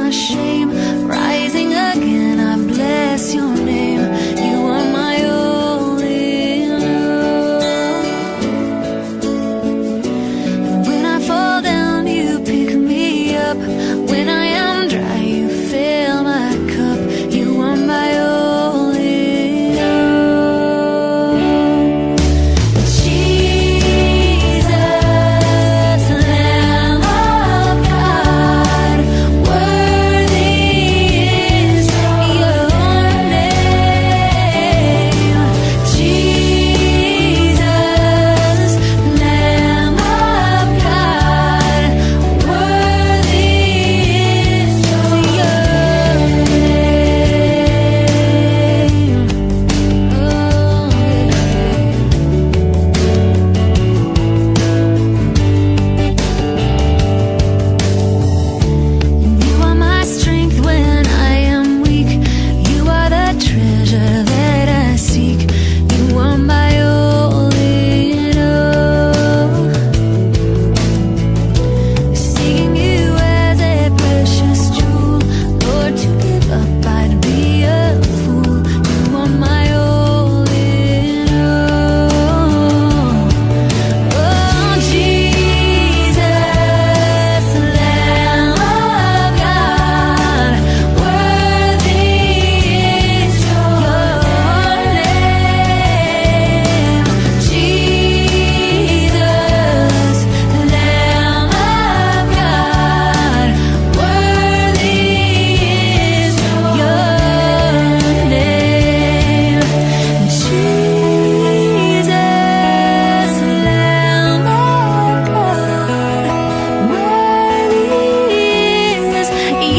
my shame. Rising again, I bless your name. You are my all in all. When I fall down, you pick me up. When I am dry, you fill my cup. You are my all in all. Jesus, Lamb of God, worthy is your name. Jesus, Lamb of God, worthy is your name. You are my strength when I am weak. You are the treasure that I seek. You are my all in all. Seeking you as a precious jewel, Lord, to give up I'd be a fool. You are my all in all. Oh, Jesus, Lamb of God, worthy is your name. Jesus, Lamb of God, worthy is your name. Jesus, Lamb of God, worthy is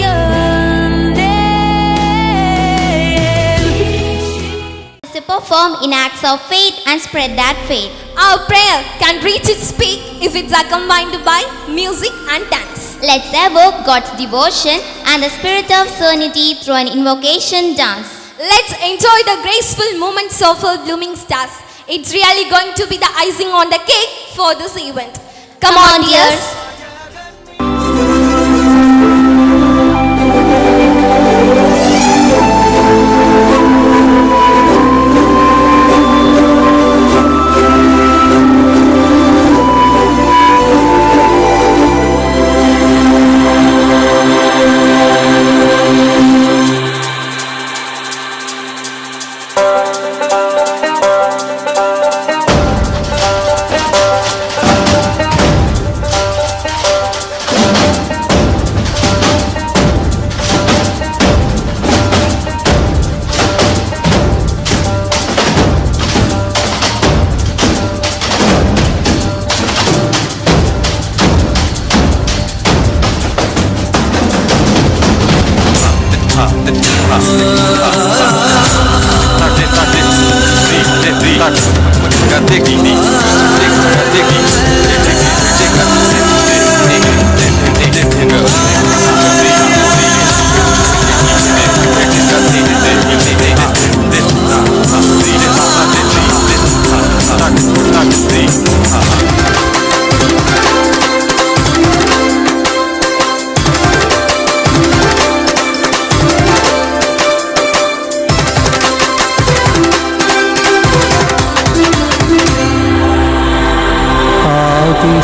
your name. To perform in acts of faith and spread that faith. Our prayer can reach its peak if it's accompanied by music and dance. Let's evoke God's devotion and the spirit of serenity through an invocation dance. Let's enjoy the graceful movements of our blooming stars. It's really going to be the icing on the cake for this event. Come on, dears.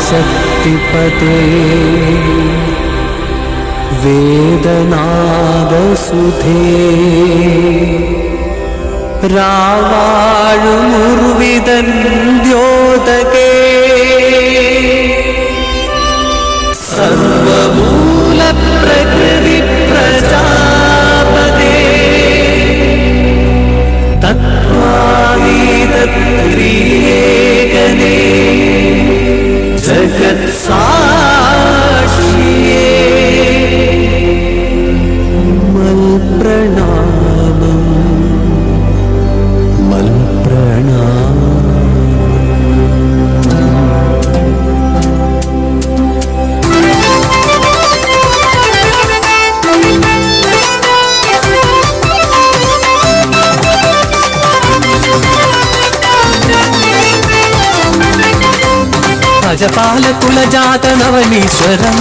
शक्तिपते वेदनादसुधे रावाळुमुर्विदन्द्योदके सर्वमूलप्रकृतिप्रजापते तत्त्वातीतक्रियेकने जगत्साक्षिये मल्प्रणामम् अजपालकुलजातनवनीश्वरं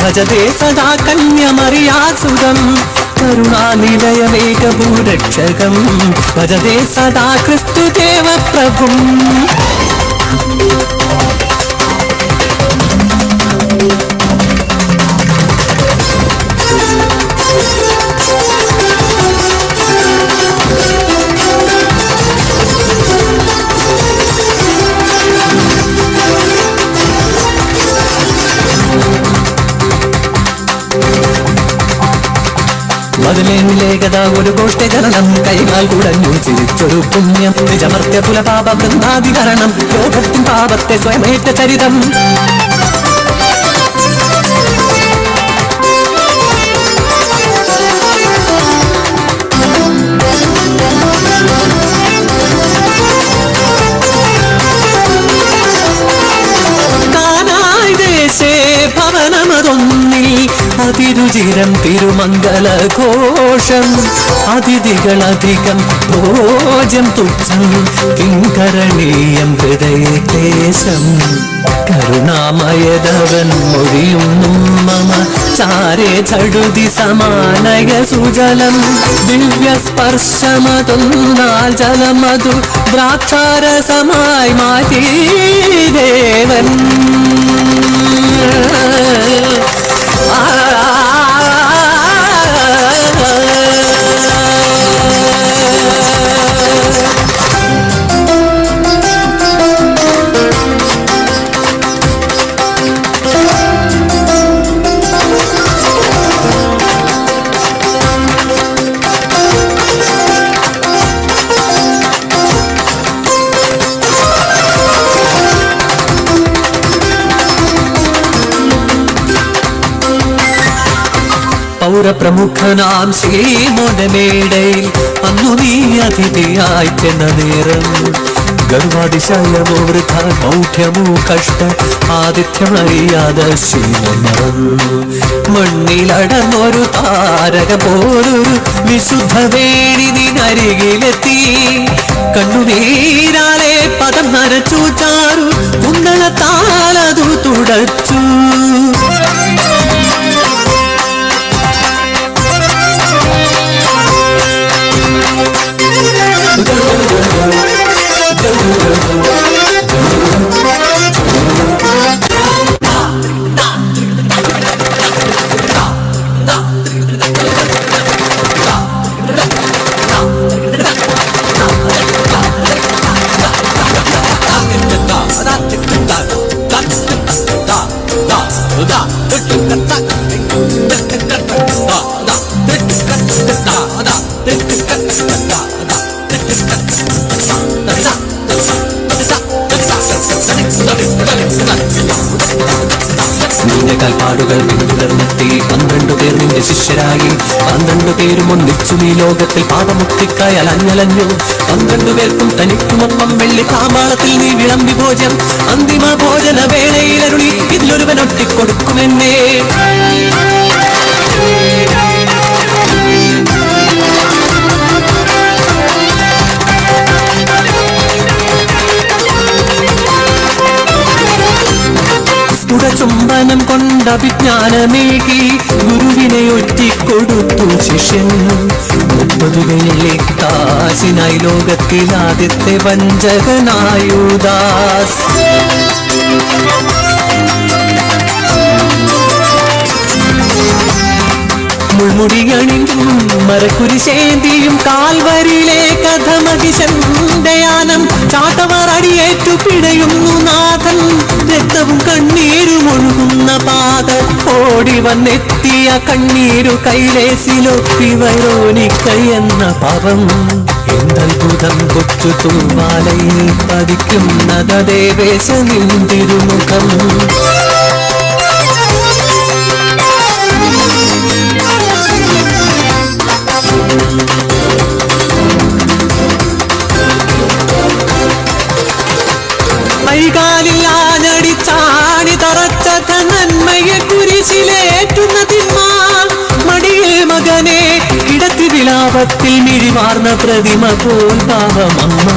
ഭജതേ സദാ കന്യമറിയാസുതം കരുണാനിലയമേകഭൂരക്ഷകം ഭജതേ സദാ ക്രിസ്തുദേവ പ്രഭും. മധുലേഖത ഒരു ഗോഷ്ഠജനനം കൈകാൽ കുടഞ്ഞു ചിരിച്ചൊരു പുണ്യം നിജമർത്യ പുലപാപ വൃന്ദാധികരണം യോഗത്തിൻ പാപത്തെ സ്വയമേറ്റ ചരിതം. ഭവനമതൊന്നിൽ അതിരുചിരം തിരുമംഗലഘോഷം അതിഥികളധികം ഭോജം തുച്ഛം കിങ്കരണീയം ഹൃദയക്ലേശം കരുണാമയതവൻ മൊഴിയുന്നു മമ ചാരേ ചടുതി സമാനയ സുജലം ദിവ്യസ്പർശമതൊന്നാൽ ജലമധു ദ്രാക്ഷാരസമായി മാറ്റി ദേവൻ. പൗരപ്രമുഖനാം ശ്രീമോനമേടയിൽ അന്നു നീ അതിഥിയായി ചെന്ന നേരം ഗർവാതിശയമോ വൃഥ മൗഢ്യമോ കഷ്ട ആതിഥ്യമറിയാതെ ശ്രീമോൻ മറന്നു. മണ്ണിലടർന്നൊരു താരക പോലൊരു വിശുദ്ധ വേണി നിനരികിലെത്തി കണ്ണുനീരാലെ പദം നരച്ചു ചാരു കുന്തളത്താലതു തുടച്ചു. കാൽപ്പാടുകൾ പിന്തുടർന്നെത്തി 12 പേർ നിന്റെ ശിഷ്യരായി 12 പേരും ഒന്നിച്ചു നീ ലോകത്തിൽ പാപമുക്തിക്കായി അലഞ്ഞലഞ്ഞു. 12 പേർക്കും തനിക്കുമൊപ്പം വെള്ളി താമ്പാളത്തിൽ നീ വിളമ്പി ഭോജനം അന്തിമ ഭോജന വേളയിലരുളി ഇതിലൊരുവൻ ഒട്ടിക്കൊടുക്കുമെന്നേ. ചുംബനം കൊണ്ട വിജ്ഞാനമേകി ഗുരുവിനെ ഒറ്റിക്കൊടുത്തു ശിഷ്യൻ. 30 വെള്ളിക്കാശിനായി ലോകത്തിൽ ആദ്യത്തെ വഞ്ചകനായുദാസ്. മുൾമുടിയണിഞ്ഞും മരക്കുരിശേന്തിയും കാൽവരിയിലെ കഥമതിശന്തയാനം ചാട്ടവർ അടിയേറ്റു പിടയുന്നു നാഥൻ. രക്തവും കണ്ണീരും ഒഴുകുന്ന പാത ഓടി വന്നെത്തിയ കണ്ണീരു കൈലേസിലൊപ്പി വരോനിക്കയെന്ന പവം. എന്തത്ഭുതം കൊച്ചു തൂവാലയിൽ പതിക്കുന്നത ദേവേശ നിന്തിരുമുഖം. കൈകാലില്ലാഞ്ഞടിച്ചാണി തറച്ച നന്മയെ കുരിശിലേറ്റുന്ന തിന്മ മടിയിൽ മകനെ കിടത്തി വിലാപത്തിൽ മിഴിവാർന്ന പ്രതിമ പോൽ പാവമമ്മ.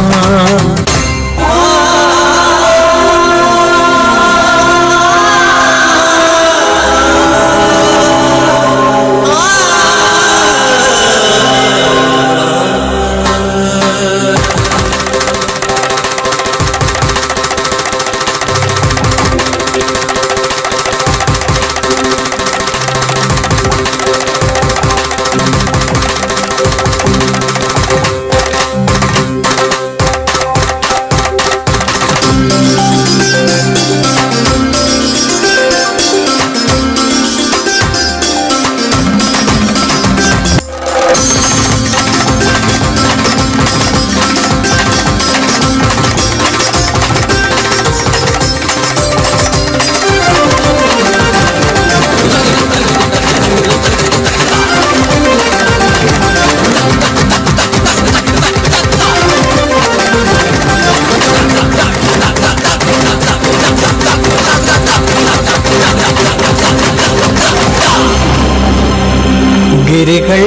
വേരുകൾ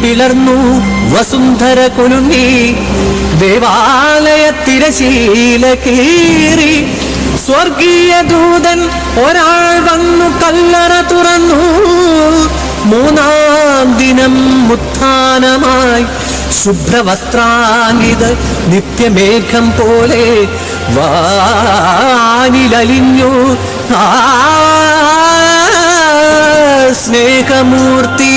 പിളർന്നു വസുന്ധര കുലുങ്ങി ദേവാലയ തിരശീല കീറി സ്വർഗീയ ദൂതൻ ഒരാൾ വന്നു കല്ലറ തുറന്നു മൂന്നാം ദിനം ഉത്ഥാനമായി ശുഭ്രവസ്ത്രാംഗിത നിത്യമേഘം പോലെ വാനിലലിഞ്ഞു സ്നേഹമൂർത്തി.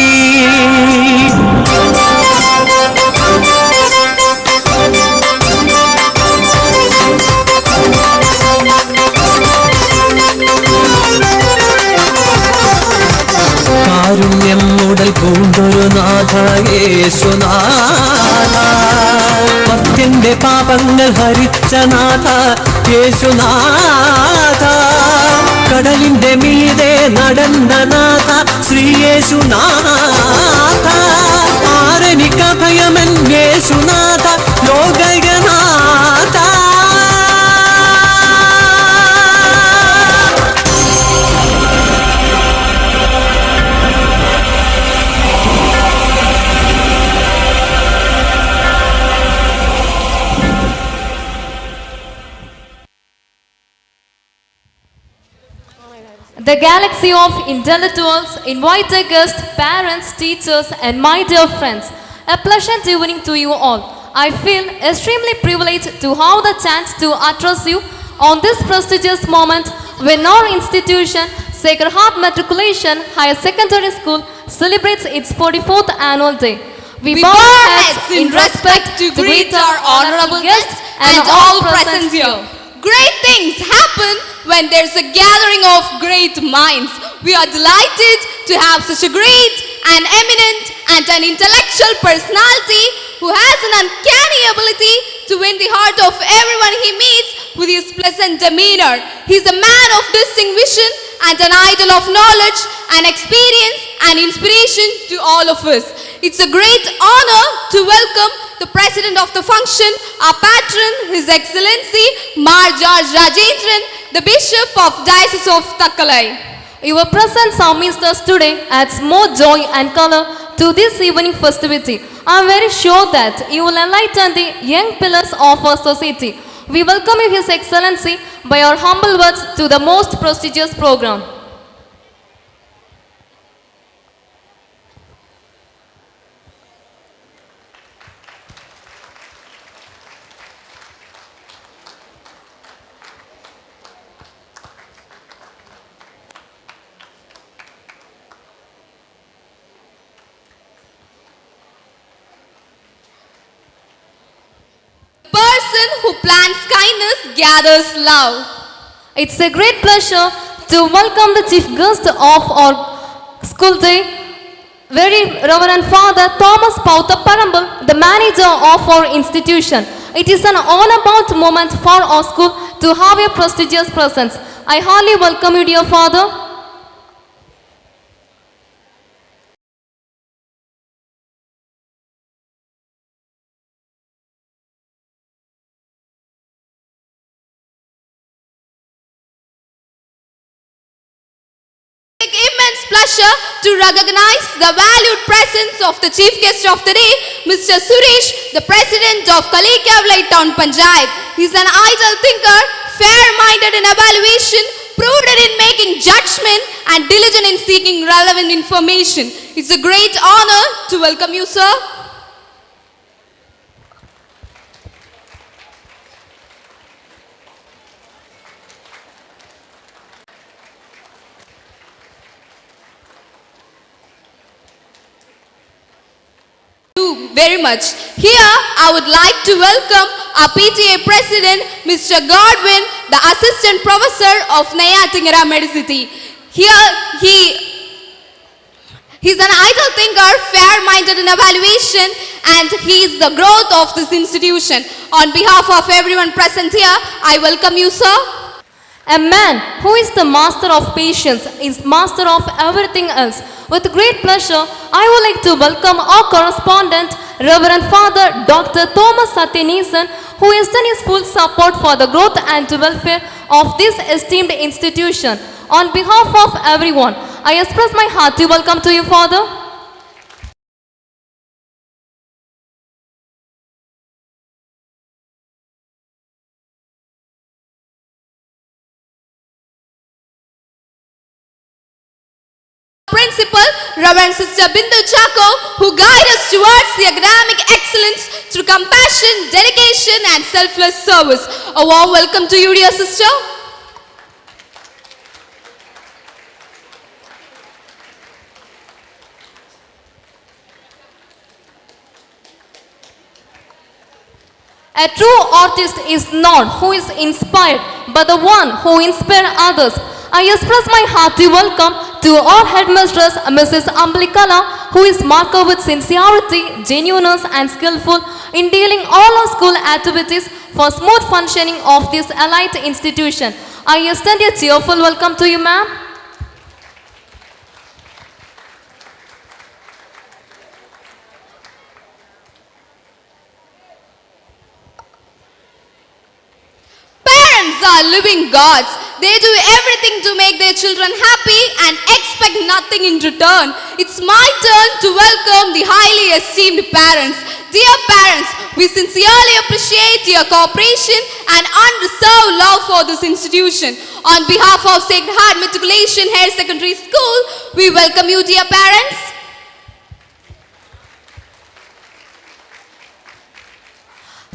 കാരുണ്യം ഉടൽ പൂണ്ടൊരു നാഥ യേശുനാഥ, ഭക്തന്റെ പാപങ്ങൾ ഹരിച്ച നാഥ യേശുനാഥ, കടലിന്റെ മീതെ നടന്ന നാഥ ശ്രീ യേശുനാഥ, ആരനിക്കഭയമൻ യേശുനാഥ ലോകനാഥ. The galaxy of intellectuals, invited guests, parents, teachers, and my dear friends, a pleasant evening to you all. I feel extremely privileged to have the chance to address you on this prestigious moment when our institution, Sacred Heart Matric.Hr.Sec Secondary School, celebrates its 44th annual day. We bow our heads in respect to greet our honorable guests and all present here. Great things happen when there's a gathering of great minds. We are delighted to have such a great and eminent and an intellectual personality who has an uncanny ability to win the heart of everyone he meets with his pleasant demeanor. He is a man of distinction and an idol of knowledge and experience and inspiration to all of us. It's a great honor to welcome the president of the function, our patron, His Excellency Mar George Rajendran, the Bishop of Diocese of Takkalai. Your presence amidst us today adds more joy and color to this evening festivity. I am very sure that you will enlighten the young pillars of our society. We welcome you, His Excellency, by our humble words to the most prestigious program. Person who plants kindness gathers love. It's a great pleasure to welcome the chief guest of our school day, Very Reverend Father Thomas Pautapparambal, the manager of our institution. It is an all-about moment for our school to have a prestigious presence. I heartily welcome you, dear Father. Immense pleasure to recognize the valued presence of the chief guest of the day, Mr. Suresh, the president of Kalikavlai Town Panchayat. He is an idle thinker, fair-minded in evaluation, prudent in making judgment, and diligent in seeking relevant information. It's a great honor to welcome you, sir. Very much. Here, I would like to welcome our PTA President, Mr. Godwin, the Assistant Professor of Nayyatingara Medicity. Here, he's an idle thinker, fair-minded in evaluation, and he is the growth of this institution. On behalf of everyone present here, I welcome you, sir. A man who is the master of patience is master of everything else. With great pleasure, I would like to welcome our correspondent, Reverend Father Dr. Thomas Satyanesan, who has done his full support for the growth and welfare of this esteemed institution. On behalf of everyone, I express my hearty welcome to you, Father. Principal, Reverend Sister Bindu Chako, who guide us towards the academic excellence through compassion, dedication and selfless service. A warm welcome to you, dear sister. A true artist is not who is inspired, but the one who inspires others. I express my hearty welcome to our headmistress, Mrs. Amblikala, who is marked with sincerity, genuineness and skillful in dealing all our school activities for smooth functioning of this elite institution. I extend a cheerful welcome to you, ma'am. Parents are living gods. They do everything to make their children happy and expect nothing in return. It's my turn to welcome the highly esteemed parents. Dear parents, we sincerely appreciate your cooperation and unreserved love for this institution. On behalf of Sacred Heart Matric.Hr.Sec Secondary School, we welcome you, dear parents.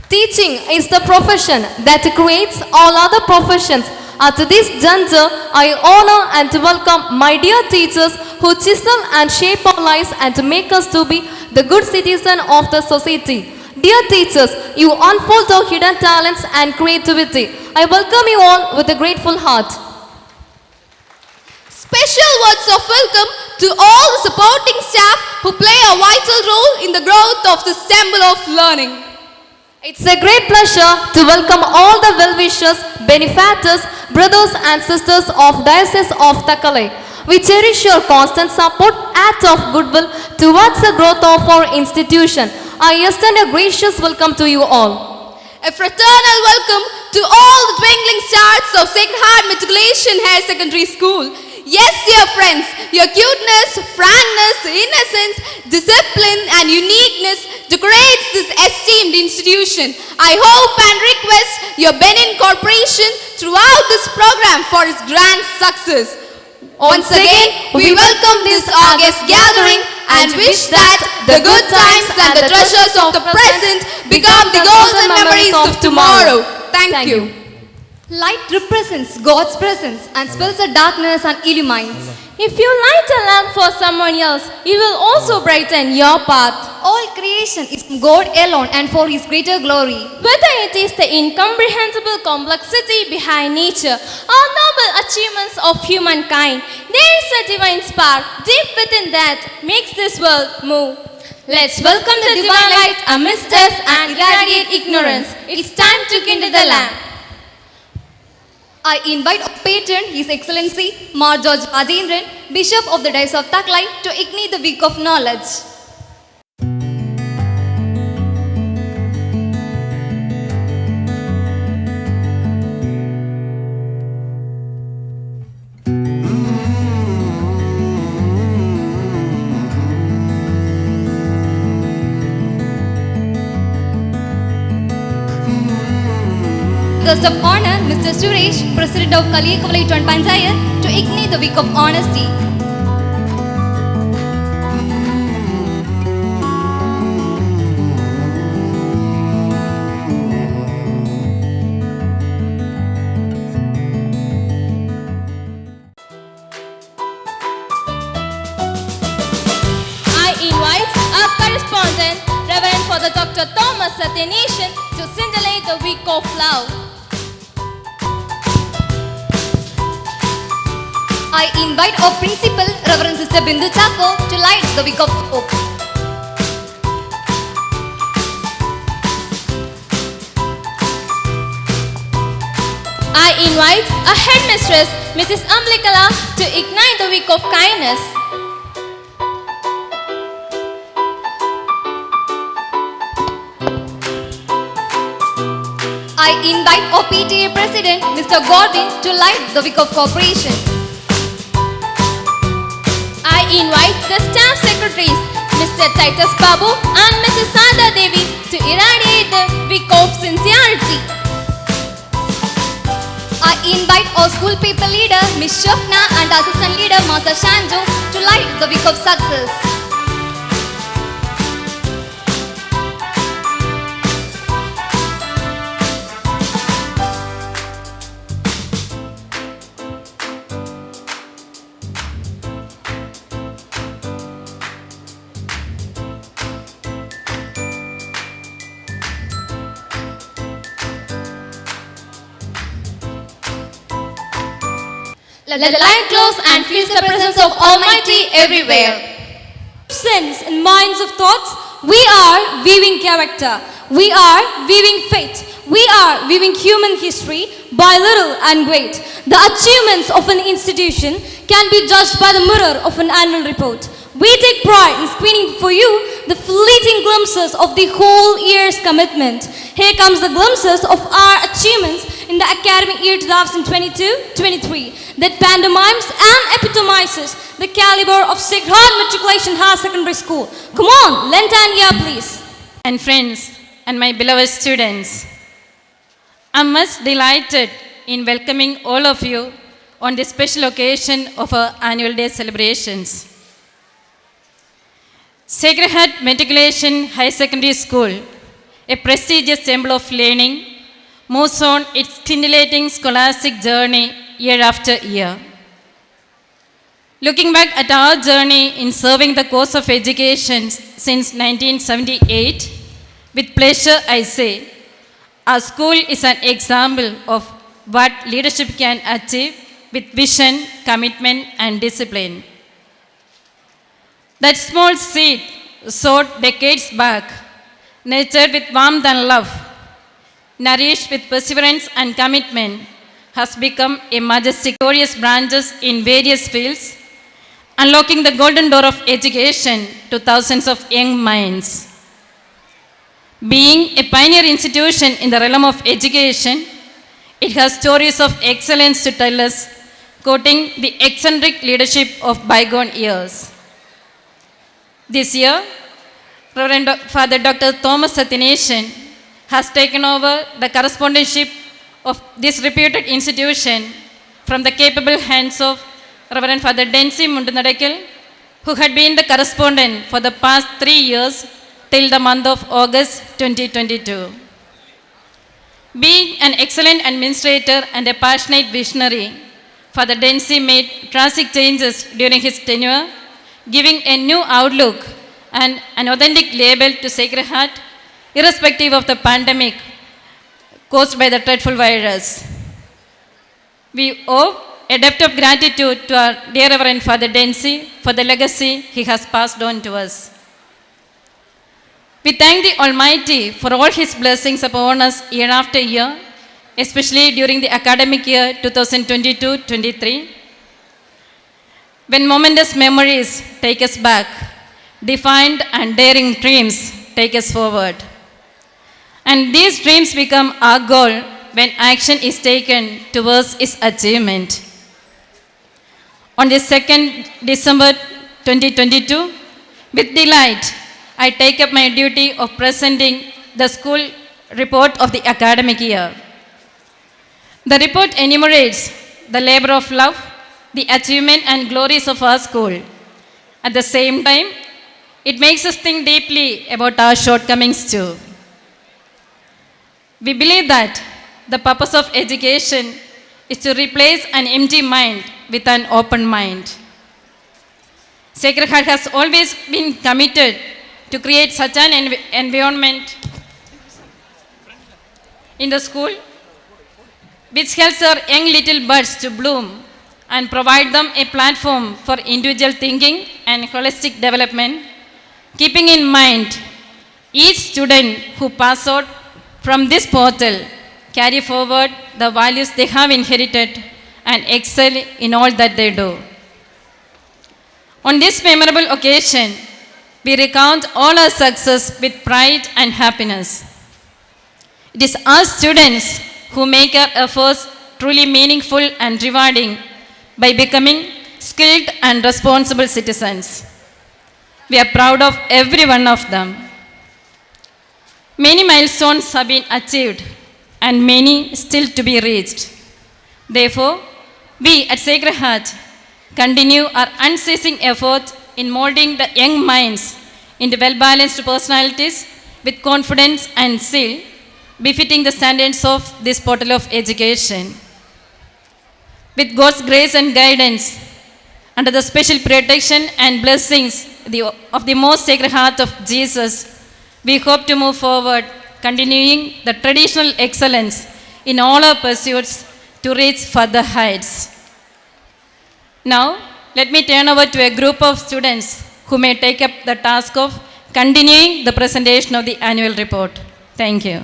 Teaching is the profession that creates all other professions. At this juncture, I honor and welcome my dear teachers who chisel and shape our lives and make us to be the good citizen of the society. Dear teachers, you unfold our hidden talents and creativity. I welcome you all with a grateful heart. Special words of welcome to all the supporting staff who play a vital role in the growth of this temple of learning. It's a great pleasure to welcome all the well-wishers, benefactors, brothers and sisters of Diocese of Thakkale. We cherish your constant support, act of goodwill towards the growth of our institution. I extend a gracious welcome to you all. A fraternal welcome to all the twinkling stars of Sacred Heart Matric.Hr.Sec Secondary School. Yes, dear friends, your cuteness, frankness, innocence, discipline and uniqueness decorates this esteemed institution. I hope and request your benevolent cooperation throughout this program for its grand success. Once again, we welcome this august gathering and wish that the good times and the treasures of the present become the golden memories of tomorrow. Thank you. Light represents God's presence and spells the darkness and illumines. If you light a lamp for someone else, it will also brighten your path. All creation is from God alone and for His greater glory. Whether it is the incomprehensible complexity behind nature or noble achievements of humankind, there is a divine spark deep within that makes this world move. Let's welcome the divine light amidst us and irradiate ignorance. It's time to kindle the lamp. I invite our patron, His Excellency Mar George Rajendran, Bishop of the Diocese of Thakkale, to ignite the week of knowledge. Guest of honor, Mr. Suresh, President of Kaliyakavalai Town Panchayat, to ignite the week of honesty. I invite our correspondent, Reverend Father Dr. Thomas Satyanation, to scintillate the week of love. I invite our principal, Reverend Sister Bindu Chako, to light the week of hope. I invite our headmistress, Mrs. Amblikala, to ignite the week of kindness. I invite our PTA President, Mr. Gordon, to light the week of cooperation. I invite the staff secretaries, Mr. Titus Babu and Mrs. Sada Devi, to irradiate the week of sincerity. I invite our school people leader, Miss Shofna, and assistant leader, Master Shanjo, to light the wick of success. Let the light close and feel the presence of Almighty everywhere. Sense and minds of thoughts, we are weaving character. We are weaving faith. We are weaving human history by little and great. The achievements of an institution can be judged by the mirror of an annual report. We take pride in screening for you the fleeting glimpses of the whole year's commitment. Here comes the glimpses of our achievements in the academic year 2022-23 that pantomimes and epitomizes the caliber of Sacred Matric.Hr.Sec Secondary School. Come on, lend an ear please. And friends and my beloved students, I'm much delighted in welcoming all of you on this special occasion of our annual day celebrations. Sacred Heart Matriculation High Secondary School, a prestigious symbol of learning, moves on its scintillating scholastic journey year after year. Looking back at our journey in serving the cause of education since 1978, with pleasure I say, our school is an example of what leadership can achieve with vision, commitment, and discipline. That small seed sowed decades back, nurtured with warmth and love, nourished with perseverance and commitment, has become a majestic, glorious branches in various fields, unlocking the golden door of education to thousands of young minds. Being a pioneer institution in the realm of education, it has stories of excellence to tell us, quoting the eccentric leadership of bygone years. This year, Reverend Father Dr. Thomas Sathination has taken over the correspondentship of this reputed institution from the capable hands of Reverend Father Densi Mundunadakil, who had been the correspondent for the past 3 years till the month of August 2022. Being an excellent administrator and a passionate visionary, Father Densi made drastic changes during his tenure, giving a new outlook and an authentic label to Sacred Heart, irrespective of the pandemic caused by the dreadful virus. We owe a debt of gratitude to our dear Reverend Father Densi for the legacy he has passed on to us. We thank the Almighty for all His blessings upon us year after year, especially during the academic year 2022-23, when momentous memories take us back, defined and daring dreams take us forward. And these dreams become our goal when action is taken towards its achievement. On the 2nd December 2022, with delight, I take up my duty of presenting the school report of the academic year. The report enumerates the labor of love, the achievement and glories of our school. At the same time, it makes us think deeply about our shortcomings too. We believe that the purpose of education is to replace an empty mind with an open mind. Sacred Heart has always been committed to create such an environment in the school which helps our young little buds to bloom and provide them a platform for individual thinking and holistic development, keeping in mind each student who pass out from this portal carry forward the values they have inherited and excel in all that they do. On this memorable occasion, we recount all our success with pride and happiness. It is our students who make our efforts truly meaningful and rewarding by becoming skilled and responsible citizens. We are proud of every one of them. Many milestones have been achieved and many still to be reached. Therefore, we at Sacred Heart continue our unceasing effort in molding the young minds into well-balanced personalities with confidence and zeal, befitting the standards of this portal of education. With God's grace and guidance, under the special protection and blessings of the most Sacred Heart of Jesus, we hope to move forward, continuing the traditional excellence in all our pursuits to reach further heights. Now, let me turn over to a group of students who may take up the task of continuing the presentation of the annual report. Thank you.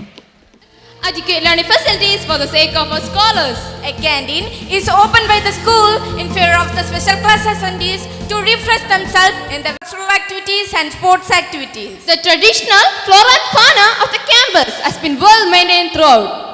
Adequate learning facilities for the sake of our scholars. A canteen is opened by the school in favor of the special class attendees to refresh themselves in the cultural activities and sports activities. The traditional flora and fauna of the campus has been well maintained throughout.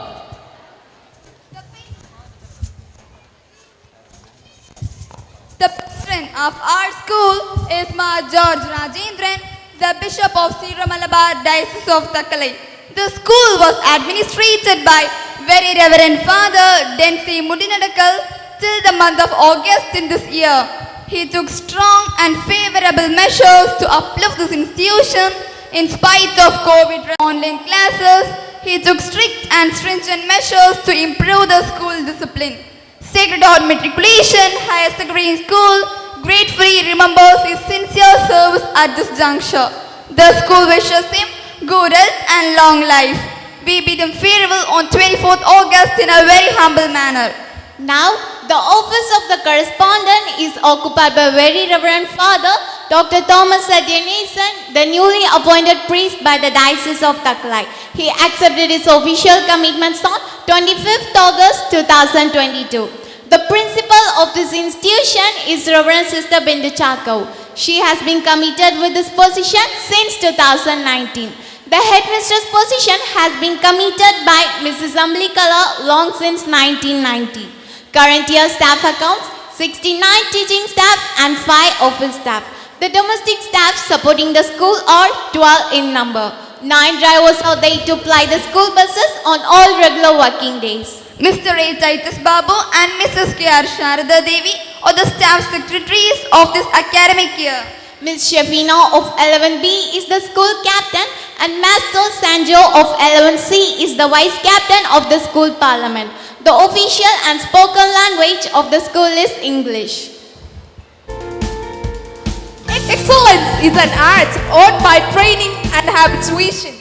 The patron of our school is George Rajendran, the Bishop of Sierra Malabar Diocese of Thakkali. The school was administrated by Very Reverend Father Densi Mudinadakal till the month of August in this year. He took strong and favorable measures to uplift this institution in spite of COVID online classes. He took strict and stringent measures to improve the school discipline. Sacred Heart Matric.Hr.Sec Higher Secondary School gratefully remembers his sincere service at this juncture. The school wishes him good health and long life. We bid him farewell on 24th August in a very humble manner. Now, the office of the correspondent is occupied by Very Reverend Father Dr. Thomas Nathan, the newly appointed priest by the Diocese of Thakkali. He accepted his official commitments on 25th August 2022. The principal of this institution is Reverend Sister Bindu Chakau. She has been committed with this position since 2019. The headmistress position has been committed by Mrs. Amlikala long since 1990. Current year staff accounts 69 teaching staff and 5 office staff. The domestic staff supporting the school are 12 in number. 9 drivers are there to ply the school buses on all regular working days. Mr. A. Titus Babu and Mrs. K.R. Sharada Devi are the staff secretaries of this academic year. Ms. Shafina of 11B is the school captain and Master Sanjo of 11C is the vice captain of the school parliament. The official and spoken language of the school is English. Excellence is an art earned by training and habituation.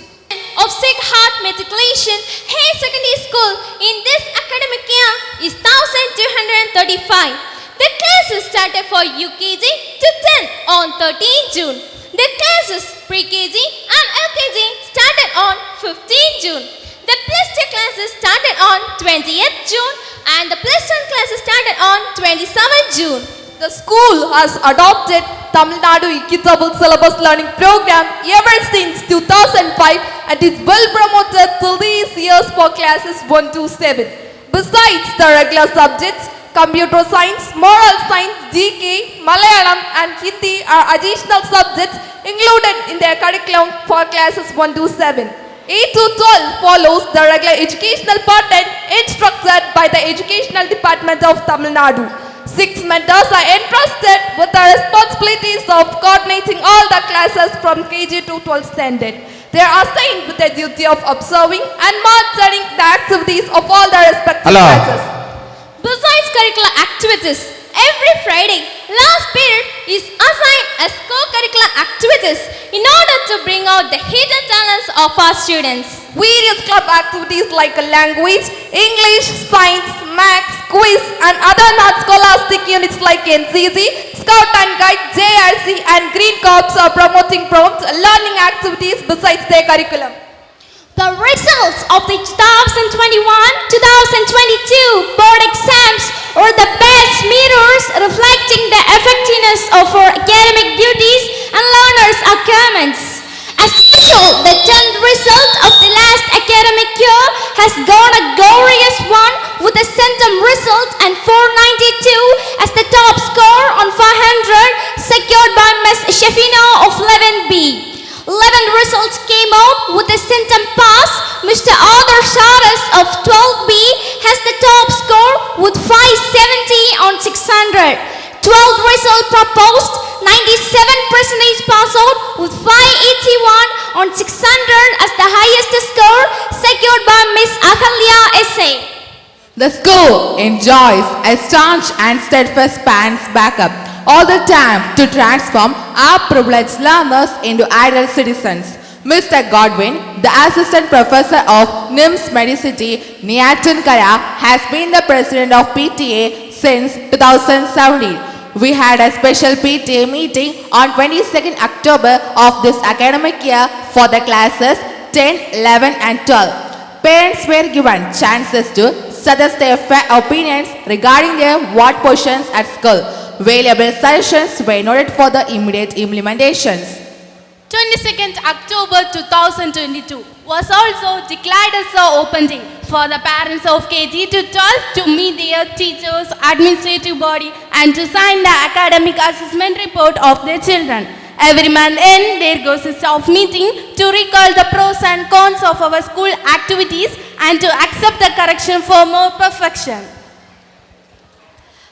Of Sacred Heart Matriculation Higher Secondary School in this academic year is 1,235. The classes started for UKG to 10 on 13 June. The classes pre-KG and LKG started on 15 June. The plus 2 classes started on 20th June and the plus 1 classes started on 27th June. The school has adopted Tamil Nadu Equitable Syllabus Learning Program ever since 2005 and is well promoted till these years for classes 1 to 7. Besides the regular subjects, computer science, moral science, GK, Malayalam and Hindi are additional subjects included in their curriculum for classes 1 to 7. 8 to 12 follows the regular educational pattern instructed by the Educational Department of Tamil Nadu. 6 mentors are entrusted with the responsibilities of coordinating all the classes from KG to 12th standard. They are assigned with the duty of observing and monitoring the activities of all the respective classes. Besides curricular activities, every Friday, last period is assigned as co-curricular activities in order to bring out the hidden talents of our students. Various club activities like language, English, science, maths, quiz and other non-scholastic units like NCC, Scout and Guide, JRC and Green Corps are promoting prompt learning activities besides their curriculum. The results of the 2021-2022 board exams were the best mirrors reflecting the effectiveness of our academic duties and learners' achievements. As usual, the 10th result of the last academic year has gone a glorious one with a centum result and 492 as the top score on 500 secured by Ms. Shafina of 11B. 11 results came out with a symptom pass. Mr. Arthur Saras of 12B has the top score with 570 on 600. 12th result proposed, 97% pass out with 581 on 600 as the highest score secured by Miss Ahalya.Sec. The school enjoys a staunch and steadfast parents' backup all the time to transform our privileged learners into ideal citizens. Mr. Godwin, the assistant professor of NIMS Medicity, Neatankara, has been the president of PTA since 2017. We had a special PTA meeting on 22nd October of this academic year for the classes 10, 11 and 12. Parents were given chances to suggest their opinions regarding their ward positions at school. Valuable suggestions were noted for the immediate implementations. 22nd October 2022 was also declared as the open day for the parents of KG to 12 to meet their teachers, administrative body and to sign the academic assessment report of their children. Every month end, there goes a staff meeting to recall the pros and cons of our school activities and to accept the correction for more perfection.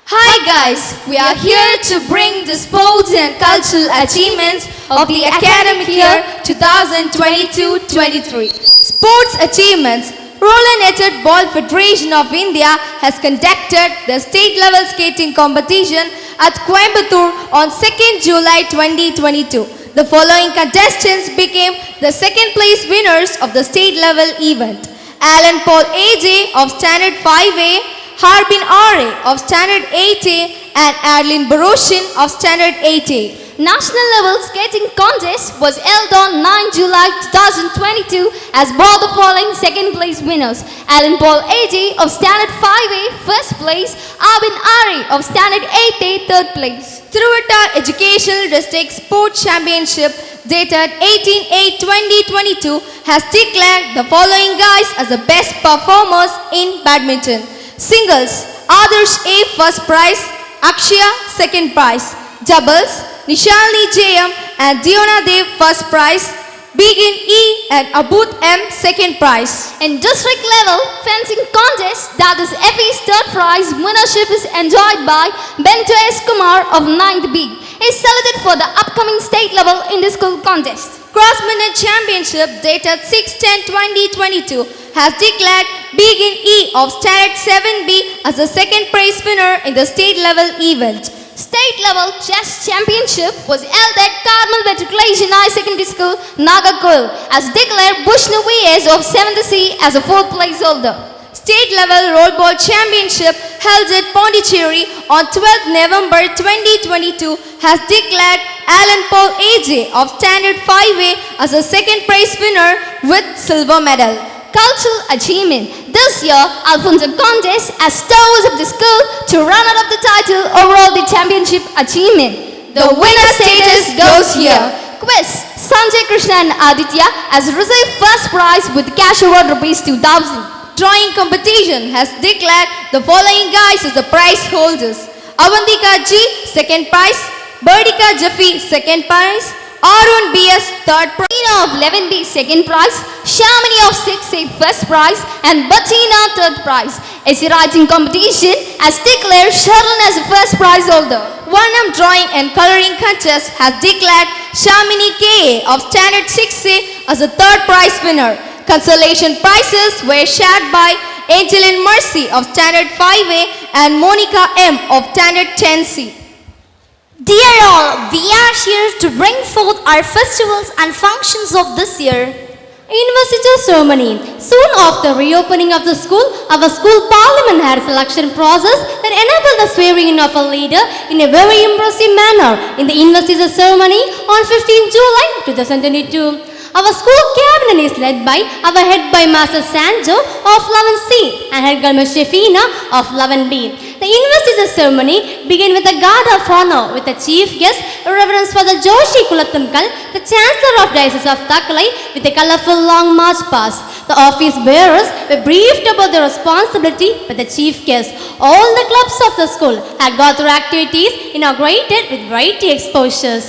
Hi guys, we are here to bring the sports and cultural achievements of the academic year 2022-23. Sports achievements. Roller Netted Ball Federation of India has conducted the state level skating competition at Coimbatore on 2nd July 2022. The following contestants became the second place winners of the state level event. Alan Paul AJ of Standard 5A, Harbin R.A. of Standard 8A and Adeline Baroshin of Standard 8A. National level skating contest was held on 9 July 2022 as both the following second place winners. Alan Paul AJ of Standard 5A first place, Arvin Ari of Standard 8A third place. Thiruvattar Educational District Sports Championship dated 18/8/2022 has declared the following guys as the best performers in badminton. Singles, Adarsh A first prize, Akshaya second prize. Doubles, Nishalini JM and Diona Dev first prize, Begin E and Abud M second prize. In district level fencing contest, that is FE's third prize winnership is enjoyed by Bento S. Kumar of 9th B. He is selected for the upcoming state level in the school contest. Cross-Minute Championship dated 6/10/2022 has declared Begin E of Standard 7B as the second prize winner in the state level event. State level chess championship was held at Carmel Matric.Hr.Sec High Secondary School, Nagarkoil, as declared Bushnu VS of 7th C as a fourth place holder. State level rollball championship held at Pondicherry on 12th November 2022 has declared Alan Paul AJ of Standard 5A as the second prize winner with silver medal. Cultural achievement. This year, Alfonso Contes has stars of the school to run out of the title overall the championship achievement. The winner status goes here. Quiz. Sanjay Krishna and Aditya has received first prize with cash award ₹2,000. Drawing competition has declared the following guys as the prize holders. Avandika G second prize, Berdika Jaffi second prize, Arun BS third prize. Tina of 11B second prize, Shamini of 6A first prize and Batina third prize. Essay writing competition has declared Sharlan as the first prize holder. Varnam drawing and coloring contest has declared Shamini KA of Standard 6A as the third prize winner. Consolation prizes were shared by Angeline Mercy of Standard 5A and Monica M of Standard 10C. Dear all, we are here to bring forth our festivals and functions of this year. Investiture ceremony. Soon after reopening of the school, our school parliament had a selection process that enabled the swearing in of a leader in a very impressive manner in the investiture ceremony on 15 July 2022. Our school cabinet is led by our head by Master Sanjo of 11C and head girl Ms. Shafina of 11B. The investiture ceremony began with a guard of honor with the chief guest, Reverend Father Joshi Kulathankal, the Chancellor of Diocese of Thakalai, with a colorful long march past. The office bearers were briefed about their responsibility by the chief guest. All the clubs of the school had got their activities inaugurated with variety exposures.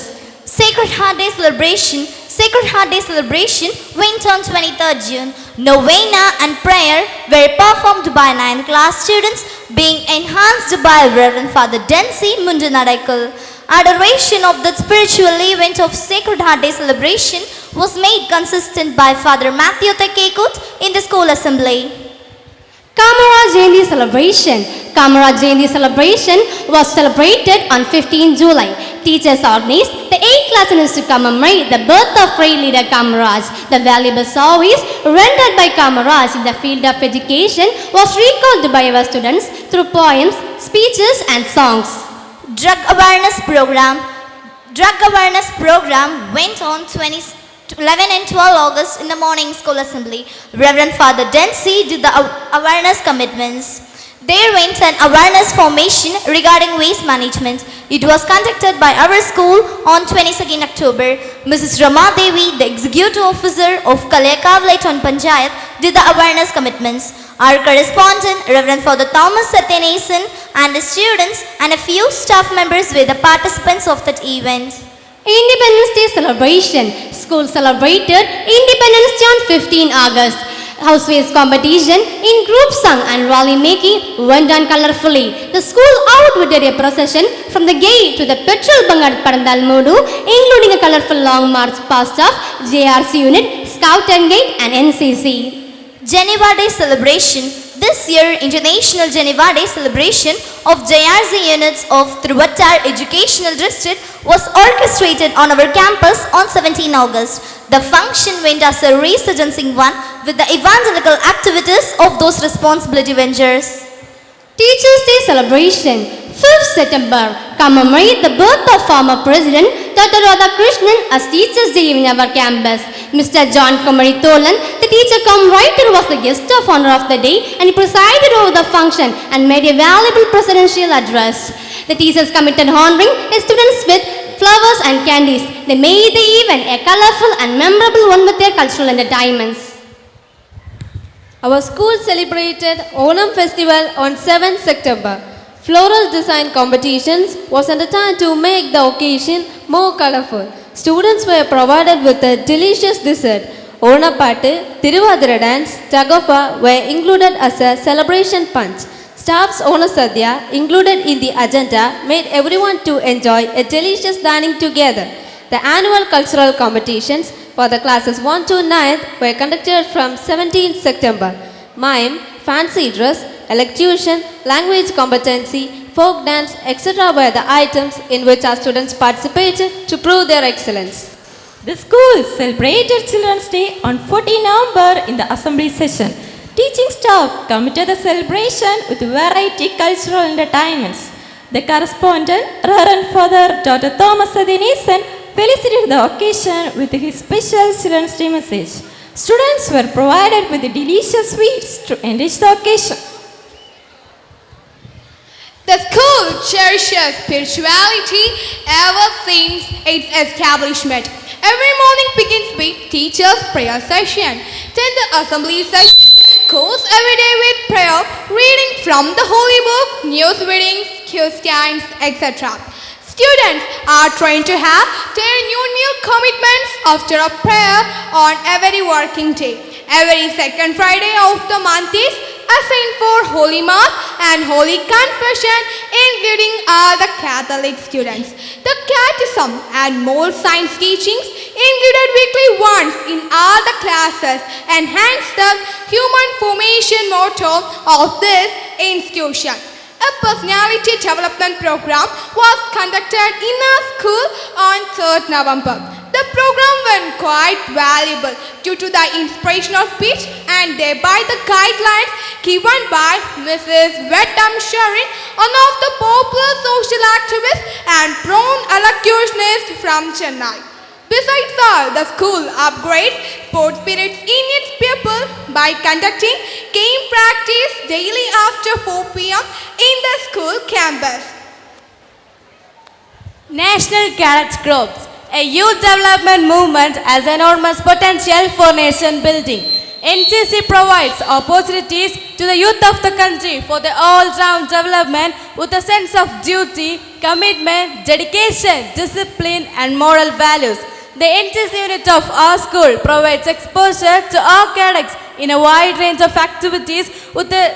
Sacred Heart Day celebration Sacred Heart Day celebration went on 23rd June. Novena and prayer were performed by 9th class students, being enhanced by Reverend Father Densi Mundanadaikal. Adoration of the spiritual event of Sacred Heart Day celebration was made consistent by Father Matthew Tekekut in the school assembly. Kamara Jayanti celebration. Kamara Jayanti celebration was celebrated on 15 July. Teachers organized the 8th class students to commemorate the birth of great leader Kamaraj. The valuable service rendered by Kamaraj in the field of education was recalled by our students through poems, speeches and songs. Drug awareness program went on 11 and 12 August in the morning school assembly. Reverend Father Densi did the awareness commitments. There went an awareness formation regarding waste management. It was conducted by our school on 22nd October. Mrs. Rama Devi, the executive officer of Kalayakavlayton Panchayat, did the awareness commitments. Our correspondent, Reverend Father Thomas Satyanesan, and the students and a few staff members were the participants of that event. Independence Day celebration. School celebrated Independence Day on 15 August. Housewares competition in group song and rally making went on colorfully. The school outwitted a procession from the gate to the petrol bunk at Padanthalumoodu, including a colorful long march past of JRC unit, Scout and Guide and NCC. Geneva Day celebration. This year, International Geneva Day celebration of JRC units of Thiruvattar Educational District was orchestrated on our campus on 17 August. The function went as a resurgencing one with the evangelical activities of those responsibility ventures. Teachers Day celebration. 5th September, commemorate the birth of former President Dr. Radhakrishnan as Teachers Day in our campus. Mr. John Kumari Tolan, the teacher cum writer, was the guest of honor of the day and he presided over the function and made a valuable presidential address. The teachers committed honoring the students with flowers and candies. They made the event a colorful and memorable one with their cultural entertainments. Our school celebrated Onam festival on 7th September. Floral design competitions was undertaken to make the occasion more colorful. Students were provided with a delicious dessert. Onapattu, Tiruvadira dance, Tagafa were included as a celebration punch. Staff's Onasadhya included in the agenda made everyone to enjoy a delicious dining together. The annual cultural competitions for the classes 1 to 9th were conducted from 17th September. Mime, fancy dress, elocution, language competency, folk dance, etc. were the items in which our students participated to prove their excellence. The school celebrated Children's Day on 14 November in the assembly session. Teaching staff committed the celebration with variety cultural entertainments. The correspondent, Reverend Father Dr. Thomas Satyanesan, felicitated the occasion with his special Children's Day message. Students were provided with delicious sweets to enrich the occasion. The school cherishes spirituality ever since its establishment. Every morning begins with teachers' prayer session. Then the assembly session goes every day with prayer, reading from the Holy Book, news readings, quiz times, etc. Students are trained to have their new commitments after a prayer on every working day. Every second Friday of the month is assigned for Holy Mass and Holy Confession, including all the Catholic students. The Catechism and more science teachings included weekly once in all the classes enhance the human formation motto of this institution. A personality development program was conducted in our school on 3rd November. The program went quite valuable due to the inspirational speech and thereby the guidelines given by Mrs. Sharin, one of the popular social activists and prone elocutionist from Chennai. Besides all, the school upgrades sports spirits in its people by conducting game practice daily after 4 p.m. in the school campus. National Cadet Groups, a youth development movement has enormous potential for nation building. NCC provides opportunities to the youth of the country for the all-round development with a sense of duty, commitment, dedication, discipline and moral values. The NCC unit of our school provides exposure to our cadets in a wide range of activities with the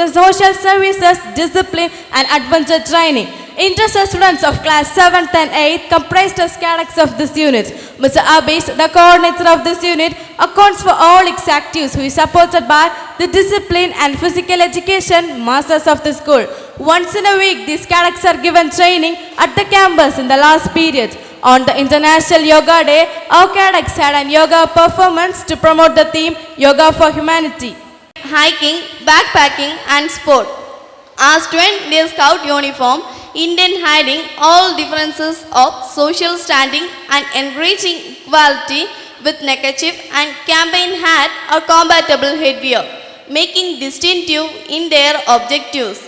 social services, discipline and adventure training. Interested students of class 7th and 8th comprised as cadets of this unit. Mr. Abish, the coordinator of this unit, accounts for all its activities, who is supported by the discipline and physical education masters of the school. Once in a week, these cadets are given training at the campus in the last period. On the International Yoga Day, our cadets had a yoga performance to promote the theme Yoga for Humanity. Hiking, backpacking and sport. Our student in scout uniform, Indian hiding all differences of social standing and encouraging equality with neckerchief and campaign hat or compatible headwear, making distinctive in their objectives.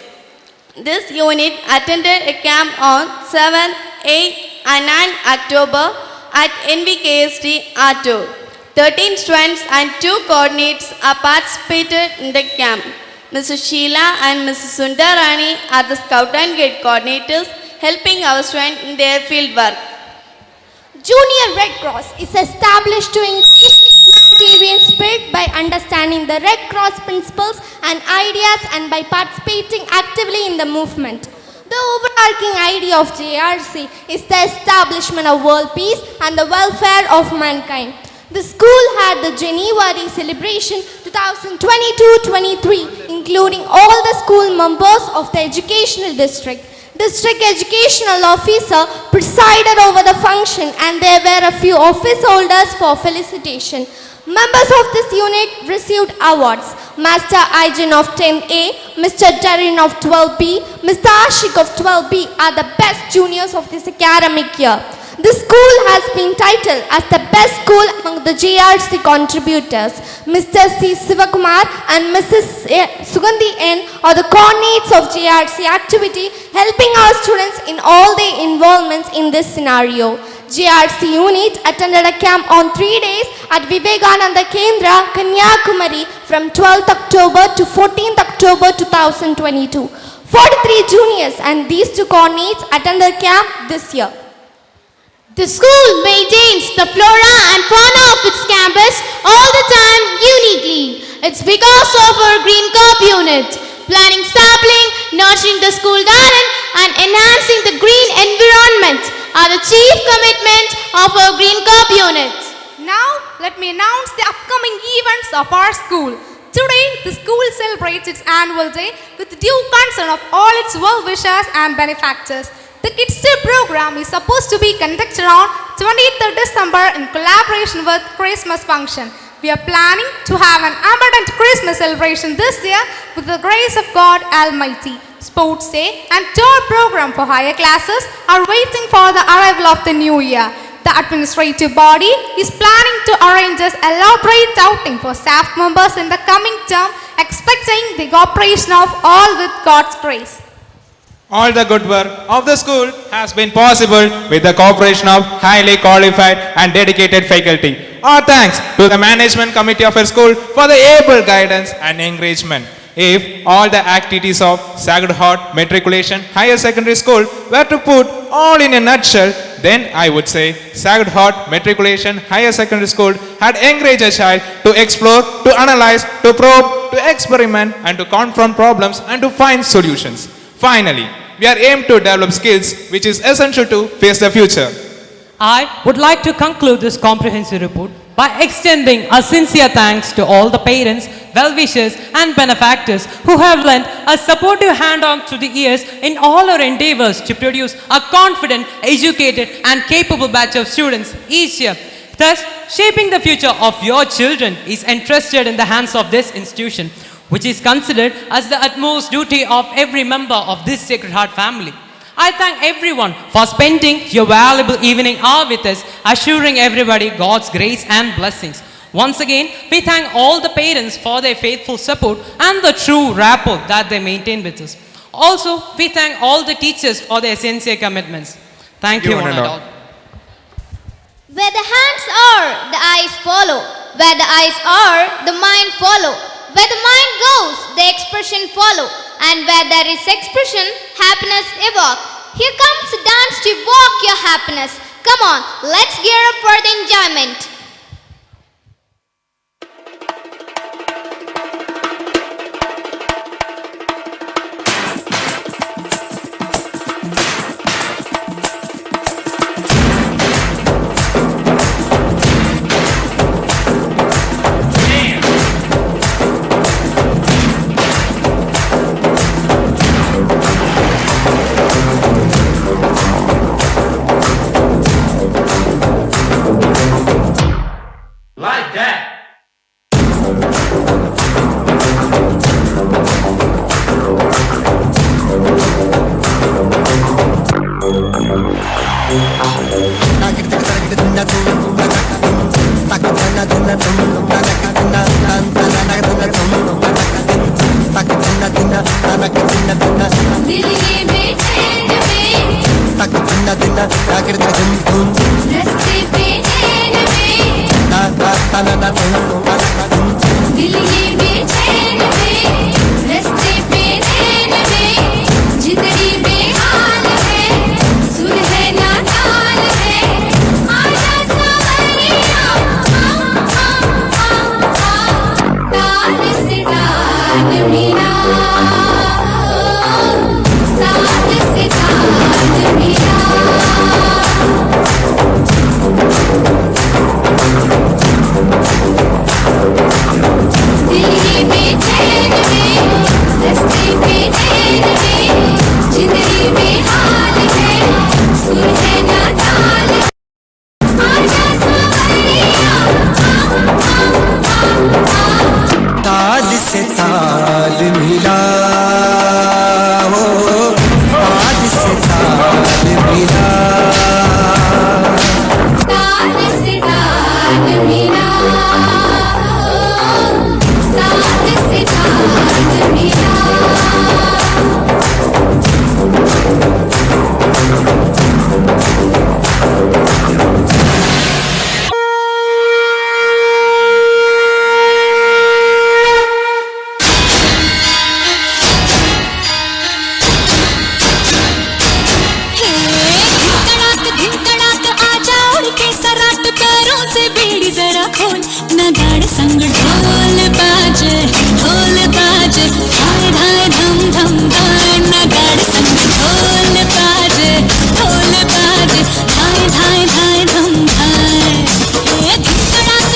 This unit attended a camp on 7, 8 and 9 October at NVKST R2. 13 students and 2 coordinates are participated in the camp. Mrs. Sheila and Mrs. Sundarani are the Scout and Guide coordinators, helping our students in their field work. Junior Red Cross is established to increase humanitarian spirit by understanding the Red Cross principles and ideas and by participating actively in the movement. The overarching idea of JRC is the establishment of world peace and the welfare of mankind. The school had the January celebration 2022-23, including all the school members of the educational district. District Educational Officer presided over the function and there were a few office holders for felicitation. Members of this unit received awards. Master Aijan of 10A, Mr. Darin of 12B, Mr. Ashik of 12B are the best juniors of this academic year. The school has been titled as the best school among the JRC contributors. Mr. C. Sivakumar and Mrs. Sugandhi N are the coordinates of JRC activity, helping our students in all their involvements in this scenario. JRC unit attended a camp on 3 days at Vivekananda Kendra, Kanyakumari from 12th October to 14th October 2022. 43 juniors and these 2 coordinates attended camp this year. The school maintains the flora and fauna of its campus all the time uniquely. It's because of our Green Corp unit. Planting sapling, nurturing the school garden and enhancing the green environment are the chief commitment of our Green Corp unit. Now, let me announce the upcoming events of our school. Today, the school celebrates its annual day with due concern of all its well-wishers and benefactors. The Kids Day program is supposed to be conducted on 23rd December in collaboration with Christmas function. We are planning to have an abundant Christmas celebration this year with the grace of God Almighty. Sports Day and tour program for higher classes are waiting for the arrival of the new year. The administrative body is planning to arrange an elaborate outing for staff members in the coming term, expecting the cooperation of all with God's grace. All the good work of the school has been possible with the cooperation of highly qualified and dedicated faculty. Our thanks to the management committee of our school for the able guidance and encouragement. If all the activities of Sacred Heart Matriculation Higher Secondary School were to put all in a nutshell, then I would say Sacred Heart Matriculation Higher Secondary School had encouraged a child to explore, to analyze, to probe, to experiment and to confront problems and to find solutions. Finally, we are aimed to develop skills which is essential to face the future. I would like to conclude this comprehensive report by extending a sincere thanks to all the parents, well-wishers and benefactors who have lent a supportive hand on through the years in all our endeavors to produce a confident, educated and capable batch of students each year. Thus, shaping the future of your children is entrusted in the hands of this institution, which is considered as the utmost duty of every member of this Sacred Heart family. I thank everyone for spending your valuable evening hour with us, assuring everybody God's grace and blessings. Once again, we thank all the parents for their faithful support and the true rapport that they maintain with us. Also, we thank all the teachers for their sincere commitments. Thank you, one and all. Where the hands are, the eyes follow. Where the eyes are, the mind follow. Where the mind goes, the expression follow. And where there is expression, happiness evoke. Here comes a dance to evoke your happiness. Come on, let's gear up for the enjoyment. Like that. दिल ये बेचैन में रस्ते पे चैन में दिल ये बेचैन में रस्ते पे चैन में जिंदड़ी बेहाल है सुर है ना ताल है आजा सवरिया ताल से ताल मिला ताल से ताल मिला दिल ये बेचैन में रस्ते पे चैन में जिंदगी बेहाल है सुर है ना ताल आजा सवरिया ताल से ताल मिला हो, ताल से ताल मिला। ताल से ताल मिला ताल से ताल मिला धिन तड़ाक आजा और के सराट पैरों से बेड़ी जरा खोल नगाड़ संग ढोल बाजे हाय हाय धम धम धाय नगाड़ संग ढोल बाजे हाय हाय हाय धम धाय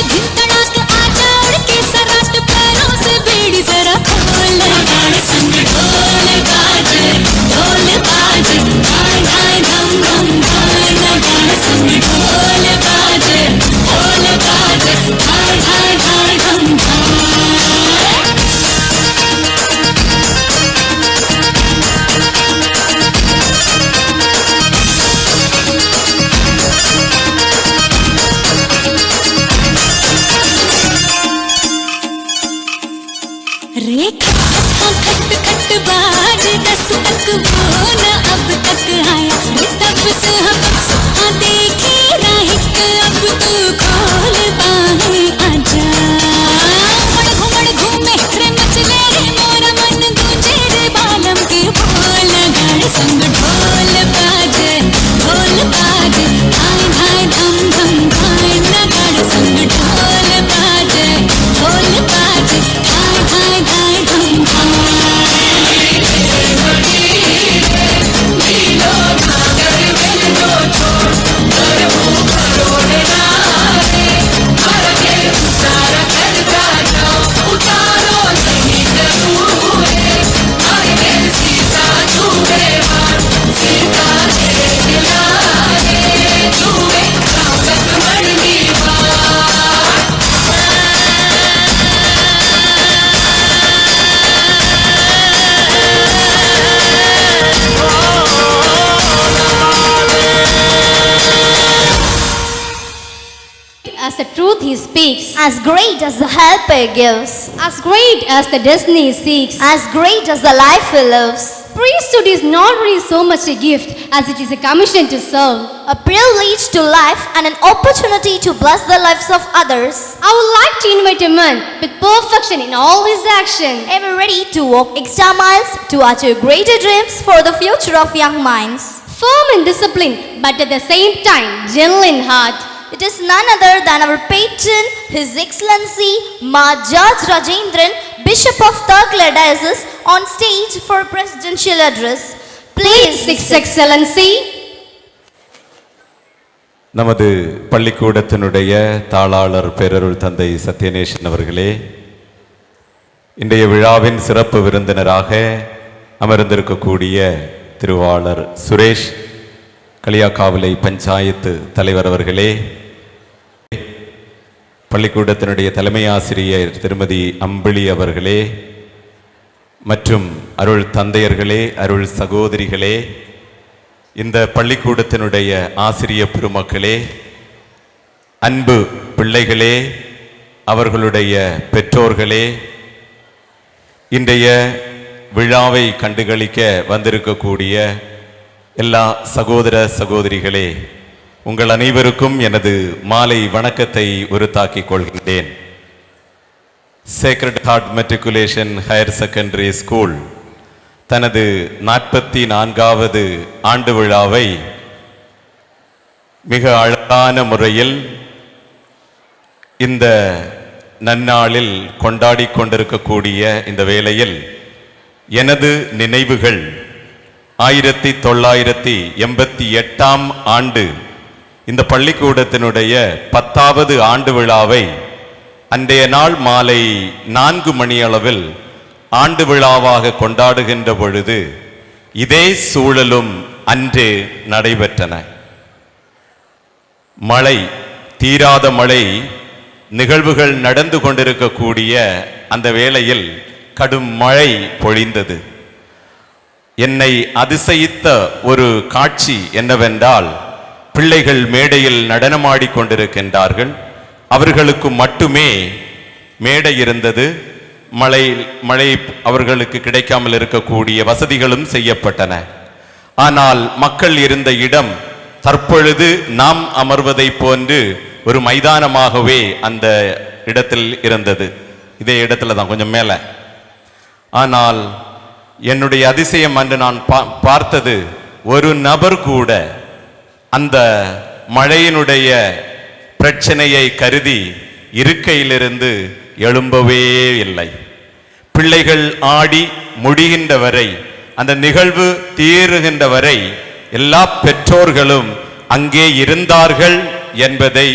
धिन तड़ाक आजा और के सराट पैरों से बेड़ी जरा खोल नगाड़ संग ढोल बाजे हाय हाय धम धम धाय नगाड़ संग ढोल बाजे हाय हाय हाय धम धाय रे खट खट बाज 10 तक वो न अब तक आया रे तब से हम देखी राहिक अब तू खोल बाहें आजा घुमड़ घूमे रे मचले रे मोरा मन गूंजे रे बालम के बोल गाड़ संग ढोल बाजे हाय हाय धम धम धाय नगाड़ संग ढोल बाजे हाय हाय हाय धम As the truth he speaks, As great as the help he gives, as great as the destiny he seeks, as great as the life he lives, priesthood is not really so much a gift as it is a commission to serve. a privilege to life and an opportunity to bless the lives of others. I would like to invite a man with perfection in all his action, Ever ready to walk extra miles to achieve greater dreams for the future of young minds. firm in discipline, but at the same time gentle in heart. It is none other than our patron, His Excellency Ma George Rajendran, Bishop of Thalkkale Diocese, on stage for presidential address. Please, His Excellency. நமது பள்ளிக்கூடத்தினுடைய தாளாளர் பேரருள் தந்தை சத்யநேசன் அவர்களே, இன்றைய விழாவின் சிறப்பு விருந்தினராக அமர்ந்திருக்கக்கூடிய திருவாளர் சுரேஷ், களியாக்காவிலை பஞ்சாயத்து தலைவர் அவர்களே, பள்ளிக்கூடத்தினுடைய தலைமை ஆசிரியர் திருமதி அம்பிளி அவர்களே, மற்றும் அருள் தந்தையர்களே, அருள் சகோதரிகளே, இந்த பள்ளிக்கூடத்தினுடைய ஆசிரிய பெருமக்களே, அன்பு பிள்ளைகளே, அவர்களுடைய பெற்றோர்களே, இன்றைய விழாவை கண்டுகளிக்க வந்திருக்கக்கூடிய எல்லா சகோதர சகோதரிகளே, உங்கள் அனைவருக்கும் எனது மாலை வணக்கத்தை உரித்தாக்கிக் கொள்கின்றேன். Sacred Heart matriculation higher secondary school தனது 44வது ஆண்டு விழாவை மிக அழகான முறையில் இந்த நன்னாளில் கொண்டாடி கொண்டிருக்கக்கூடிய இந்த வேளையில் எனது நினைவுகள் 1988ஆம் ஆண்டு இந்த பள்ளிக்கூடத்தினுடைய 10வது ஆண்டு விழாவை அன்றைய நாள் மாலை 4 மணி அளவில் ஆண்டு விழாவாக கொண்டாடுகின்ற பொழுது இதே சூழலும் அன்றே நடைபெற்றன. மழை, தீராத மழை நிகழ்வுகள் நடந்து கொண்டிருக்கக்கூடிய அந்த வேளையில் கடும் மழை பொழிந்தது. என்னை அதிசயித்த ஒரு காட்சி என்னவென்றால், பிள்ளைகள் மேடையில் நடனமாடி கொண்டிருக்கின்றார்கள். அவர்களுக்கு மட்டுமே மேடை இருந்தது. மழை அவர்களுக்கு கிடைக்காமல் இருக்கக்கூடிய வசதிகளும் செய்யப்பட்டன. ஆனால் மக்கள் இருந்த இடம் தற்பொழுது நாம் அமர்வதை போன்று ஒரு மைதானமாகவே அந்த இடத்தில் இருந்தது. இதே இடத்துல தான், கொஞ்சம் மேலே. ஆனால் என்னுடைய அதிசயம் அன்று நான் பார்த்தது, ஒரு நபர் கூட அந்த மழையினுடைய பிரச்சனையை கருதி இருக்கையிலிருந்து எழும்பவே இல்லை. பிள்ளைகள் ஆடி முடிகின்ற வரை, அந்த நிகழ்வு தீருகின்ற வரை எல்லா பெற்றோர்களும் அங்கே இருந்தார்கள் என்பதை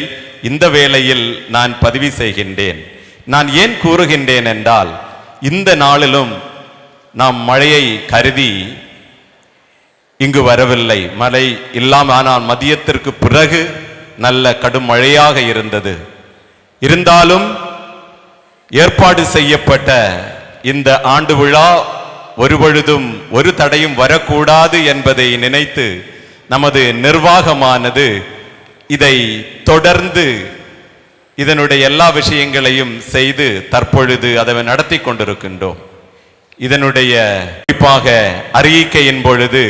இந்த வேளையில் நான் பதிவு செய்கின்றேன். நான் ஏன் கூறுகின்றேன் என்றால், இந்த நாளிலும் நாம் மழையை கருதி இங்கு வரவில்லை. மழை இல்லாமல், ஆனால் மதியத்திற்கு பிறகு நல்ல கடும் மழையாக இருந்தது. இருந்தாலும் ஏற்பாடு செய்யப்பட்ட இந்த ஆண்டு விழா ஒருபொழுதும் ஒரு தடையும் வரக்கூடாது என்பதை நினைத்து நமது நிர்வாகமானது இதை தொடர்ந்து இதனுடைய எல்லா விஷயங்களையும் செய்து தற்பொழுது அதை நடத்தி கொண்டிருக்கின்றோம். இதனுடைய குறிப்பாக அறிக்கையின் பொழுது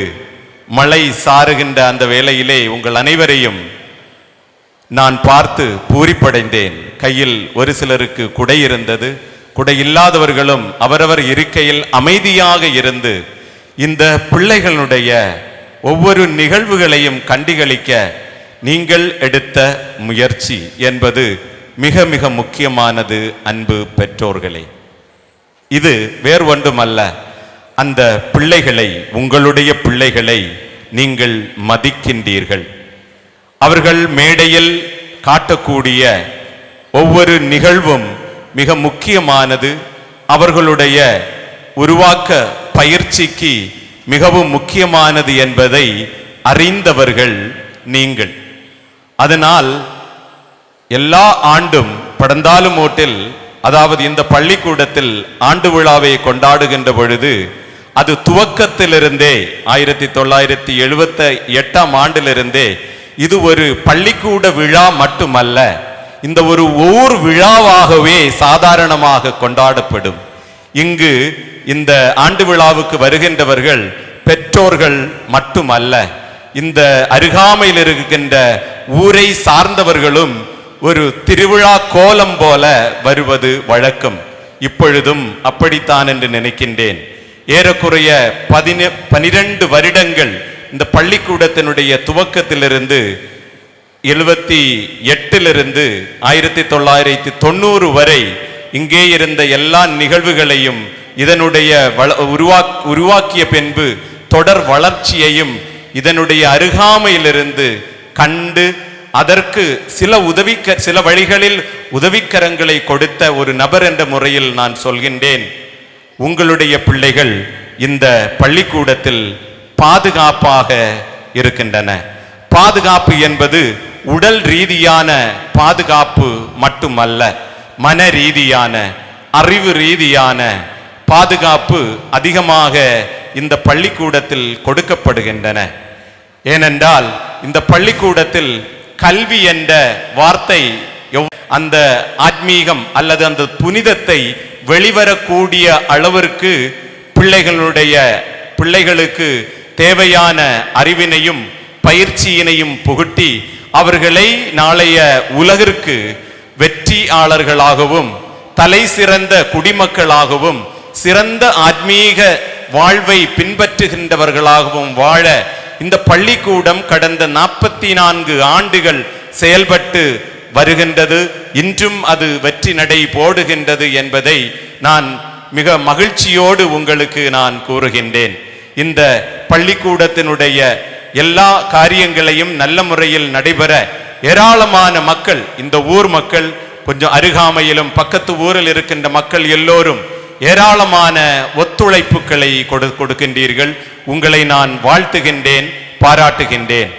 மழை சாருகின்ற அந்த வேளையிலே உங்கள் அனைவரையும் நான் பார்த்து பூரிப்படைந்தேன். கையில் ஒரு சிலருக்கு குடை இருந்தது. குடை இல்லாதவர்களும் அவரவர் இருக்கையில் அமைதியாக இருந்து இந்த பிள்ளைகளுடைய ஒவ்வொரு நிகழ்வுகளையும் கண்டுகளிக்க நீங்கள் எடுத்த முயற்சி என்பது மிக மிக முக்கியமானது. அன்பு பெற்றோர்களே, இது வேறு ஒன்றுமல்ல, அந்த பிள்ளைகளை, உங்களுடைய பிள்ளைகளை நீங்கள் மதிக்கின்றீர்கள். அவர்கள் மேடையில் காட்டக்கூடிய ஒவ்வொரு நிகழ்வும் மிக முக்கியமானது. அவர்களுடைய உருவாக்க பயிற்சிக்கு மிகவும் முக்கியமானது என்பதை அறிந்தவர்கள் நீங்கள். அதனால் எல்லா ஆண்டும் படந்தாலுமூட்டில், அதாவது இந்த பள்ளிக்கூடத்தில் ஆண்டு விழாவை கொண்டாடுகின்ற பொழுது அது துவக்கத்திலிருந்தே 1978ஆம் ஆண்டிலிருந்தே இது ஒரு பள்ளிக்கூட விழா மட்டுமல்ல, இந்த ஒரு ஊர் விழாவாகவே சாதாரணமாக கொண்டாடப்படும். இங்கு இந்த ஆண்டு விழாவுக்கு வருகின்றவர்கள் பெற்றோர்கள் மட்டுமல்ல, இந்த அருகாமையில் இருக்கின்ற ஊரை சார்ந்தவர்களும் ஒரு திருவிழா கோலம் போல வருவது வழக்கம். இப்பொழுதும் அப்படித்தான் என்று நினைக்கின்றேன். ஏறக்குறைய 12 வருடங்கள் இந்த பள்ளிக்கூடத்தினுடைய துவக்கத்திலிருந்து 78 1990 வரை இங்கே இருந்த எல்லா நிகழ்வுகளையும் இதனுடைய உருவாக்கிய பின்பு தொடர் வளர்ச்சியையும் இதனுடைய அருகாமையிலிருந்து கண்டு அதற்கு சில வழிகளில் உதவிக்கரங்களை கொடுத்த ஒரு நபர் என்ற முறையில் நான் சொல்கின்றேன், உங்களுடைய பிள்ளைகள் இந்த பள்ளிக்கூடத்தில் பாதுகாப்பாக இருக்கின்றன. பாதுகாப்பு என்பது உடல் ரீதியான பாதுகாப்பு மட்டுமல்ல, மன ரீதியான அறிவு ரீதியான பாதுகாப்பு அதிகமாக இந்த பள்ளிக்கூடத்தில் கொடுக்கப்படுகின்றன. ஏனென்றால் இந்த பள்ளிக்கூடத்தில் கல்வி என்ற வார்த்தை அந்த ஆத்மீகம் அல்லது அந்த புனிதத்தை வெளிவரக்கூடிய அளவிற்கு பிள்ளைகளுக்கு தேவையான அறிவினையும் பயிற்சியினையும் புகுட்டி அவர்களை நாளைய உலகிற்கு வெற்றியாளர்களாகவும் தலை சிறந்த குடிமக்களாகவும் சிறந்த ஆத்மீக வாழ்வை பின்பற்றுகின்றவர்களாகவும் வாழ இந்த பள்ளிக்கூடம் கடந்த 44 ஆண்டுகள் செயல்பட்டு வருகின்றது. இன்றும் அது வெற்றி நடை போடுகின்றது என்பதை நான் மிக மகிழ்ச்சியோடு உங்களுக்கு நான் கூறுகின்றேன். இந்த பள்ளிக்கூடத்தினுடைய எல்லா காரியங்களையும் நல்ல முறையில் நடைபெற ஏராளமான மக்கள், இந்த ஊர் மக்கள், கொஞ்சம் அருகாமையிலும் பக்கத்து ஊரில் இருக்கின்ற மக்கள் எல்லோரும் ஏராளமான ஒத்துழைப்புகளை கொடுக்கின்றீர்கள். உங்களை நான் வாழ்த்துகின்றேன், பாராட்டுகின்றேன்.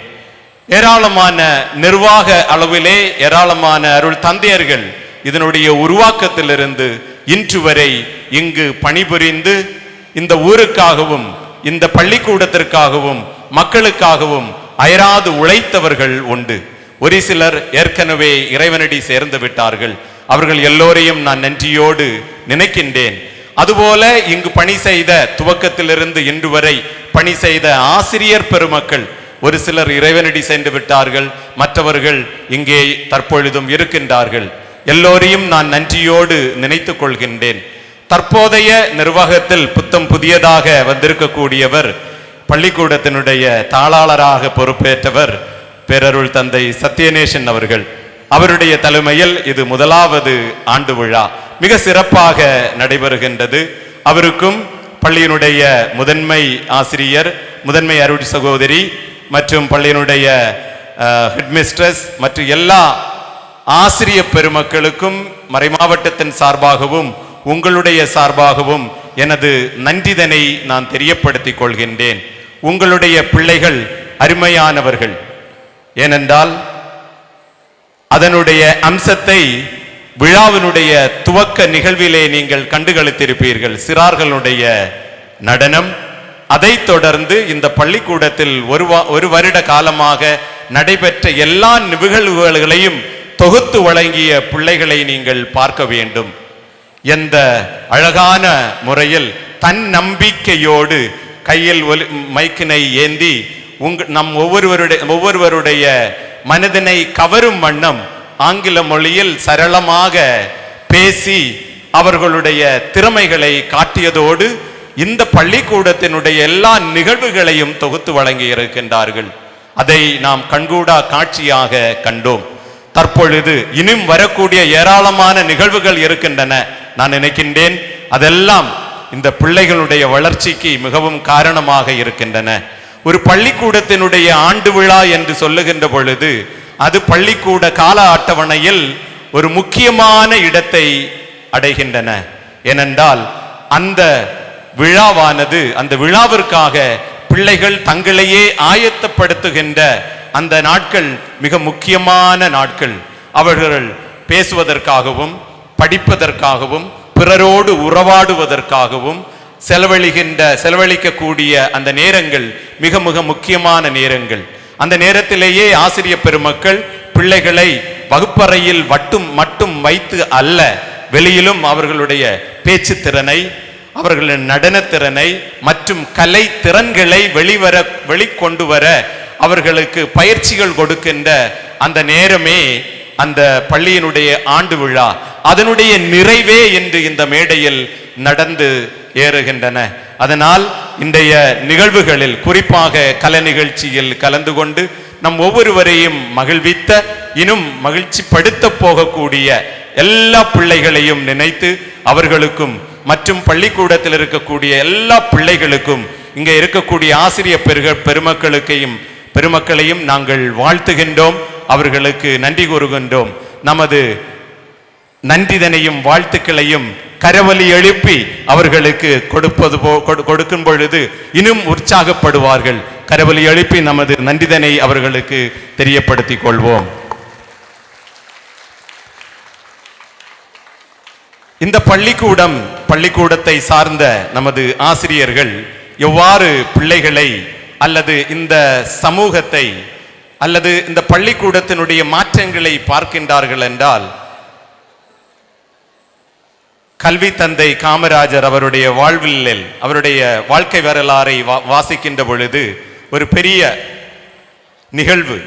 ஏராளமான நிர்வாக அளவிலே ஏராளமான அருள் தந்தையர்கள் இதனுடைய உருவாக்கத்திலிருந்து இன்று வரை இங்கு பணிபுரிந்து இந்த ஊருக்காகவும் இந்த பள்ளிக்கூடத்திற்காகவும் மக்களுக்காகவும் அயராது உழைத்தவர்கள் உண்டு. ஒரு சிலர் ஏற்கனவே இறைவனடி சேர்ந்து விட்டார்கள். அவர்கள் எல்லோரையும் நான் நன்றியோடு நினைக்கின்றேன். அதுபோல இங்கு பணி செய்த துவக்கத்திலிருந்து இன்று வரை பணி செய்த ஆசிரியர் பெருமக்கள் ஒரு சிலர் இறைவனடி சென்று விட்டார்கள், மற்றவர்கள் இங்கே தற்பொழுதும் இருக்கின்றார்கள். எல்லோரையும் நான் நன்றியோடு நினைத்துக் கொள்கின்றேன். தற்போதைய நிர்வாகத்தில் புத்தம் புதியதாக வந்திருக்கக்கூடியவர் பள்ளிக்கூடத்தினுடைய தாளாளராக பொறுப்பேற்றவர் பேரருள் தந்தை சத்யநேசன் அவர்கள். அவருடைய தலைமையில் இது முதலாவது ஆண்டு விழா மிக சிறப்பாக நடைபெறுகின்றது. அவருக்கும் பள்ளியினுடைய முதன்மை ஆசிரியர், முதன்மை அருள் சகோதரி மற்றும் பள்ளியினுடைய ஹெட்மிஸ்ட்ரஸ் மற்றும் எல்லா ஆசிரிய பெருமக்களுக்கும் மறைமாவட்டத்தின் சார்பாகவும் உங்களுடைய சார்பாகவும் எனது நன்றிதனை நான் தெரியப்படுத்திக் கொள்கின்றேன். உங்களுடைய பிள்ளைகள் அருமையானவர்கள். ஏனென்றால் அதனுடைய அம்சத்தை விழாவினுடைய துவக்க நிகழ்விலே நீங்கள் கண்டுகளித்திருப்பீர்கள். சிறார்களுடைய நடனம், அதைத் தொடர்ந்து இந்த பள்ளிக்கூடத்தில் ஒரு வருட காலமாக நடைபெற்ற எல்லா நிகழ்வுகளையும் தொகுத்து வழங்கிய பிள்ளைகளை நீங்கள் பார்க்க வேண்டும். எந்த அழகான முறையில் தன் நம்பிக்கையோடு கையில் மைக்கினை ஏந்தி நம் ஒவ்வொருவருடைய மனதினை கவரும் வண்ணம் ஆங்கில மொழியில் சரளமாக பேசி அவர்களுடைய திறமைகளை காட்டியதோடு இந்த பள்ளிக்கூடத்தினுடைய எல்லா நிகழ்வுகளையும் தொகுத்து வழங்கி இருக்கின்றார்கள். அதை நாம் கண்கூடா காட்சியாக கண்டோம். தற்பொழுது இன்னும் வரக்கூடிய ஏராளமான நிகழ்வுகள் இருக்கின்றன. நான் நினைக்கின்றேன் அதெல்லாம் இந்த பிள்ளைகளுடைய வளர்ச்சிக்கு மிகவும் காரணமாக இருக்கின்றன. ஒரு பள்ளிக்கூடத்தினுடைய ஆண்டு விழா என்று சொல்லுகின்ற பொழுது அது பள்ளிக்கூட கால அட்டவணையில் ஒரு முக்கியமான இடத்தை அடைகின்றன. ஏனென்றால் அந்த விழாவானது, அந்த விழாவிற்காக பிள்ளைகள் தங்களையே ஆயத்தப்படுத்துகின்ற அந்த நாட்கள் மிக முக்கியமான நாட்கள். அவர்கள் பேசுவதற்காகவும் படிப்பதற்காகவும் பிறரோடு உறவாடுவதற்காகவும் செலவழிக்கக்கூடிய அந்த நேரங்கள் மிக மிக முக்கியமான நேரங்கள். அந்த நேரத்திலேயே ஆசிரியர் பெருமக்கள் பிள்ளைகளை வகுப்பறையில் மட்டும் வைத்து அல்ல, வெளியிலும் அவர்களுடைய பேச்சு திறனை, அவர்களின் நடனத்திறனை மற்றும் கலை திறன்களை வெளிக்கொண்டு வர அவர்களுக்கு பயிற்சிகள் கொடுக்கின்ற அந்த நேரமே அந்த பள்ளியினுடைய ஆண்டு விழா. அதனுடைய நிறைவே என்று இந்த மேடையில் நடந்து ஏறுகின்றன. அதனால் இன்றைய நிகழ்வுகளில் குறிப்பாக கலை நிகழ்ச்சியில் கலந்து கொண்டு நம் ஒவ்வொருவரையும் மகிழ்வித்த இன்னும் மகிழ்ச்சி படுத்த போகக்கூடிய எல்லா பிள்ளைகளையும் நினைத்து அவர்களுக்கும் மற்றும் பள்ளிக்கூடத்தில் இருக்கக்கூடிய எல்லா பிள்ளைகளுக்கும் இங்கே இருக்கக்கூடிய ஆசிரியர் பெருமக்களையும் நாங்கள் வாழ்த்துகின்றோம், அவர்களுக்கு நன்றி கூறுகின்றோம். நமது நன்றிதனையும் வாழ்த்துக்களையும் கரவொலி எழுப்பி அவர்களுக்கு கொடுக்கும் பொழுது இன்னும் உற்சாகப்படுவார்கள். கரவொலி எழுப்பி நமது நன்றிதனை அவர்களுக்கு தெரியப்படுத்திக் கொள்வோம். இந்த பள்ளிக்கூடத்தை சார்ந்த நமது ஆசிரியர்கள் எவ்வாறு பிள்ளைகளை அல்லது இந்த சமூகத்தை அல்லது இந்த பள்ளிக்கூடத்தினுடைய மாற்றங்களை பார்க்கின்றார்கள் என்றால், கல்வி தந்தை காமராஜர் அவருடைய வாழ்வில் அவருடைய வாழ்க்கை வரலாறை வாசிக்கின்ற பொழுது ஒரு பெரிய நிகழ்வு.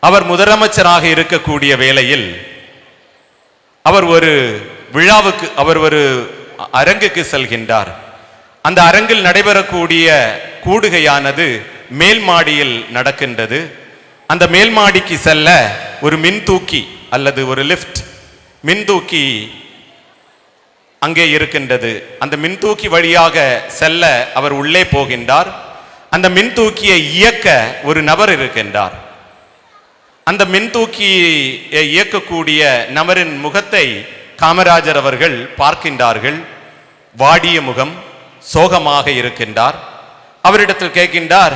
அவர் முதலமைச்சராக இருக்கக்கூடிய வேளையில் அவர் ஒரு விழாவுக்கு ஒரு அரங்குக்கு செல்கின்றார். அந்த அரங்கில் நடைபெறக்கூடிய கூடுகையானது மேல் மாடியில் நடக்கின்றது. அந்த மேல் மாடிக்கு செல்ல ஒரு மின்தூக்கி அல்லது ஒரு லிஃப்ட் மின்தூக்கி அங்கே இருக்கின்றது. அந்த மின்தூக்கி வழியாக செல்ல அவர் உள்ளே போகின்றார். அந்த மின்தூக்கியை இயக்க ஒரு நபர் இருக்கின்றார். அந்த மின்தூக்கியை இயக்கக்கூடிய நபரின் முகத்தை காமராஜர் அவர்கள் பார்க்கின்றார்கள். வாடிய முகம், சோகமாக இருக்கின்றார். அவரிடத்தில் கேட்கின்றார்,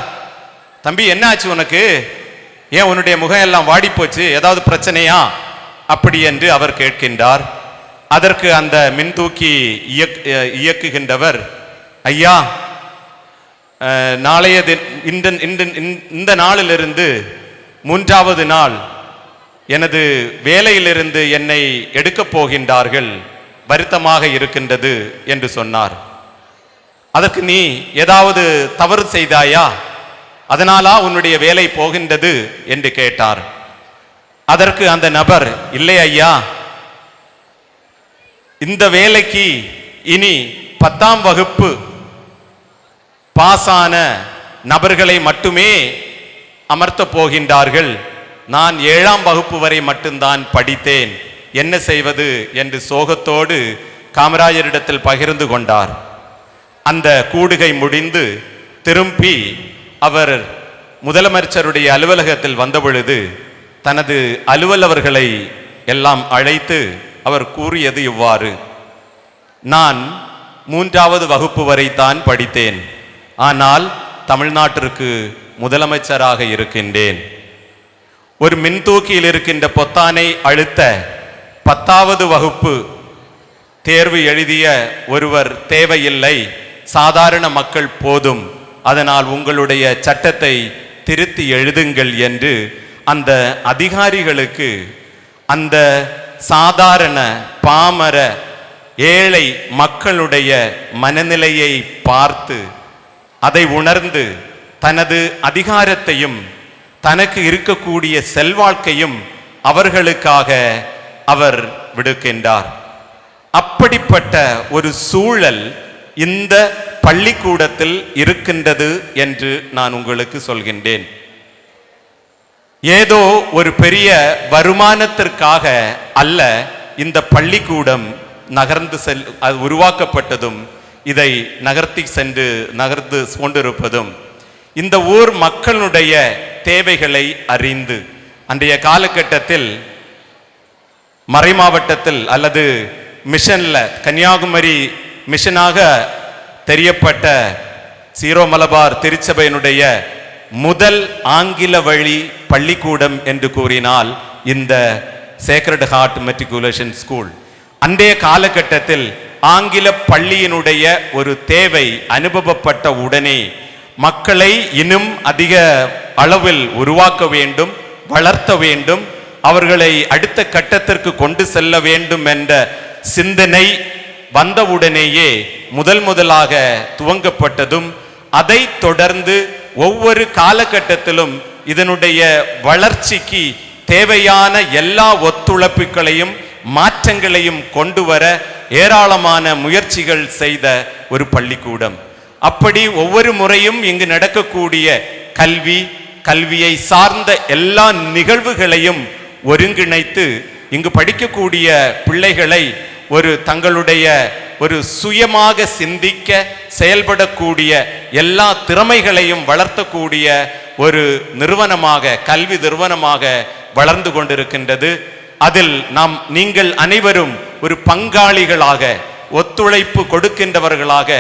தம்பி என்னாச்சு உனக்கு, ஏன் உன்னுடைய முகம் எல்லாம் வாடி போச்சு, ஏதாவது பிரச்சனையா அப்படி என்று அவர் கேட்கின்றார். அதற்கு அந்த மின்தூக்கி இயக்குகின்றவர், ஐயா நாளைய இந்த நாளிலிருந்து 3வது நாள் எனது வேலையிலிருந்து என்னை எடுக்கப் போகின்றார்கள், வருத்தமாக இருக்கின்றது என்று சொன்னார். அதற்கு நீ ஏதாவது தவறு செய்தாயா, அதனாலா உன்னுடைய வேலை போகின்றது என்று கேட்டார். அதற்கு அந்த நபர், இல்லை ஐயா, இந்த வேலைக்கு இனி 10ஆம் வகுப்பு பாஸான நபர்களை மட்டுமே அமர்த்த போகின்றார்கள், நான் 7ஆம் வகுப்பு வரை மட்டும்தான் படித்தேன், என்ன செய்வது என்று சோகத்தோடு காமராஜரிடத்தில் பகிர்ந்து கொண்டார். அந்த கூடுகை முடிந்து திரும்பி அவர் முதலமைச்சருடைய அலுவலகத்தில் வந்தபொழுது தனது அலுவலர்களை எல்லாம் அழைத்து அவர் கூறியது இவ்வாறு, நான் 3வது வகுப்பு வரை தான் படித்தேன், ஆனால் தமிழ்நாட்டிற்கு முதலமைச்சராக இருக்கின்றேன். ஒரு மின்தூக்கியில் இருக்கின்ற பொத்தானை அழுத்த 10வது வகுப்பு தேர்வு எழுதிய ஒருவர் தேவையில்லை, சாதாரண மக்கள் போதும், அதனால் உங்களுடைய சட்டத்தை திருத்தி எழுதுங்கள் என்று அந்த அதிகாரிகளுக்கு அந்த சாதாரண பாமர ஏழை மக்களுடைய மனநிலையை பார்த்து அதை உணர்ந்து தனது அதிகாரத்தையும் தனக்கு இருக்கக்கூடிய செல்வாக்கையும் அவர்களுக்காக அவர் விடுக்கின்றார். அப்படிப்பட்ட ஒரு சூழல் இந்த பள்ளிக்கூடத்தில் இருக்கின்றது என்று நான் உங்களுக்கு சொல்கின்றேன். ஏதோ ஒரு பெரிய வருமானத்திற்காக அல்ல இந்த பள்ளிக்கூடம் உருவாக்கப்பட்டதும் இதை நகர்ந்து கொண்டிருப்பதும் இந்த ஊர் மக்களுடைய தேவைகளை அறிந்து அன்றைய காலகட்டத்தில் மறைமாவட்டத்தில் அல்லது மிஷன்ல கன்னியாகுமரி மிஷனாக தெரியப்பட்ட சீரோ மலபார் திருச்சபையினுடைய முதல் ஆங்கில வழி பள்ளிக்கூடம் என்று கூறினால் இந்த சேக்ரட் ஹார்ட் மெட்ரிகுலேஷன் ஸ்கூல். அன்றைய காலகட்டத்தில் ஆங்கில பள்ளியினுடைய ஒரு தேவை அனுபவப்பட்ட உடனே மக்களை இன்னும் அதிக அளவில் உருவாக்க வேண்டும், வளர்த்த வேண்டும், அவர்களை அடுத்த கட்டத்திற்கு கொண்டு செல்ல வேண்டும் என்ற சிந்தனை வந்தவுடனேயே முதலாக துவங்கப்பட்டதும் அதை தொடர்ந்து ஒவ்வொரு காலகட்டத்திலும் இதனுடைய வளர்ச்சிக்கு தேவையான எல்லா ஒத்துழைப்புகளையும் மாற்றங்களையும் கொண்டு வர ஏராளமான முயற்சிகள் செய்த ஒரு பள்ளிக்கூடம். அப்படி ஒவ்வொரு முறையும் இங்கு நடக்கக்கூடிய கல்வியை சார்ந்த எல்லா நிகழ்வுகளையும் ஒருங்கிணைத்து இங்கு படிக்கக்கூடிய பிள்ளைகளை தங்களுடைய சுயமாக சிந்திக்க செயல்படக்கூடிய எல்லா திறமைகளையும் வளர்த்தக்கூடிய ஒரு நிறுவனமாக, கல்வி நிறுவனமாக வளர்ந்து கொண்டிருக்கின்றது. அதில் நீங்கள் அனைவரும் ஒரு பங்காளிகளாக, ஒத்துழைப்பு கொடுக்கின்றவர்களாக,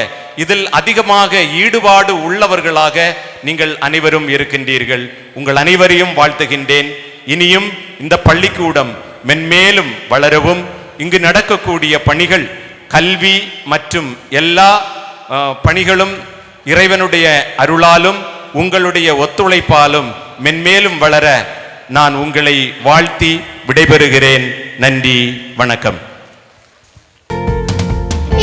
இதில் அதிகமாக ஈடுபாடு உள்ளவர்களாக நீங்கள் அனைவரும் இருக்கின்றீர்கள். உங்கள் அனைவரையும் வாழ்த்துகின்றேன். இனியும் இந்த பள்ளிக்கூடம் மென்மேலும் வளரவும், இங்கு நடக்கக்கூடிய பணிகள், கல்வி மற்றும் எல்லா பணிகளும் இறைவனுடைய அருளாலும் உங்களுடைய ஒத்துழைப்பாலும் மென்மேலும் வளர நான் உங்களை வாழ்த்தி விடைபெறுகிறேன். நன்றி, வணக்கம்.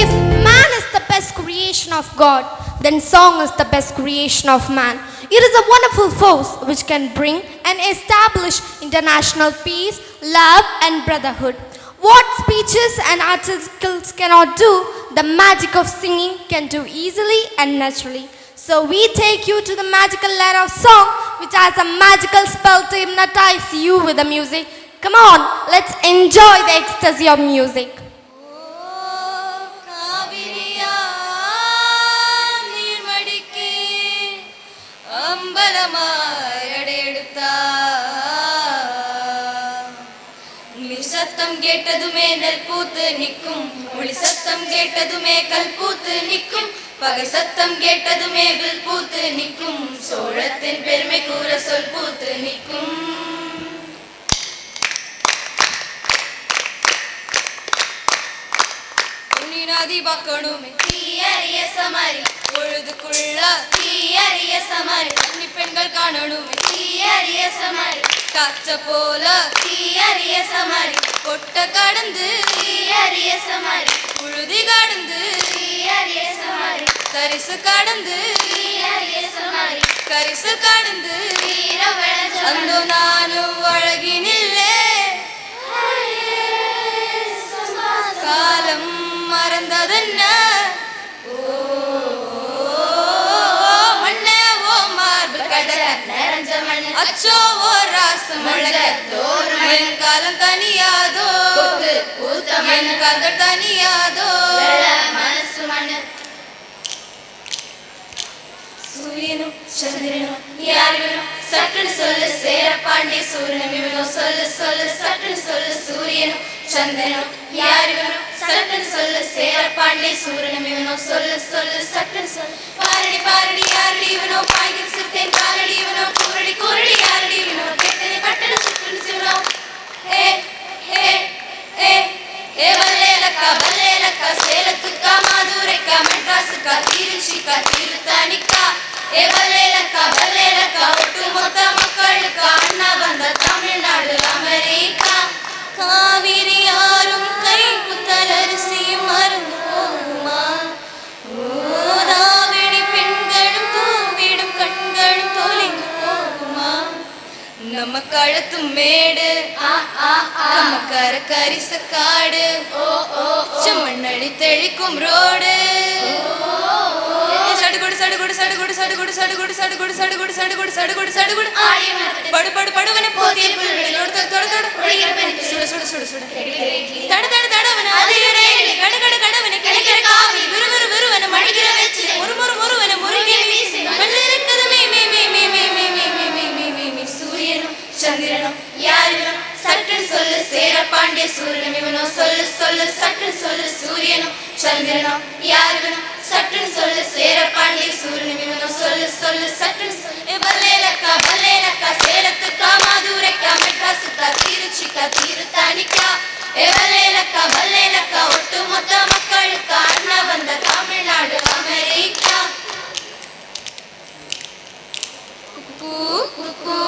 If man is the best creation of God, then song is the best creation of man. It is a wonderful force which can bring and establish international peace, love and brotherhood. What speeches and articles cannot do, the magic of singing can do easily and naturally. So we take you to the magical land of song, which has a magical spell to hypnotize you with the music. Come on, let's enjoy the ecstasy of music. சத்தம் கேட்டதுமே நெல் பூத்து நிற்கும், ஒளி சத்தம் கேட்டதுமே கல் பூத்து நிற்கும், பகை சத்தம் கேட்டதுமே வில் பூத்து நிற்கும், சோழத்தின் பெருமை கூற சொல் பூத்து நிற்கும். நதி பார்க்கணுமே தீயறிய சமாரி, பொழுதுக்குள்ள தீயறிய சமாரி, கன்னி பெண்கள் காணணுமே தீயறிய சமாரி, காய்ச்ச போல தீயறிய சமாரி, கொட்ட கடந்து தீயறிய சமாரி, புழுதி கடந்து தீயறிய சமாரி, தரிசு கடந்து தீயறிய சமாரி, கரிசு கடந்து அந்த நானும் அழகினில்லே காலம் மறந்ததென்ன மண்ணே ஓ மார்பு கடல நிறைஞ்ச மண் அச்சோ ஓ ராசு முழக்கத்தோ என் காலம் தனியாதோ என் காதல் தனியாதோ மனசு மண்ணு சூரியனும் சந்திரனும் யாருவனும் சட்டுன்னு சொல்லு சேரப்பாண்டி சூரியனும் இவனும் சொல்லு சொல்லு சட்டுன்னு சொல்லு சூரியனும் சந்திரனும் யாருவனும் சட்டுன்னு சொல்லு சேரப்பாண்டி சூரியனும் இவனும் சொல்லு சொல்லு சட்டுன்னு சொல்லு பாரடி பாரடி யாரடி இவனோ பாய்கிற சிறுத்தேன் காலடி இவனோ கூரடி கூரடி யாரடி இவனோ கேட்டதை பட்டன சுட்டுன்னு சிவனோ ஹே ஹே ஹே ஹே வல்லேலக்கா சேலத்துக்கா மாதுரைக்கா மெட்ராஸுக்கா திருச்சிக்கா திருத்தானிக்கா ஏ வல்லேலக்கா ஒட்டு மொத்த மக்களுக்கா அண்ணா வந்த தமிழ்நாடு அமெரிக்கா காவிரி யாரும் கை குத்தல் அரிசியும் மருந்து போகுமா ஓதாவிடி பெண்களும் தூவிடும் கண்களும் தொலைந்து போகுமா நம்ம கழுத்து மேடு நம்ம கரிச காடு செம்மண்ணடி தெளிக்கும் ரோடு சடுகுடு சடுகுடு சடுகுடு சடுகுடு சடுகுடு சடுகுடு சடுகுடு சடுகுடு சடுகுடு சடுகுடு படு படு படுவன போத்திய புல்வெளியோடு தொட தொட சுட சுட சுட சுட தட தட தடவன அதிரே கட கட கடவன கிளக்கிற காவி விறுவிறு விறுவன மடிக்கிற வெச்சு முறுமுறு முறுவன முறுகி வீசி மல்லிருக்குது மீ மீ மீ மீ மீ மீ மீ மீ மீ மீ மீ மீ சூரியனும் சந்திரனும் யாருவனும் சட்டுன்னு சொல்லு சேரப்பாண்டிய சூரியனும் இவனோ சொல்லு சொல்லு சட்டுன்னு சொல்லு சூரியனும் சந்திரனும் யாருவனும் சட்டுன்னு சொல்லு சேரப்பாண்டிய சூரியனும் இவனோ சொல்லு சொல்லு சட்டுன்னு சொல்லு வல்லேலக்கா சேலத்துக்கா மாதுரைக்கா மெட்ராஸுக்கா திருச்சிக்கா திருத்தானிக்கா வல்லேலக்கா ஒட்டு மொத்த மக்களுக்கா அண்ணா வந்த தமிழ்நாடு அமெரிக்கா குக்கு குக்கு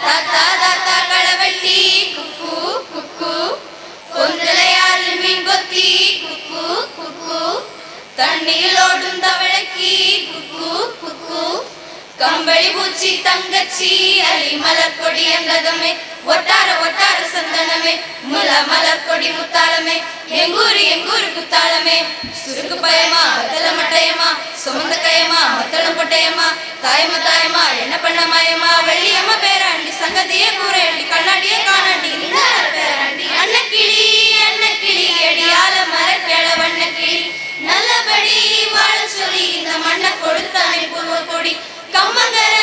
தாத்தா தாத்தா களவெட்டி குக்கு குக்கு பொந்தலையாறு மீன் கொத்தி குக்கு குக்கு தண்ணியில் ஓடும் தவளைக்கி குக்கு குக்கு கம்பளி பூச்சி தங்கச்சி அலி மலர் கொடி அங்கதமே ஒட்டார ஒட்டார சந்தனமே முல மலர் கொடி முத்தாளமே எங்கூரு எங்கூரு குத்தாளமே சுருக்கு பயமா தல மட்டையமா சுமந்த கையம்மா மத்தளம் பொட்டையம்மா தாயம்மா தாயம்மா என்ன பண்ண மாயம்மா வெள்ளியம்மா பேராண்டி சங்கதியே கூரையண்டி கண்ணாடியே காணாண்டி இந்த பேராண்டி அன்னக்கிளி அடியால மரக்கிழ வண்ணக்கிளி நல்லபடி வாழ சொல்லி இந்த மண்ணை கொடுத்தானே பூர்வ கொடி கம்மங்கர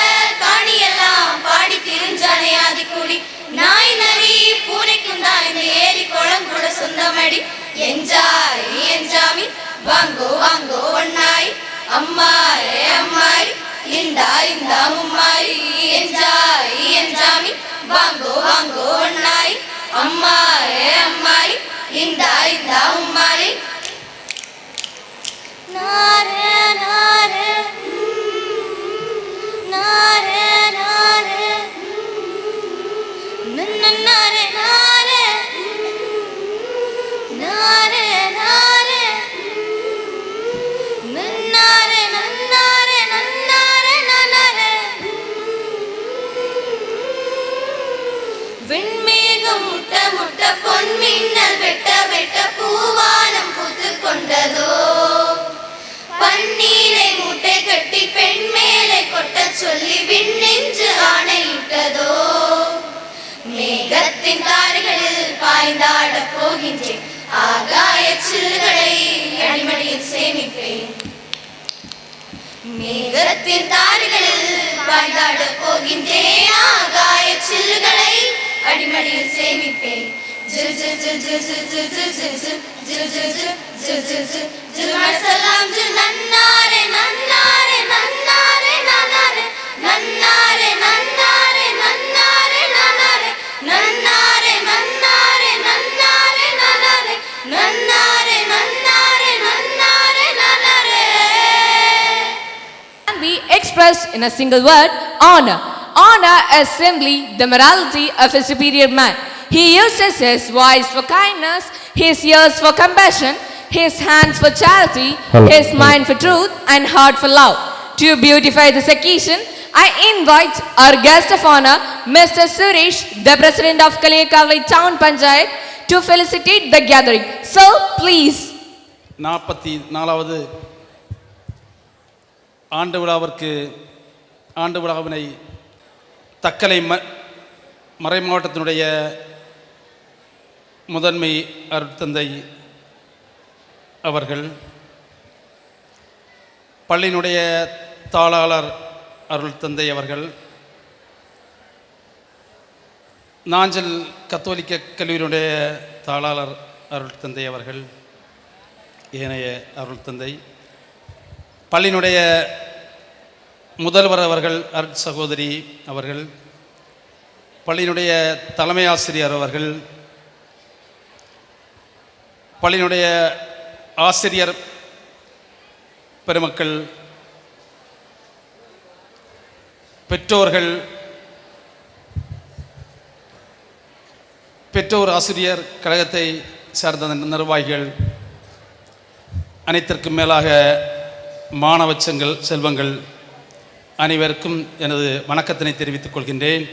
காணி எல்லாம் பாடி திரிஞ்சானே ஆதிக்குடி நாய் நரி பூனைக்கும் தான் இந்த ஏரி குளம் கூட சொந்தமடி என்ஜாய் என்ஜாமி வாங்கோ வாங்கோ ஒன்னாய் அம்மாரே அம்மாரி இந்தா இந்தா மும்மாரி என்ஜாய் என்ஜாமி வாங்கோ வாங்கோ ஒன்னாய் அம்மாரே அம்மாரி இந்தா இந்தா மும்மாரி நாரே நாரே நாரே நாரே நன்னாரே நாரே நாரே நாரே நன்னாரே நன்னாரே நன்னாரே நன்னாரே விண்மேகம் முட்ட முட்ட பொன் மின்னல் வெட்ட வெட்ட பூவானம் பூத்து கொண்டதோ பன்னீரை மூட்டை கட்டி பெண் மேலே கொட்ட சொல்லி விண்ணெஞ்சு ஆணையிட்டதோ மேகத்தின் தாரைகளில் பாய்ந்தாட போகின்றேன் ஆகாய சில்லுகளை அடிமடியில் சேமிப்பேன் மேகத்தின் தாரைகளில் பாய்ந்தாட போகின்றேன் ஆகாய சில்லுகளை அடிமடியில் சேமிப்பேன் ஜில் ஜில் ஜில் ஜில் ஜில் ஜில் ஜில் ஜில் ஜில் ஜில் ஜில் ஜில் ஜில் ஜில் மசலாம் ஜில் நன்னாரே நன்னாரே நன்னாரே நன்னாரே நன்னாரே நன்னாரே நன்னாரே நன்னாரே நன்னாரே நன்னாரே நன்னாரே நன்னாரே நன்னாரே நன்னாரே நன்னாரே நன்னாரே can be expressed in a single word, honor. Honor is simply the morality of a superior man. He uses his voice for kindness, his ears for compassion, his hands for charity, his mind for truth, and heart for love. To beautify this occasion, I invite our guest of honor, Mr. Suresh, the President of Kaliyakavai Town Panchayat, to felicitate the gathering. So, please. 44வது ஆண்டு விழாவினை தக்கலை மறை மாவட்டத்தினுடைய முதன்மை அருட்தந்தை அவர்கள், பள்ளியினுடைய தாளாளர் அருள்தந்தை அவர்கள், நாஞ்சல் கத்தோலிக்க கல்லூரியினுடைய தாளாளர் அருள்தந்தை அவர்கள், ஏனைய அருள்தந்தை, பள்ளியினுடைய முதல்வர் அவர்கள், அருட்சகோதரி அவர்கள், பள்ளியினுடைய தலைமை ஆசிரியர் அவர்கள், பள்ளியினுடைய ஆசிரியர் பெருமக்கள், பெற்றோர்கள், பெற்றோர் ஆசிரியர் கழகத்தை சார்ந்த நிர்வாகிகள், அனைத்திற்கும் மேலாக மாணவ செல்வங்கள் அனைவருக்கும் எனது வணக்கத்தினை தெரிவித்துக் கொள்கின்றேன்.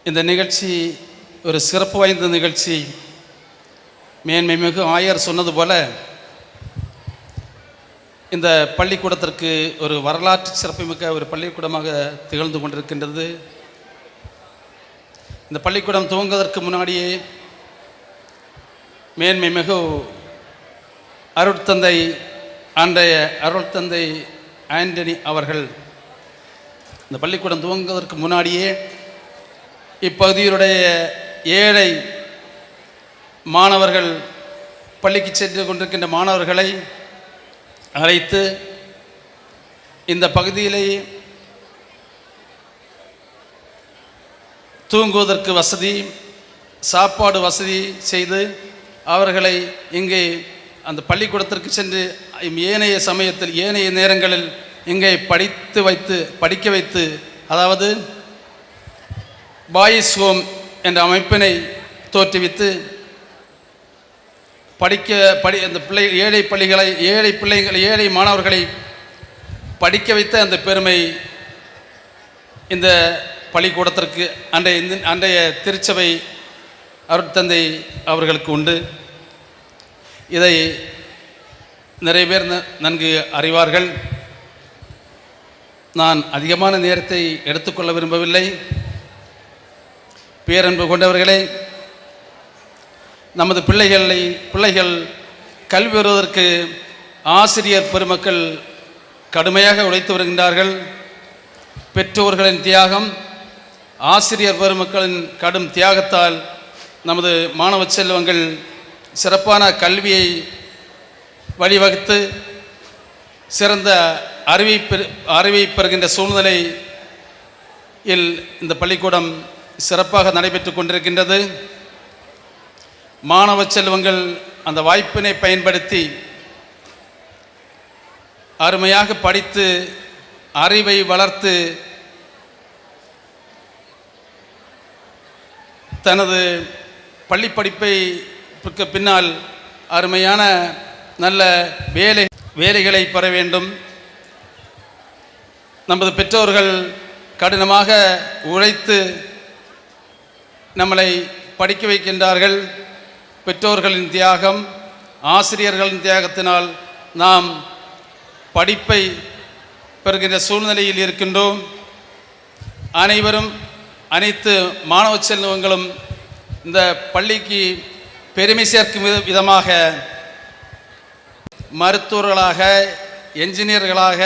இந்த நிகழ்ச்சி ஒரு சிறப்பு வாய்ந்த நிகழ்ச்சி. மேன்மைமிகு ஆயர் சொன்னது போல இந்த பள்ளிக்கூடத்திற்கு ஒரு வரலாற்று சிறப்புமிக்க ஒரு பள்ளிக்கூடமாக திகழ்ந்து கொண்டிருக்கின்றது. இந்த பள்ளிக்கூடம் துவங்குவதற்கு முன்னாடியே மேன்மைமிகு அருட்தந்தை அன்றைய அருட்தந்தை ஆண்டனி அவர்கள் இந்த பள்ளிக்கூடம் துவங்குவதற்கு முன்னாடியே இப்பகுதியினுடைய ஏழை மாணவர்கள், பள்ளிக்கு சென்று கொண்டிருக்கின்ற மாணவர்களை அழைத்து இந்த பகுதியிலேயே தூங்குவதற்கு வசதி, சாப்பாடு வசதி செய்து அவர்களை இங்கே அந்த பள்ளிக்கூடத்திற்கு சென்று ஏனைய சமயத்தில் ஏனைய நேரங்களில் இங்கே படிக்க வைத்து அதாவது பாய்ஸ் ஹோம் என்ற அமைப்பினை தோற்றுவித்து அந்த ஏழை மாணவர்களை படிக்க வைத்த அந்த பெருமை இந்த பள்ளிக்கூடத்திற்கு அன்றைய திருச்சபை அருட்தந்தை அவர்களுக்கு உண்டு. இதை நிறைய பேர் நன்கு அறிவார்கள். நான் அதிகமான நேரத்தை எடுத்துக்கொள்ள விரும்பவில்லை. பேரன்பு கொண்டவர்களே, நமது பிள்ளைகள் கல்வி பெறுவதற்கு ஆசிரியர் பெருமக்கள் கடுமையாக உழைத்து வருகின்றார்கள். பெற்றோர்களின் தியாகம், ஆசிரியர் பெருமக்களின் கடும் தியாகத்தால் நமது மாணவ செல்வங்கள் சிறப்பான கல்வியை வழிவகுத்து சிறந்த அறிவை பெறுகின்ற சூழ்நிலையில் இந்த பள்ளிக்கூடம் சிறப்பாக நடைபெற்று கொண்டிருக்கின்றது. மாணவ செல்வங்கள் அந்த வாய்ப்பினை பயன்படுத்தி அருமையாக படித்து அறிவை வளர்த்து தனது பள்ளி படிப்பைக்கு பின்னால் அருமையான நல்ல வேலைகளை பெற வேண்டும். நமது பெற்றோர்கள் கடினமாக உழைத்து நம்மளை படிக்க வைக்கின்றார்கள். பெற்றோர்களின் தியாகம், ஆசிரியர்களின் தியாகத்தினால் நாம் படிப்பை பெறுகின்ற சூழ்நிலையில் இருக்கின்றோம். அனைத்து மாணவ செல்வங்களும் இந்த பள்ளிக்கு பெருமை சேர்க்கும் விதமாக மருத்துவர்களாக, என்ஜினியர்களாக,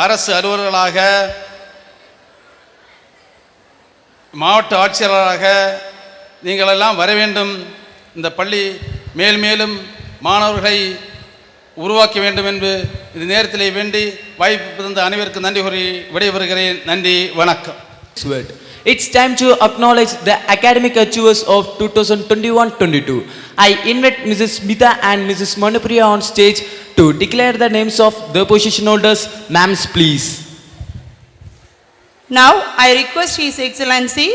அரசு அலுவலர்களாக, மாவட்ட ஆட்சியாளராக நீங்களெல்லாம் வர வேண்டும். இந்த பள்ளி மேலும் மாணவர்களை உருவாக்க வேண்டும் என்று இந்த நேரத்திலே வேண்டி வாய்ப்பு தந்த அனைவருக்கும் நன்றி கூறி விடைபெறுகிறேன். நன்றி, வணக்கம். It's time to acknowledge the academic achievers of 2021-22. I invite Mrs. Smita and Mrs. Manupriya on stage to declare the names of the position holders. Ma'ams, please. Now I request His Excellency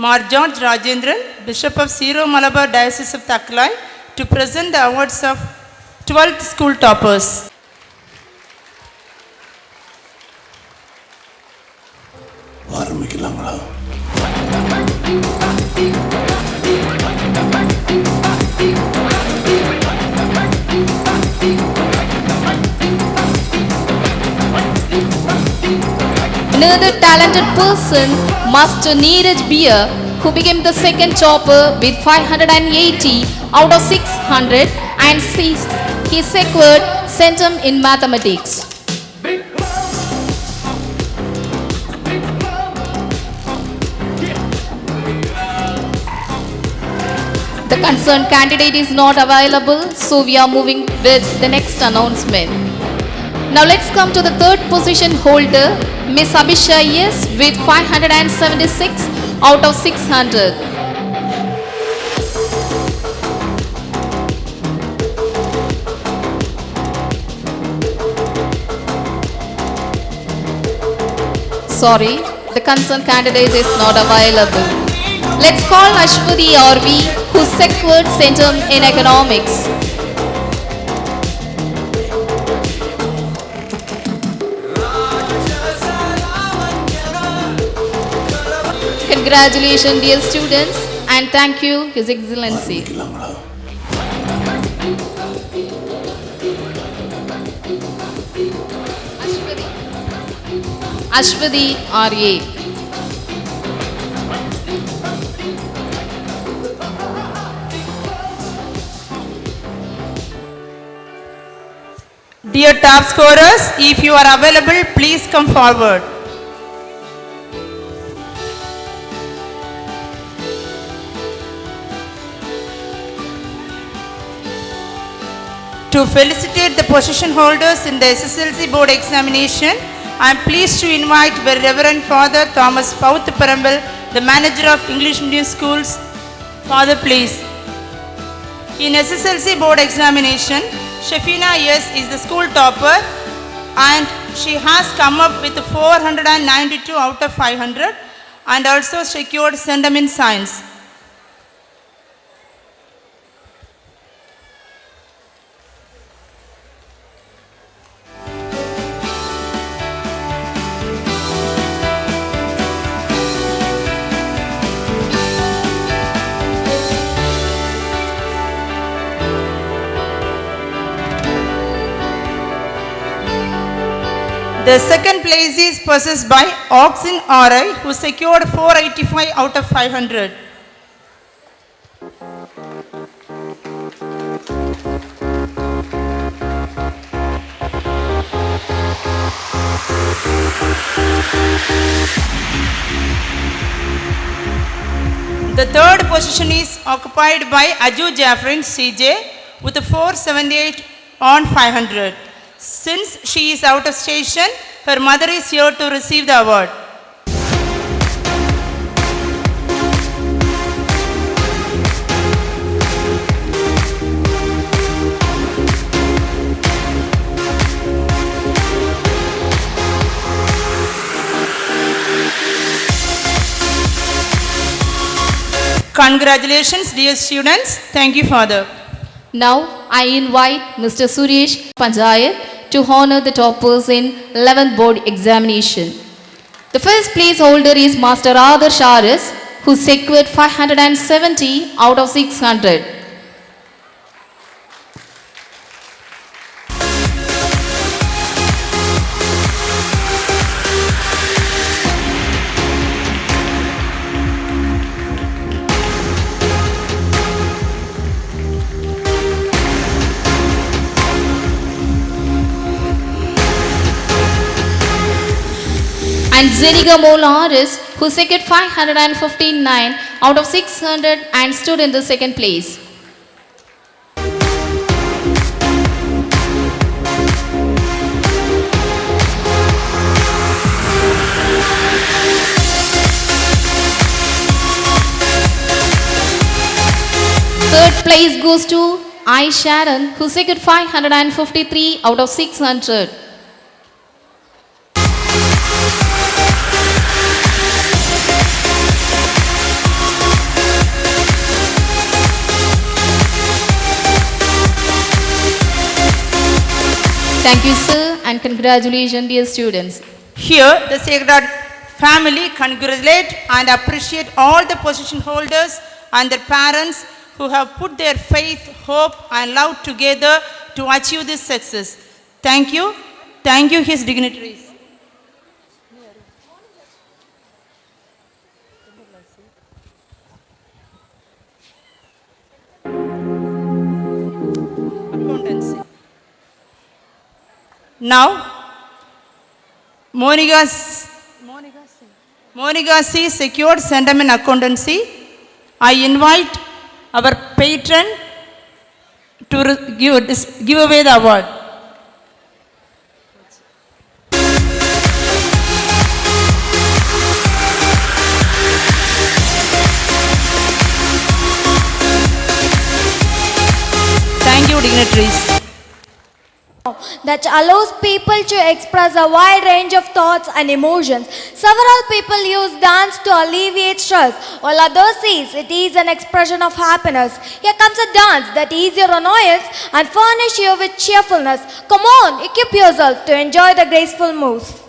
Mar George Rajendran, Bishop of Syro Malabar Diocese of Thaklai, to present the awards of 12th school toppers. ஆரம்பிக்கலாங்களா? Another talented person, Master Neeraj Beer, who became the second topper with 580 out of 600 and he secured centum in mathematics. The concerned candidate is not available, so we are moving with the next announcement. Now let's come to the third position holder, Miss Abhisha S with 576 out of 600. Sorry, the concerned candidate is not available. Let's call Ashwati RV, who secured centum in economics. Congratulations, dear students, and thank you, His Excellency. Ashwati R.A. Dear top scorers, if you are available, please come forward. To felicitate the position holders in the SSLC board examination, I am pleased to invite Very Reverend Father Thomas Pauthaparambal, the manager of English Medium Schools. Father, please. In SSLC board examination, Shafina S is the school topper and she has come up with 492 out of 500 and also secured centum in science. The second place is possessed by Oxen RI, who secured 485 out of 500. The third position is occupied by Aju Jaffrin CJ with 478 on 500. Since she is out of station, her mother is here to receive the award. Congratulations, dear students. Thank you, Father. Now, I invite Mr. Suresh Panchayat to honor the toppers in 11th board examination. The first place holder is Master Adarsh Aris, who secured 570 out of 600. And Zeniga Molaris, who secured 559 out of 600 and stood in the second place. Third place goes to I. Sharon, who secured 553 out of 600. Thank you, sir, and congratulations, dear students. Here, the Sacred family congratulate and appreciate all the position holders and their parents who have put their faith, hope, and love together to achieve this success. Thank you. Thank you, his dignitaries. Accountancy. Now, Monica C secured sentiment accountancy. I invite our patron to give away the award. Thank you, dignitaries. That allows people to express a wide range of thoughts and emotions. Several people use dance to alleviate stress, while others say it is an expression of happiness. Here comes a dance that eases your annoyance and furnish you with cheerfulness. Come on, equip yourself to enjoy the graceful moves.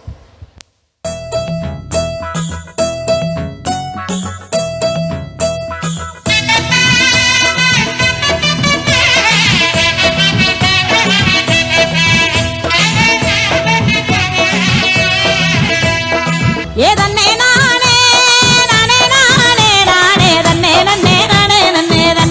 Nane, nane, nane, nane, nane, nane, nane, nane,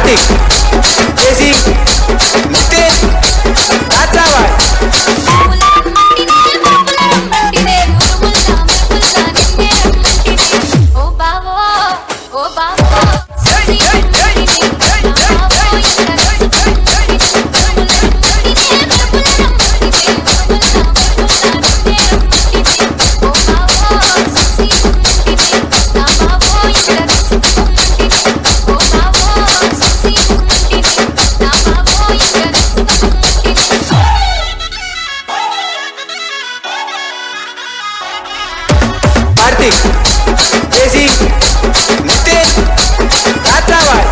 Karthik, ஜெசி, நிதின், ராஜாவாய். கார்த்திக், ஜெசி, நிதின், ராஜாவாய்.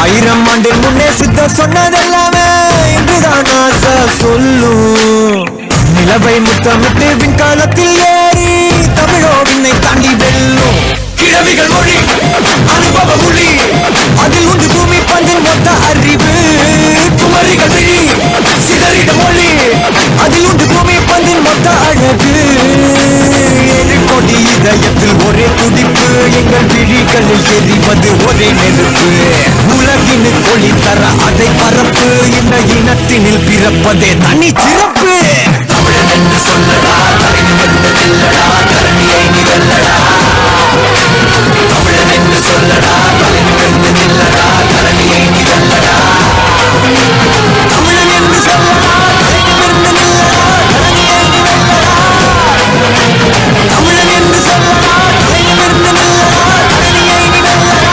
ஆயிரம் ஆண்டில் முன்னே சித்தர் சொன்னதெல்லாமே இன்றுதான் ஆசை சொல்லும். நிலவை முத்தமிட்டு விண்காலத்தில் ஏறி தமிழோ விண்ணை தாண்டி வெல்லும். கிழவிகள் மொழி அனுபவ மொழி, அதில் உண்டு பூமி பந்தின் மொத்த அறிவு. குமரிகள் விழி சிதறிட மொழி, அதில் உண்டு பூமி பந்தின் மொத்த அழகு. 7 கோடி இதயத்தில் ஒரே துடிப்பு, எங்கள் விழிகளில் எரிவது ஒரே நெருப்பு. உலகின் ஒளி தர அதை பரப்பு, இந்த இனத்தினில் பிறப்பதே தனி சிறப்பு. தமிழன் என்று சொல்லடா, தலைநிமிர்ந்து நில்லடா, தரணியை நீ வெல்லடா. தமிழன் என்று சொல்லடா, தலைநிமிர்ந்து நில்லடா, தரணியை நீ வெல்லடா. தமிழன் என்று சொல்லடா, தலைநிமிர்ந்து நில்லடா, தரணியை நீ வெல்லடா. தமிழன் என்று சொல்லடா, தலைநிமிர்ந்து நில்லடா, தரணியை நீ வெல்லடா.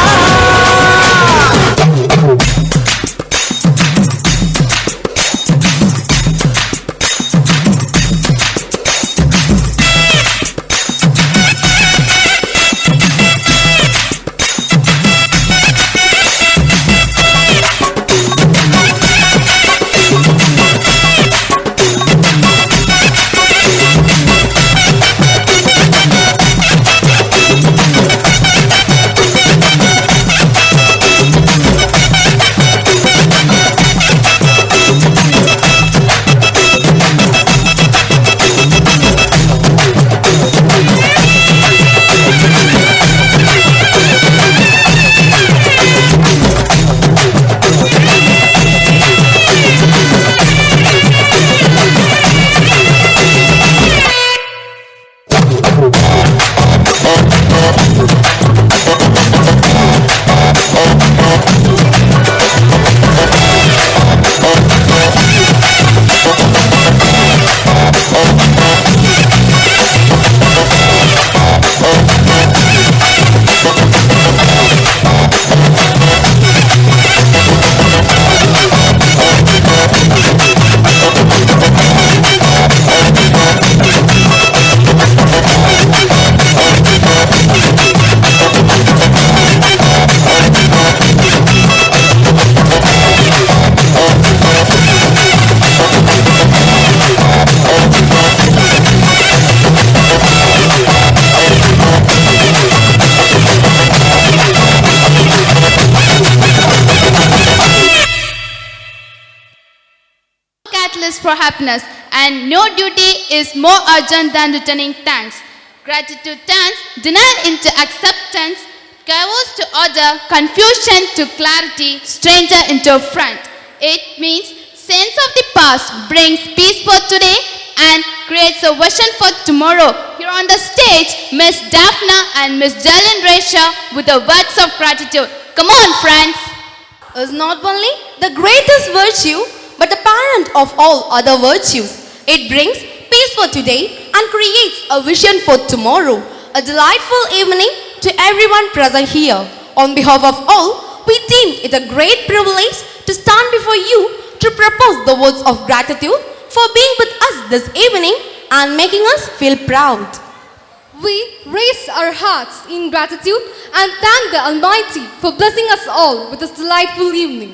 For happiness, and no duty is more urgent than returning thanks. Gratitude turns denial into acceptance, chaos to order, confusion to clarity, stranger into a friend. It means sense of the past brings peace for today and creates a vision for tomorrow. Here on the stage, Miss Daphna and Miss Jalen Resha with the words of gratitude. Come on, friends. Is not only the greatest virtue, but the parent of all other virtues. It brings peace for today and creates a vision for tomorrow. A delightful evening to everyone present here. On behalf of all, we deem it a great privilege to stand before you to propose the words of gratitude for being with us this evening and making us feel proud. We raise our hearts in gratitude and thank the Almighty for blessing us all with this delightful evening.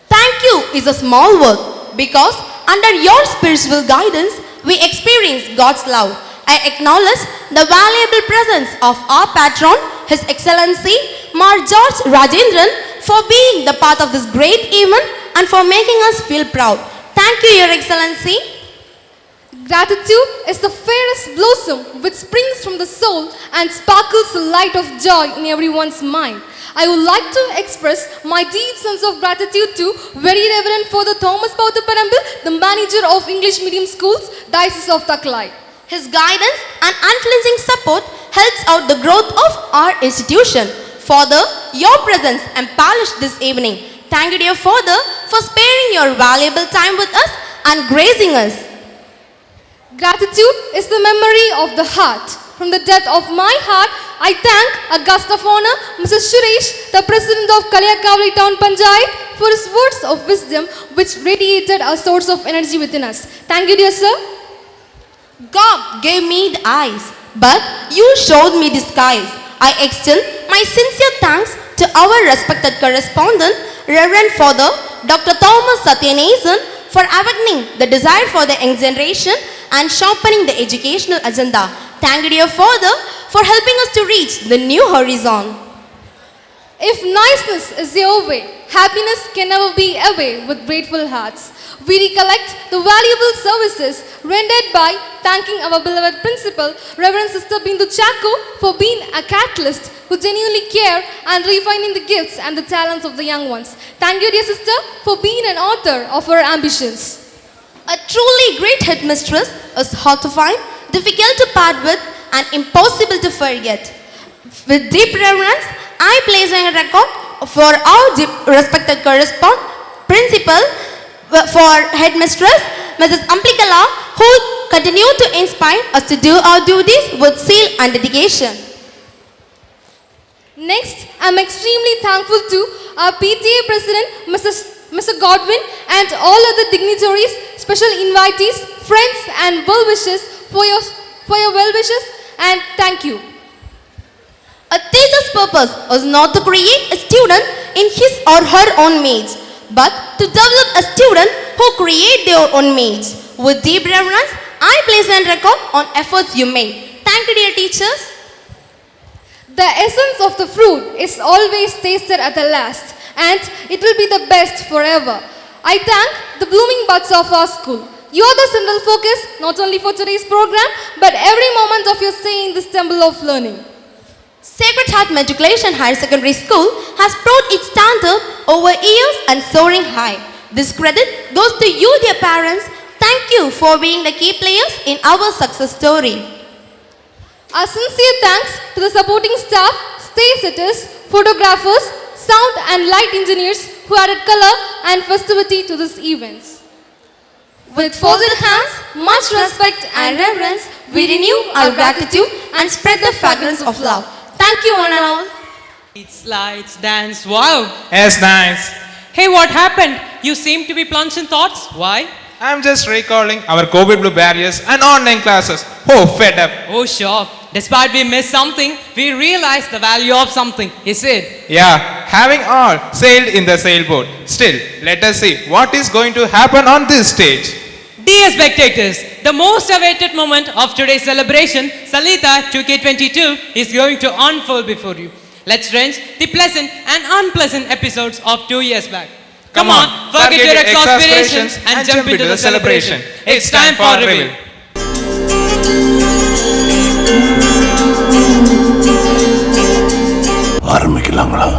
Thank you is a small work because under your spiritual guidance, we experience God's love. I acknowledge the valuable presence of our patron, His Excellency Mar George Rajendran, for being the part of this great event and for making us feel proud. Thank you, Your Excellency. Gratitude is the fairest blossom which springs from the soul and sparkles the light of joy in everyone's mind. I would like to express my deep sense of gratitude to Very Reverend Father Thomas Pauthaparambil, the manager of English Medium Schools, Diocese of Thakalai. His guidance and unflinching support helps out the growth of our institution. Father, your presence embellished this evening. Thank you, dear Father, for sparing your valuable time with us and gracing us. Gratitude is the memory of the heart. From the depth of my heart, I thank a guest of honor, Mrs. Suresh, the president of Kaliyakavali Town Panchayat, for his words of wisdom which radiated a source of energy within us. Thank you, dear sir. God gave me the eyes, but you showed me the skies. I extend my sincere thanks to our respected correspondent, Reverend Father Dr. Thomas Satyanathan, for awakening the desire for the young generation and sharpening the educational agenda. Thank you, dear Father, for helping us to reach the new horizon. If niceness is your way, happiness can never be away with grateful hearts. We recollect the valuable services rendered by thanking our beloved principal, Reverend Sister Bindu Chako, for being a catalyst who genuinely care and refining the gifts and the talents of the young ones. Thank you, dear sister, for being an author of our ambitions. A truly great headmistress is hard to find, difficult to part with, and impossible to forget. With deep reverence, I place a record for our respected principal for headmistress, Mrs. Amplikala, who continue to inspire us to do our duties with zeal and dedication. Next, I am extremely thankful to our PTA President, Mr. Godwin, and all other dignitaries, special invitees, friends and well-wishers for your well-wishes, and thank you. A teacher's purpose is not to create a student in his or her own maze, but to develop a student who create their own maze. With deep reverence, I place a record on efforts you made. Thank you, dear teachers. The essence of the fruit is always tasted at the last, and it will be the best forever. I thank the blooming buds of our school. You are the central focus, not only for today's program, but every moment of your stay in this temple of learning. Sacred Heart Matric.Hr.Sec School has brought its standard over years and soaring high. This credit goes to you, dear parents. Thank you for being the key players in our success story. Our sincere thanks to the supporting staff, stage setters, photographers, sound and light engineers who added color and festivity to these events. With folded hands, much respect and reverence, we renew our gratitude and spread the fragrance of love. Thank you, one and all. It's lights, dance, wow. Yes, nice. Hey, what happened? You seem to be plunged in thoughts. Why? I'm just recalling our COVID blue barriers and online classes. Oh, fed up. Oh, sure. Despite we missed something, we realized the value of something. Is it? Yeah, having all sailed in the sailboat. Still, let us see what is going to happen on this stage. Dear spectators, the most awaited moment of today's celebration, Salita 2K22, is going to unfold before you. Let's range the pleasant and unpleasant episodes of 2 years back. Come on, forget your exasperations and jump into the celebration. It's time for reveal. ஆரம்பிக்கலாங்களா?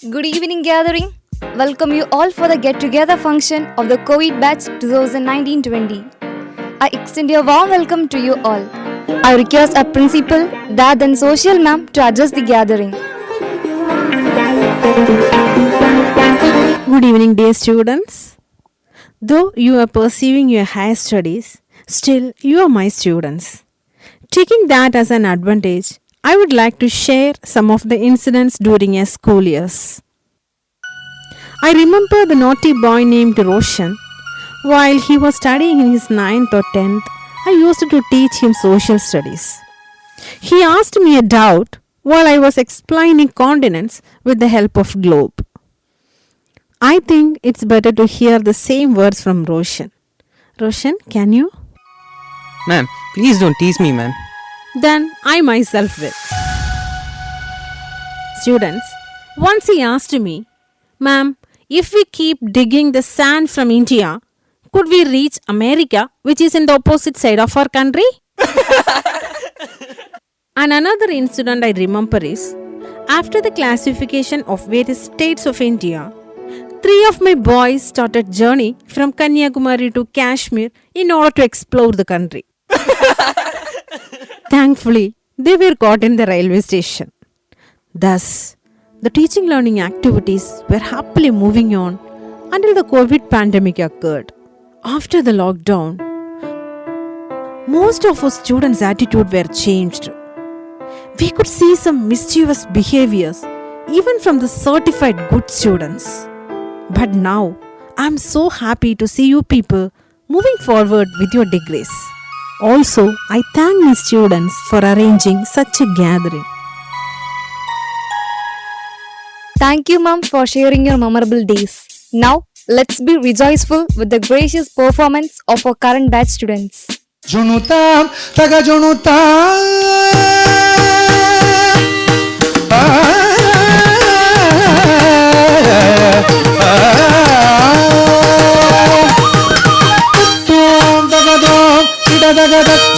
Good evening, gathering. Welcome you all for the get-together function of the COVID batch 2019-20. I extend a warm welcome to you all. I request our principal, dad and social ma'am to address the gathering. Good evening, dear students. Though you are pursuing your higher studies, still you are my students. Taking that as an advantage, I would like to share some of the incidents during your school years. I remember the naughty boy named Roshan. While he was studying in his 9th or 10th, I used to teach him social studies. He asked me a doubt while I was explaining continents with the help of globe. I think it's better to hear the same words from Roshan. Roshan, can you? Ma'am, please don't tease me, ma'am. Then I myself will. Students, once he asked me, Ma'am, if we keep digging the sand from India, could we reach America, which is in the opposite side of our country? And another incident I remember is, after the classification of various states of India, 3 of my boys started journey from Kanyakumari to Kashmir in order to explore the country. Thankfully, they were caught in the railway station. Thus, the teaching learning activities were happily moving on until the COVID pandemic occurred. After the lockdown, most of our students' attitude were changed. We could see some mischievous behaviors even from the certified good students. But now, I am so happy to see you people moving forward with your degrees. Also, I thank my students for arranging such a gathering. Thank you, ma'am, for sharing your memorable days. Now, let's be rejoiceful with the gracious performance of our current batch students. Junutam, taga junutam.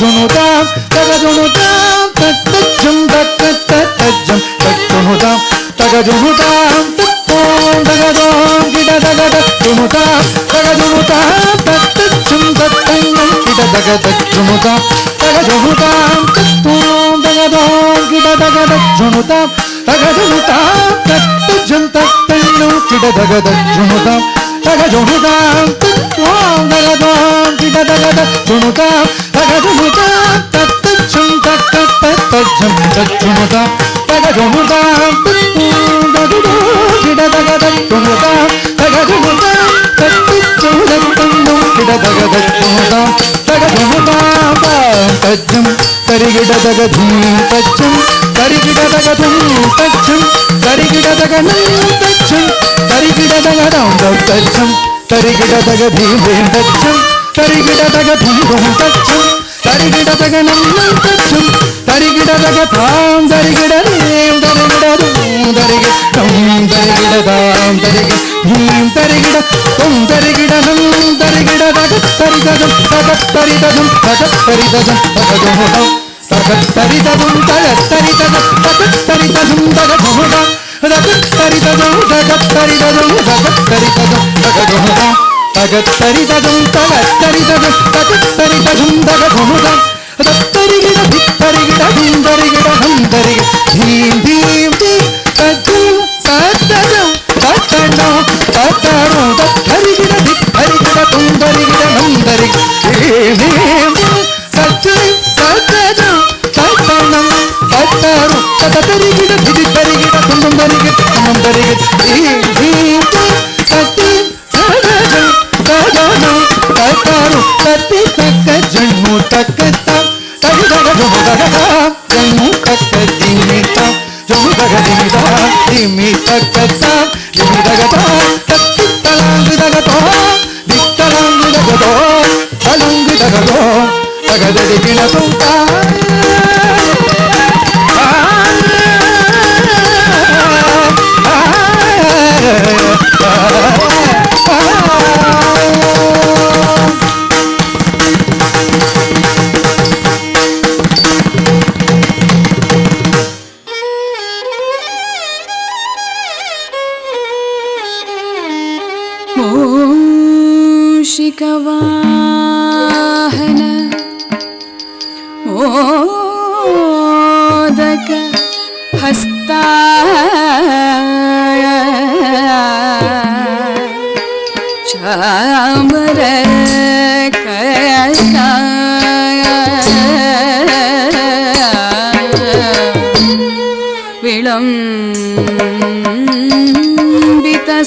Junutam, taga junutam, tattajum, tattajum, tatjunutam, taga junutam, tattum, taga dom, gida taga tatjunutam, taga junutam, tattajum, tattajum, gida taga tatjunutam, taga junutam, tattum, taga dom, gida taga tatjunutam, taga junutam, tattajum, tattajum, gida taga tatjunutam, taga junutam, tattum, taga dom, gida taga tatjunutam, taga junutam, tattajum, tattajum, tatjunutam, taga junutam, tattum, taga dom, gida taga tatjunutam, taga junutam, tattajum, tattajum, gida taga tatjunutam, taga junutam, tattajum, tarigida taga dhum tattajum, tarigida taga dhum tattajum, tarigida taga nam tattajum, tarigida taga dam tattajum, tarigida taga dhim tattajum, tarigida taga dhum tattajum, tarigida taga nam tattajum, tarigida taga tham, tarigida nim, tarigida dum, tarigida dum, tarigida dam, tarigida dhim, tarigida dum, tarigida nam, tarigida taga tarigida dum, taga tarigida dum, taga tarigida dum, taga dum, taga tarigida dum, taga tarigida dum, taga tarigida dum, taga dum, taga tarigida dum, taga tarigida dum, taga tarigida dum, taga dum, taga tarigida dum, taga tarigida dum, taga tarigida dum, taga dum, tarigida tarigida dum, tarigida dum, tarigida dhim dhim dhim tadum tadam tadam tadaru tarigida tarigida dum, tarigida dum, tarigida dhim dhim dhim tadum tadam tadam tadaru tarigida tarigida dum, tarigida dum, tarigida dhim dhim dhim tadum tadam tadam tadaru tati taka janmu takatam tagi daga jamu daga janmu takadimitam jamu daga dimi takatam dimi daga tati talang daga to diktalang daga to talang daga to daga daga dina tumta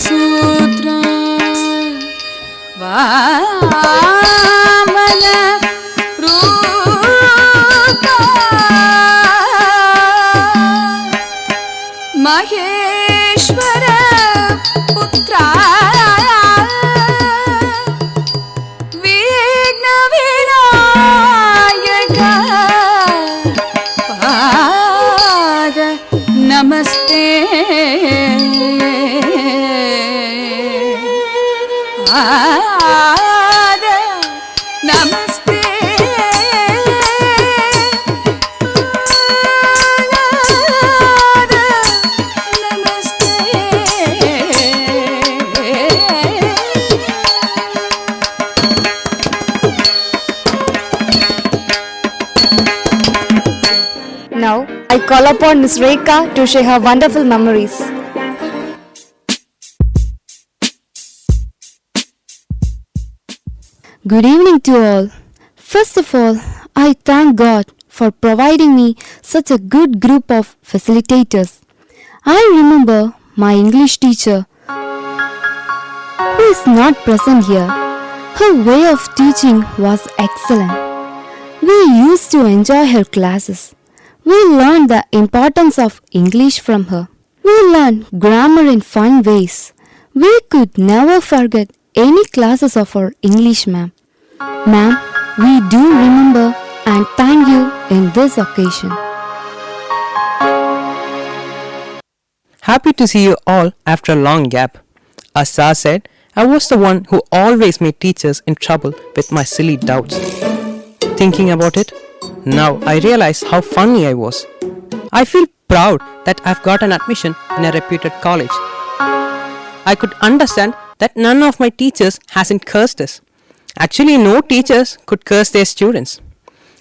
सूत्र वामन रूप महेश्वर पुत्र विघ्न विनायक पाद नमस्ते पाद नमस्ते Now, I call upon Ms. Rekha to share her wonderful memories. Good evening to all. First of all, I thank God for providing me such a good group of facilitators. I remember my English teacher, who is not present here. Her way of teaching was excellent. We used to enjoy her classes. We learned the importance of English from her. We learned grammar in fun ways. We could never forget any classes of our English ma'am. Ma'am, we do remember and thank you in this occasion. Happy to see you all after a long gap. As Sir said, I was the one who always made teachers in trouble with my silly doubts. Thinking about it, now I realize how funny I was. I feel proud that I've got an admission in a reputed college. I could understand that none of my teachers hasn't cursed us. Actually, no teachers could curse their students.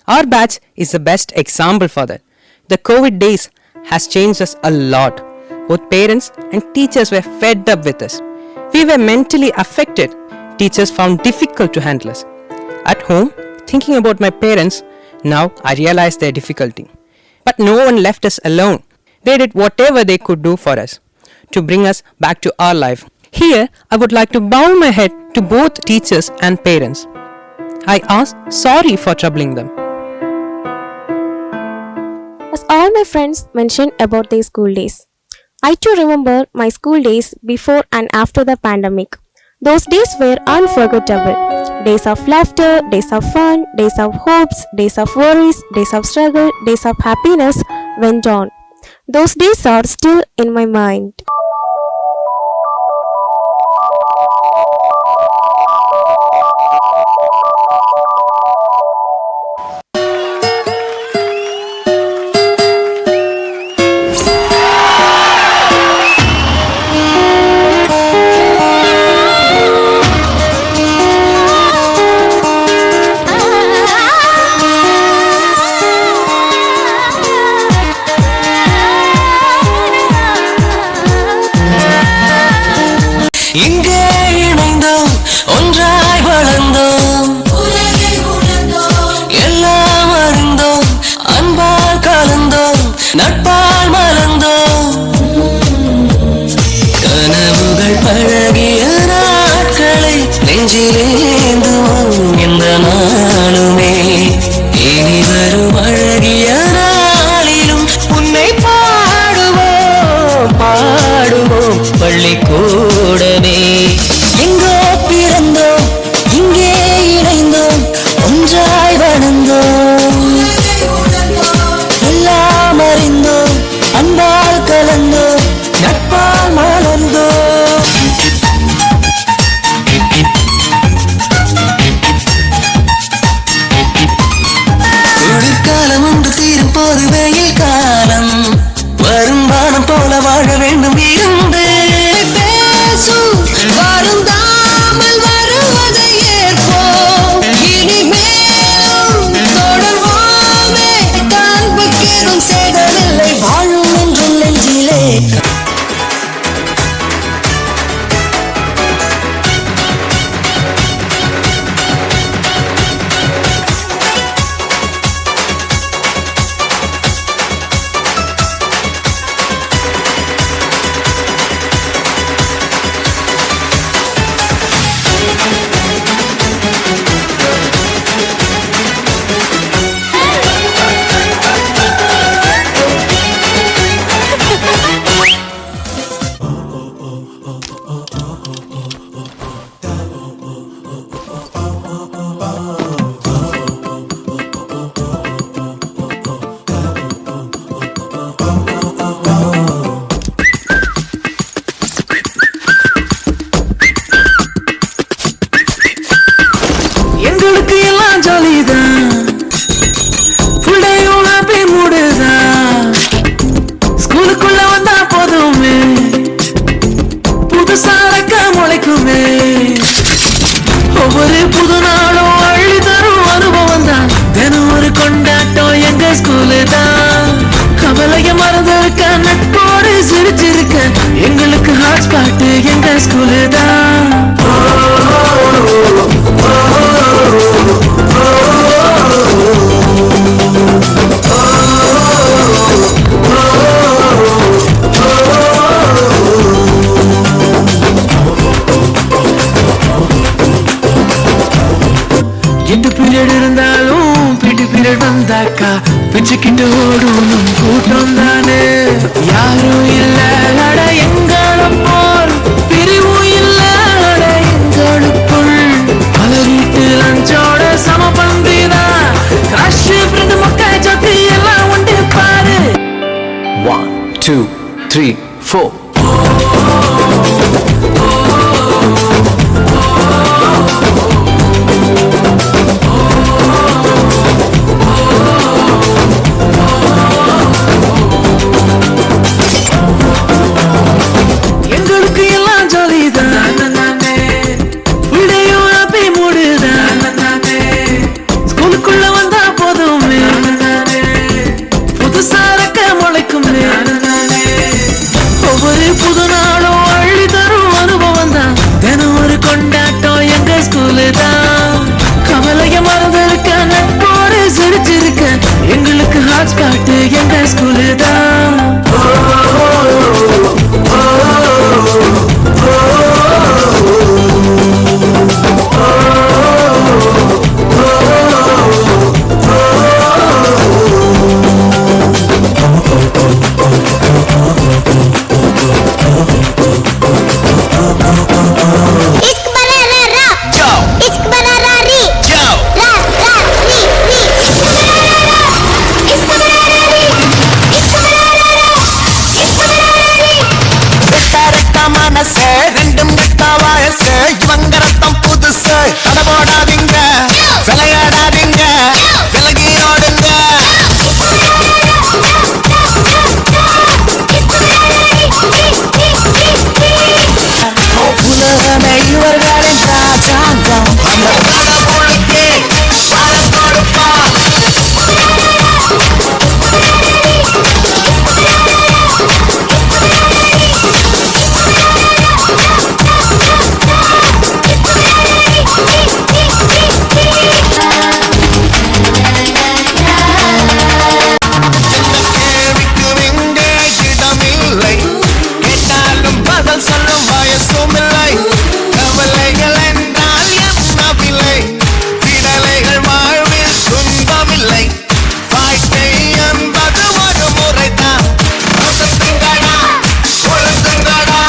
Our batch is the best example for that. The COVID days has changed us a lot. Both parents and teachers were fed up with us. We were mentally affected. Teachers found difficult to handle us. At home, thinking about my parents, now I realize their difficulty. But no one left us alone. They did whatever they could do for us to bring us back to our life. Here, I would like to bow my head to both teachers and parents. I ask sorry for troubling them. As all my friends mentioned about their school days, I too remember my school days before and after the pandemic. Those days were unforgettable. Days of laughter, days of fun, days of hopes, days of worries, days of struggle, days of happiness went on. Those days are still in my mind. இங்கே இணைந்தோம் ஒன்றாய் வளர்ந்தோம் எல்லாம் அறிந்தோம் அன்பால் கலந்தோம் நட்பால் மலர்ந்தோம் கனவுகள் பழகிய நாட்களை நெஞ்சிலேந்துவோம் இந்த நாளுமே இனி வரும் அழகிய நாளிலும் உன்னை பாடுவோம் பாடுவோம் பள்ளிக்கூடமே. எங்கோ பிறந்தோம் இங்கே இணைந்தோம் ஒன்றாய் வளர்ந்தோம் எல்லாம் அறிந்தோம் அன்பால் கலந்தோம் நட்பால் மலர்ந்தோம். குளிர்காலம் ஒன்று தீரும் போது வெயில் காலம் வரும் வானம் போல வாழ வேண்டும் இருந்து பேசும் வருந்தாமல் வருவதை ஏற்போம் இனிமேலும் தொடர்வோமே காண்புக்கேதும் சேதமில்லை வாழும் என்றும் நெஞ்சிலே. பார்த்தாக்கா பிச்சுக்கிட்டு ஓடணும் கூட்டம் தானே. யாரும் இல்ல அட எங்களும் போல் பிரிவும் இல்ல அட எங்களுக்குள். பல வீட்டு லஞ்சோட சமபந்திதான் கிராஷ் ஃப்ரெண்ட் மொக்க ஜோத்தி எல்லாம் உண்டு பாரு. 1 2 3 4 எங்களுக்கு எல்லாம் ஜாலிதான் உள்ளேயும் ஹாப்பி மூடுதான். ஸ்கூலுக்குள்ள வந்தா போதுமே புதுசா ரெக்க முளைக்குமே. ஒவ்வொரு புது நாளும் அள்ளி தரும் அனுபவம் தான். தினம் ஒரு கொண்டாட்டம் எங்க ஸ்கூலு தான். கவலைய மறந்திருக்க நட்போடு சிரிச்சிருக்க எங்களுக்கு ஹாட் ஸ்பாட் எங்க ஸ்கூலு தான். ரெண்டும் கட்ட வயசு இவங்க ரத்தம் புதுசு. தடபோடாதீங்க விளையாடாதீங்க விலகி ஓடுங்க. உலகமே இவர்களின் ராஜாங்கம். அந்த கடவுளுக்கு வரம் கொடுப்பா. சொல்லும் வயசும் இல்லை. கவலைகள் என்றால் என்னவில்லை. விடலைகள் வாழ்வில் துன்பமில்லை. வாழ்க்கை என்பது ஒரு முறைதான். ஒழுங்குங்கடா ஒழுங்குங்கடா.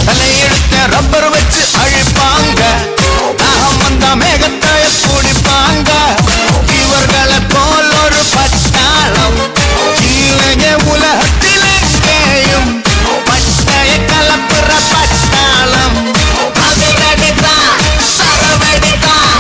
தலையெடுத்த ரப்பர் வச்சு அழிப்பாங்க. தாகம் வந்த மேகத்தை குடிப்பாங்க. இவர்களை போல் ஒரு பட்டாளம் இல்லையே உலகத்தில் எங்கேயும். பட்டைய கலப்புற பட்டாளம் அதிரடிதான் சரவடிதான்.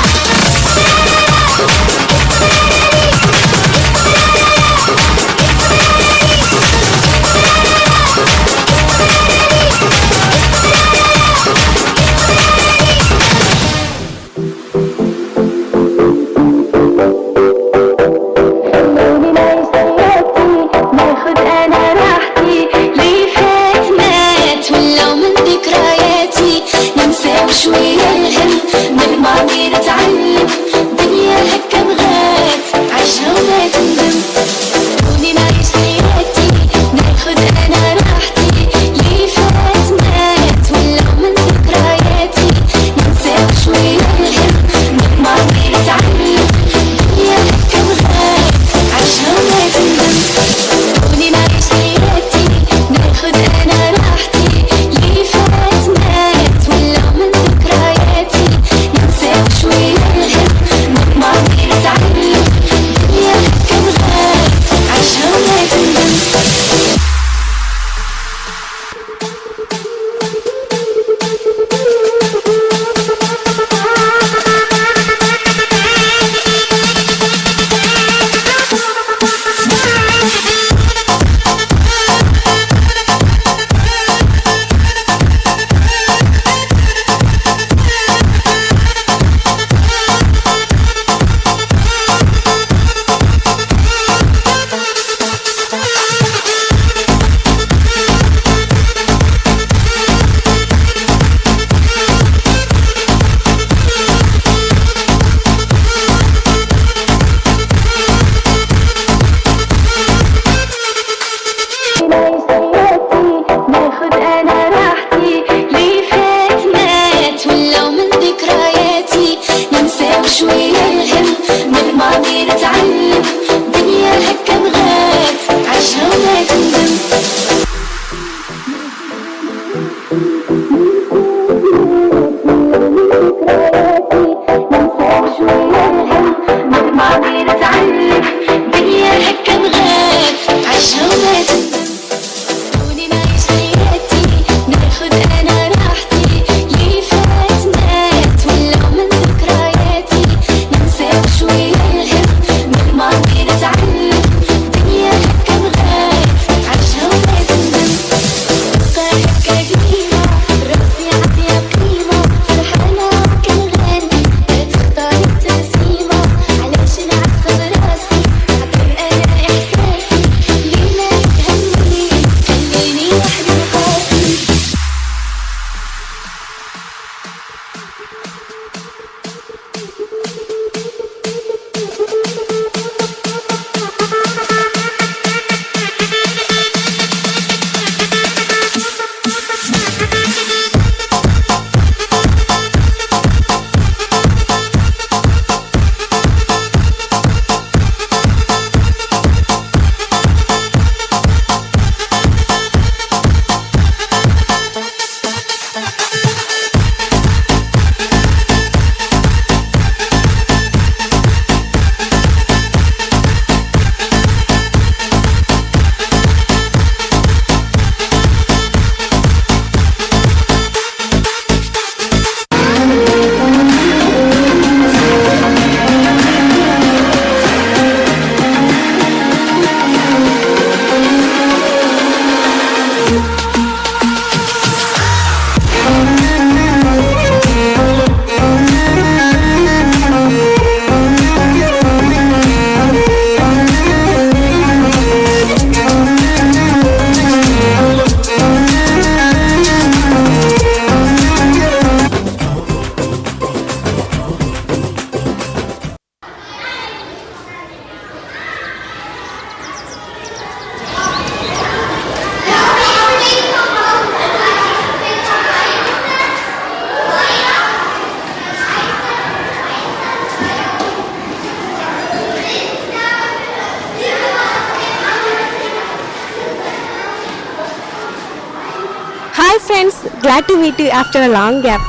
Glad to meet you after a long gap.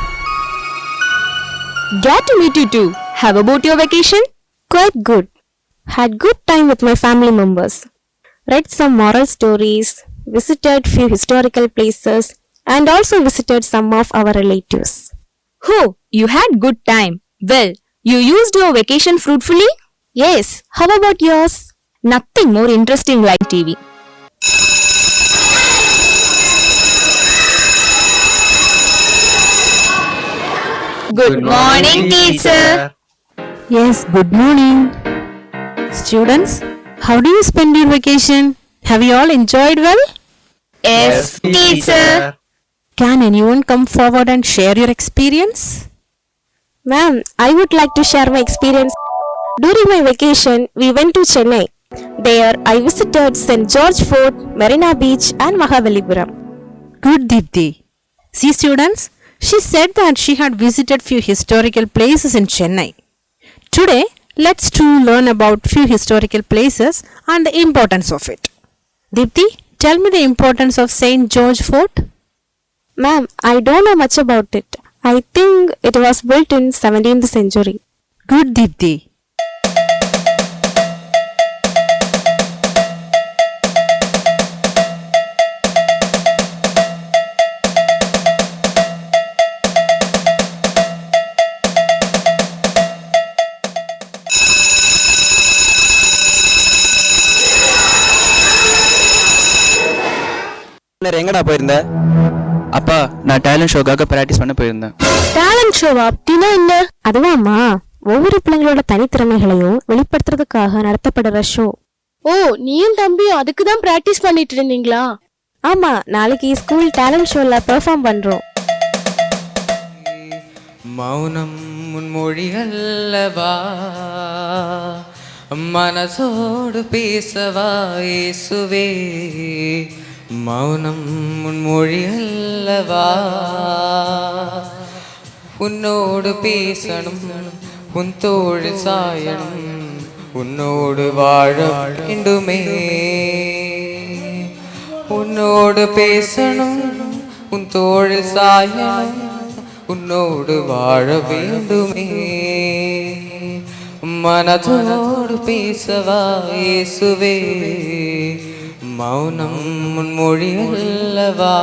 Glad to meet you too. How about your vacation? Quite good. Had good time with my family members. Read some moral stories, visited few historical places, and also visited some of our relatives. Oh, you had good time. Well, you used your vacation fruitfully? Yes, how about yours? Nothing more interesting like TV. Good morning, teacher. Yes, good morning. Students, how do you spend your vacation? Have you all enjoyed well? Yes, teacher. Can anyone come forward and share your experience? Ma'am, I would like to share my experience. During my vacation, we went to Chennai. There, I visited St. George Fort, Marina Beach, and Mahabalipuram. Good, Dipti. See, students, she said that she had visited few historical places in Chennai. Today, let's too learn about few historical places and the importance of it. Dipti, tell me the importance of St. George Fort. Ma'am, I don't know much about it. I think it was built in 17th century. Good, Dipti. எங்கடா போயிருந்த? அப்பா, நான் talent ஷோக்காக practice பண்ண போயிருந்தேன். Talent ஷோவா அப்படின்னா என்ன? அதுவாம்மா, ஒவ்வொரு பிள்ளைங்களோட தனித்திறமைகளையும் வெளிப்படுத்துறதுக்காக நடத்தப்படுற ஷோ. ஓ, நீயும் தம்பியும் அதுக்கு தான் பிராக்டிஸ் பண்ணிட்டு இருந்தீங்களா? ஆமா, நாளைக்கு ஸ்கூல் டேலண்ட் ஷோல பெர்ஃபார்ம் பண்றோம். மௌனம் முன்மொழி அல்லவா, மனசோடு பேசவா இயேசுவே. மௌனம் முன்மொழி அல்லவா, உன்னோடு பேசணும், உன் தோள் சாயணும், உன்னோடு வாழ வேண்டுமே. உன்னோடு பேசணும், உன் தோள் சாயணும், உன்னோடு வாழ வேண்டுமே. மனதோடு பேசவா இயேசுவே, மௌனம் முன்மொழி அல்லவா.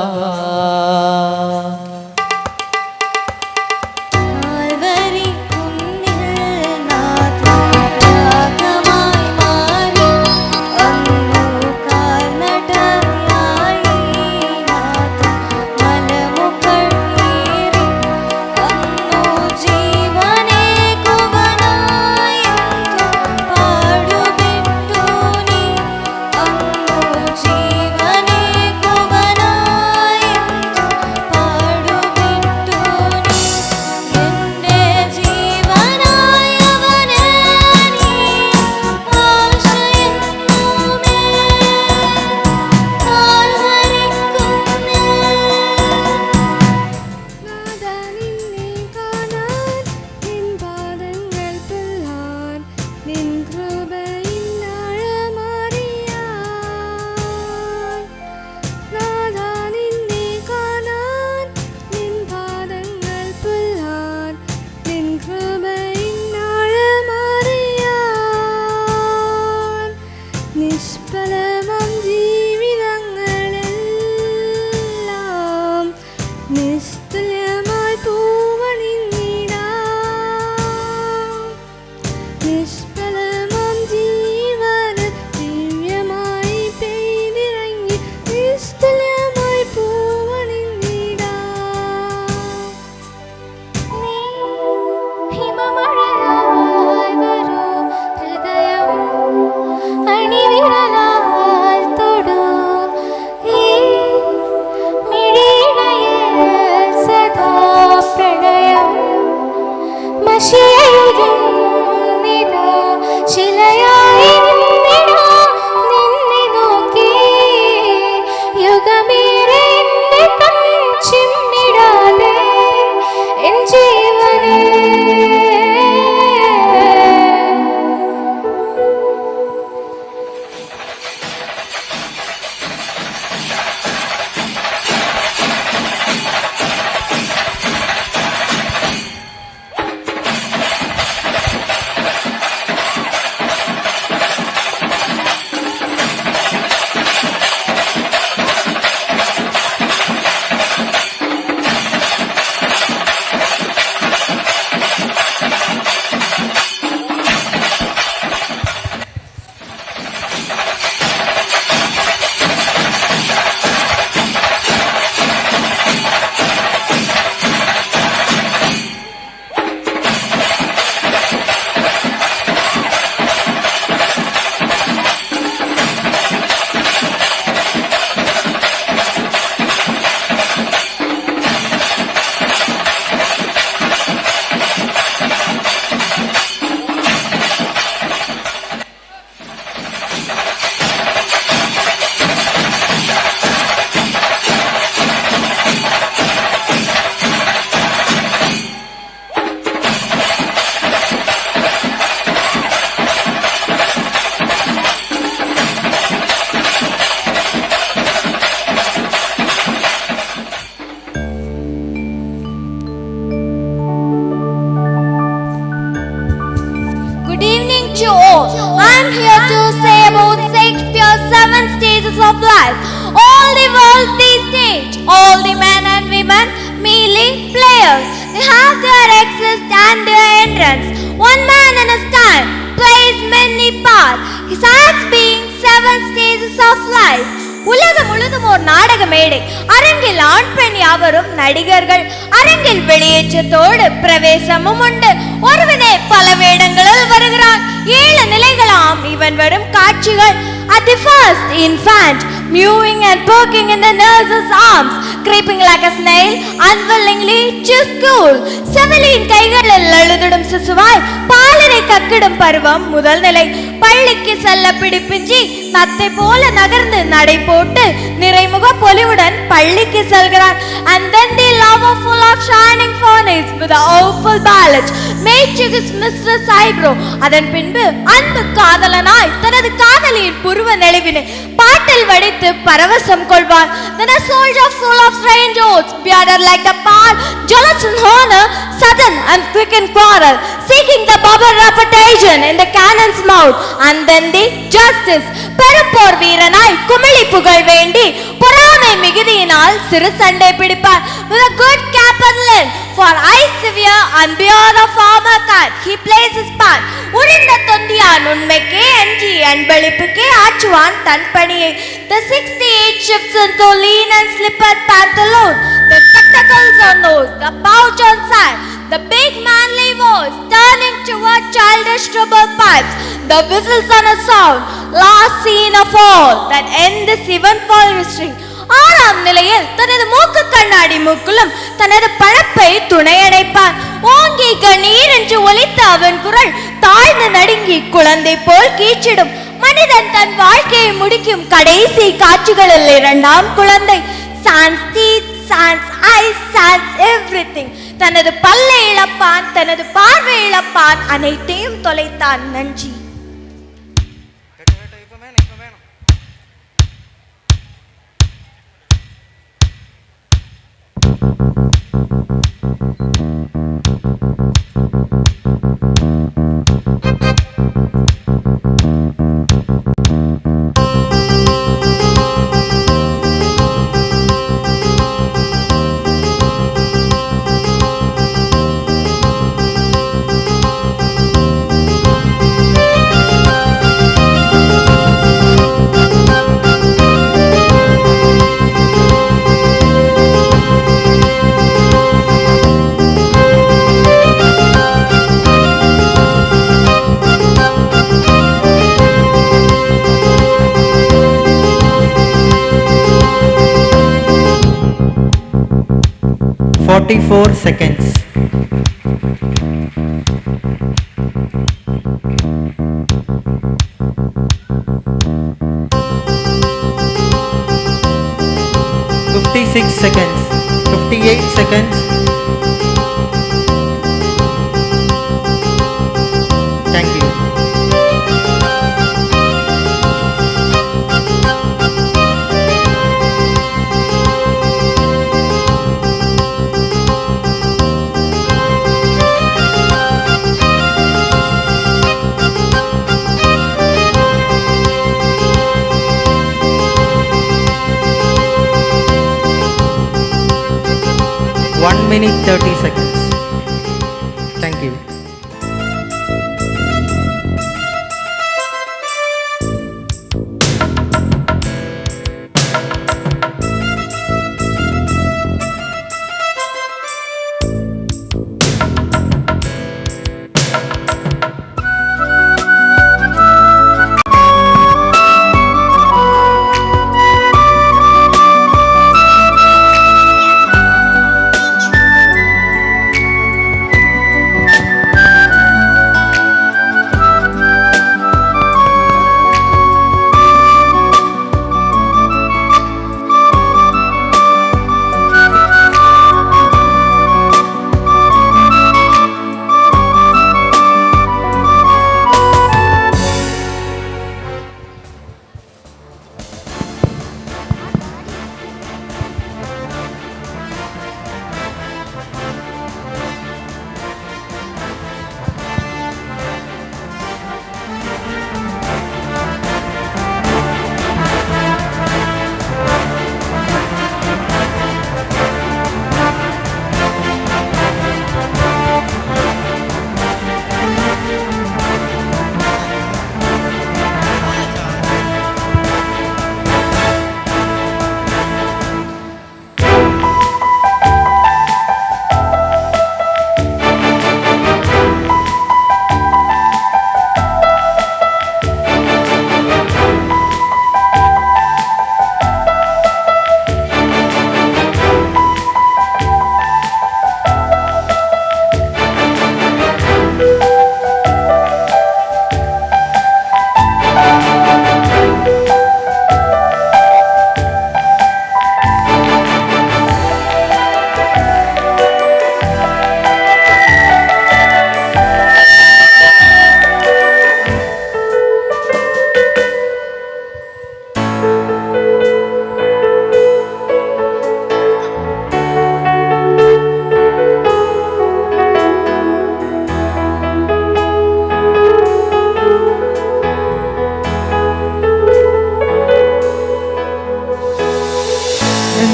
She all. I'm here to say about Shakespeare's 7 stages of life. All the world's the stage, all the men and women merely players. They have their exit and their entrance. One man in a stand plays many parts. His acts being 7 stages of life. உலகம் முழுதும் ஒரு நாடக மேடை. அரங்கில் ஆண் பெண் யாவரும் நடிகர்கள். அரங்கில் வெளியேற்றத்தோடு பிரவேசமும் உண்டு. ஒருவனே பல வேடங்களில் வருகிறான். 7 நிலைகளாம் இவன் வரும் காட்சிகள். At the first, infant, mewing and poking in the nurse's arms, creeping like a snail, unwillingly to school. செவிலியின் கைகளில் எழுதிடும் சிசுவாய் பாலினை கக்கிடும் பருவம் முதல் நிலை. பள்ளிக்கு செல்ல பிடிப்பின்றி நத்தை போல நகர்ந்து நடை போட்டு நிறைமுக பொலிவுடன் பள்ளிக்கு செல்கிறான். And then the lover full of shining furnace with a awful ballad made to his mistress eyebrow. அதன் பின்பு அன்பு காதலனாய் தனது காதலியின் புருவ நெளிவினை பாட்டில் வடித்து பரவசம் கொள்வார். Then a soldier full of strange oaths, bearded like the pal, jealous in honor, sudden and quick in quarrel, seeking the bubble reputation in the cannon's mouth. And then the justice, பெரும்போர் வீரனாய் குமிழி புகழ் வேண்டி பொறாமை மிகுதியினால் சிறு சண்டை பிடிப்பார். With a good cap and lid, for eyes severe and bear the farmer cat, he plays his part. உரிந்த தொந்தியான் உண்மைக்கே அஞ்சி அன்பளிப்புக்கே ஆற்றுவான் தன் பணியை. The 68 shifts into lean and slippered pantaloon, the spectacles on nose, the pouch on side, the big manly voice turning toward childish treble pipes, the whistles on a sound, last scene of all that end this eventful history. 6ஆம் நிலையில் தனது மூக்கு கண்ணாடி மூக்குலும் தனது பழப்பை துணையடைப்பான். ஓங்கி கண்ணீர் என்று ஒலித்த அவன் குரல் தாழ்ந்து நடுங்கி குழந்தை போல் கீச்சிடும். மனிதன் தன் வாழ்க்கையை முடிக்கும் கடைசி காட்சிகளில் 2ஆம் குழந்தை. sans teeth, sans eyes, sans everything. தனது பல்லை இழப்பான், தனது பார்வை இழப்பான், அனைத்தையும் தொலைத்தான். நன்றி. Seconds. 56 seconds. 58 seconds. Thank you. Minute 30 seconds. Thank you.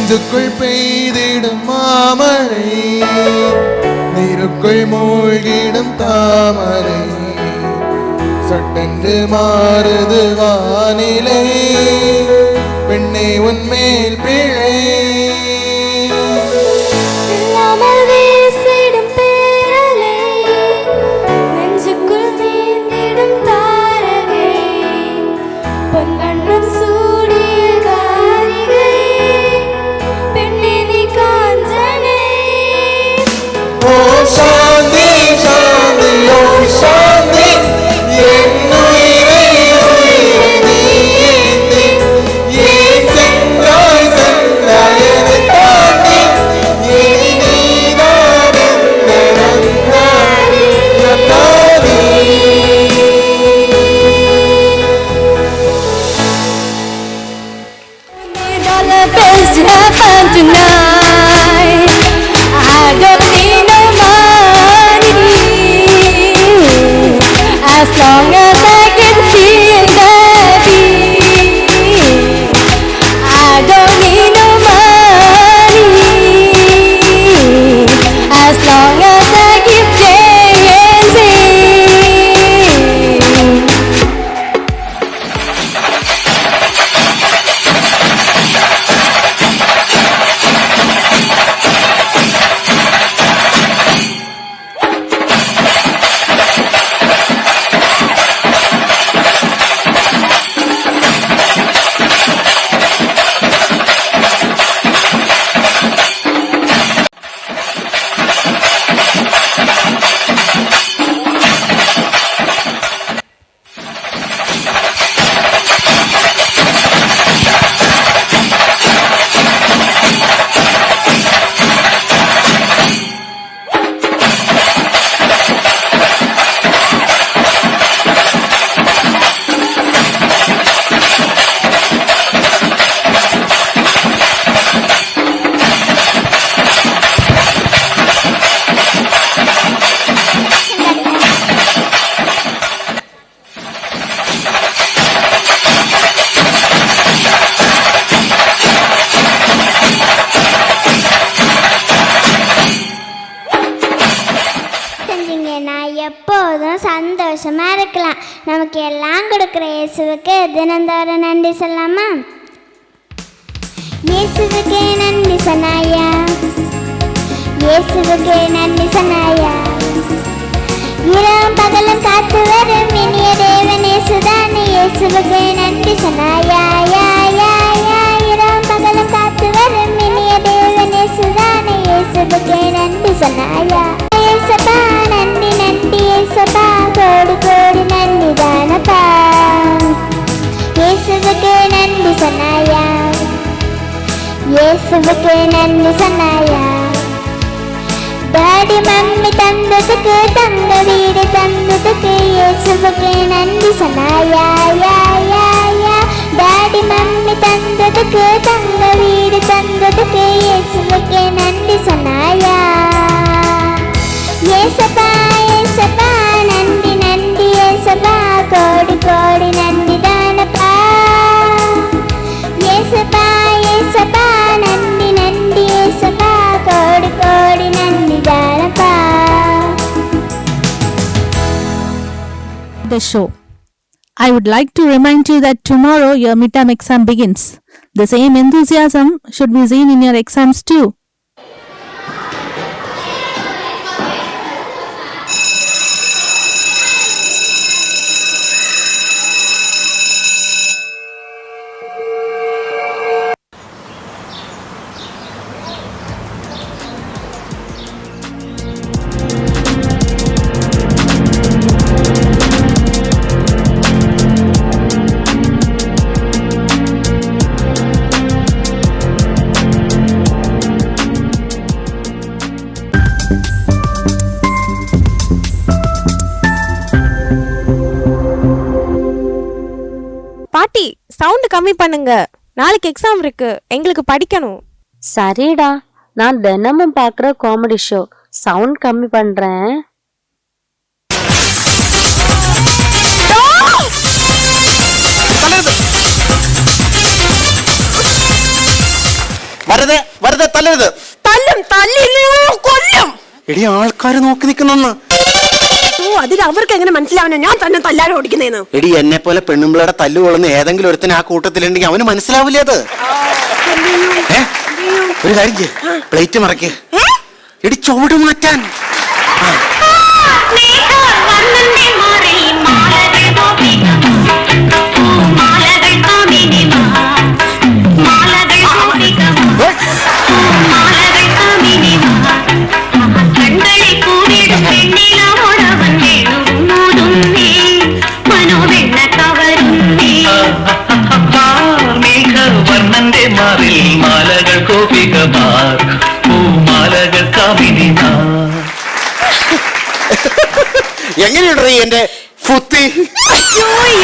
நெஞ்சுக்குள் பெய்திடும் மாமழை, நீருக்குள் மூழ்கிடும் தாமரை, சட்டென்று மாறுது வானிலை, பெண்ணே உன்மேல் பிழை. எப்போதும் சந்தோஷமா இருக்கலாம். நமக்கு எல்லாம் கொடுக்குற இயேசுவுக்கு தினந்தோறும் நன்றி சொல்லாமா? இயேசுவுக்கே நன்றி சொன்னாயா, இயேசுவுக்கே நன்றி சொன்னாயா, இரவும் பகலும் காத்து வரும் இனிய தேவன் இயேசுதானே. இயேசுவுக்கே நன்றி சொன்னாயா, யா யா யா, இரவும் பகலும் காத்து வரும் இனிய தேவன் இயேசுதானே. இயேசுவுக்கே நன்றி சொன்னாயா. ஏசப்பா நன்றி நன்றி ஏசப்பா, கோடி கோடி நன்றி தானப்பா. இயேசுவுக்கே நன்றி சொன்னாயா, இயேசுவுக்கே நன்றி சொன்னாயா. டாடி மம்மி தந்ததுக்கு, தங்க வீடு தந்ததுக்கு, இயேசுவுக்கே நன்றி சொன்னாயா, யா யா யா. டாடி மம்மி தந்ததுக்கு, தங்க வீடு தந்ததுக்கு, இயேசுவுக்கே நன்றி சொன்னாயா. ஏசப்பா ஏசப்பா நன்றி நன்றி ஏசப்பா, கோடி கோடி நன்றி தானப்பா. ஏசப்பா ஏசப்பா நன்றி நன்றி ஏசப்பா, கோடி கோடி நன்றி தானப்பா. The show. I would like to remind you that tomorrow your midterm exam begins. The same enthusiasm should be seen in your exams too. பாட்டி சவுண்ட் கம்மி பண்ணுங்க, நாளைக்கு எக்ஸாம் இருக்கு, எங்களுக்கு படிக்கணும். சரிடா, நான் தினமும் பார்க்குற காமெடி ஷோ, சவுண்ட் கம்மி பண்றேன். வருது തല്ലരുത്. തല്ലും, കൊല്ലും. എടി ആൾക്കാര് നോക്കി നിൽക്കുന്നെന്ന്. അതിൽ അവർക്ക് എങ്ങനെ മനസ്സിലാവണോ ഞാൻ തന്നെ തല്ലാൻ ഓടിക്കുന്നേന്ന്? എടി എന്നെ പോലെ പെണ്ണുമ്പിളയുടെ തല്ലു കൊള്ളുന്ന ഏതെങ്കിലും ഒരുത്തിന് ആ കൂട്ടത്തിലുണ്ടെങ്കിൽ അവന് മനസ്സിലാവില്ലേ അത്? ഒരു കാര്യം പ്ലേറ്റ് മറക്ക്. എടി ചുവട് മാറ്റാൻ. എങ്ങനെയുണ്ടോ എന്റെ ഫുത്തി?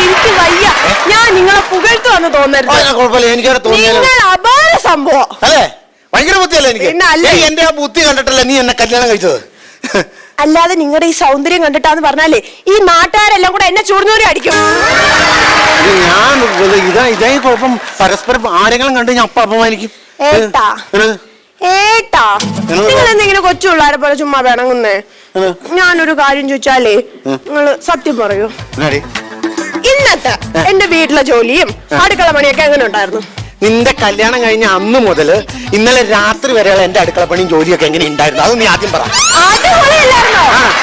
എനിക്ക് വയ്യ. ഞാൻ നിങ്ങളെ പുകഴ്ത്തുവന്ന് തോന്നരുത്. കുഴപ്പമില്ല, എനിക്കത് തോന്നിയാലോ. അപാര സംഭവം അതെ, ഭയങ്കര ബുദ്ധിയല്ലേ എനിക്ക്. എന്റെ ആ ബുദ്ധി കണ്ടിട്ടല്ലേ നീ എന്നെ കല്യാണം കഴിച്ചത്. അല്ലാതെ നിങ്ങളുടെ ഈ സൗന്ദര്യം കണ്ടിട്ടാന്ന് പറഞ്ഞാലേ ഈ നാട്ടുകാരെല്ലാം കൂടെ എന്നെ ചൂടുന്നൂരി അടിക്കും. ഞാൻ ഇതേ കുഴപ്പം. പരസ്പരം ആരെങ്കിലും കണ്ട് ഞാൻ അപമാനിക്കും. ഏട്ടാ നിങ്ങൾ എന്തെങ്കിലും കൊച്ചു പിള്ളേരെ പോലെ ചുമ്മാ വേണമെന്നേ. ഞാനൊരു കാര്യം ചോദിച്ചാലേ നിങ്ങള് സത്യം പറയൂ. ഇന്നത്തെ എന്റെ വീട്ടിലെ ജോലിയും അടുക്കള പണിയൊക്കെ എങ്ങനെ ഉണ്ടായിരുന്നു? നിന്റെ കല്യാണം കഴിഞ്ഞ അന്ന് മുതല് ഇന്നലെ രാത്രി വരെയുള്ള എന്റെ അടുക്കള പണിയും ജോലിയൊക്കെ എങ്ങനെ ഉണ്ടായിരുന്നു? അത് നീ ആദ്യം പറ.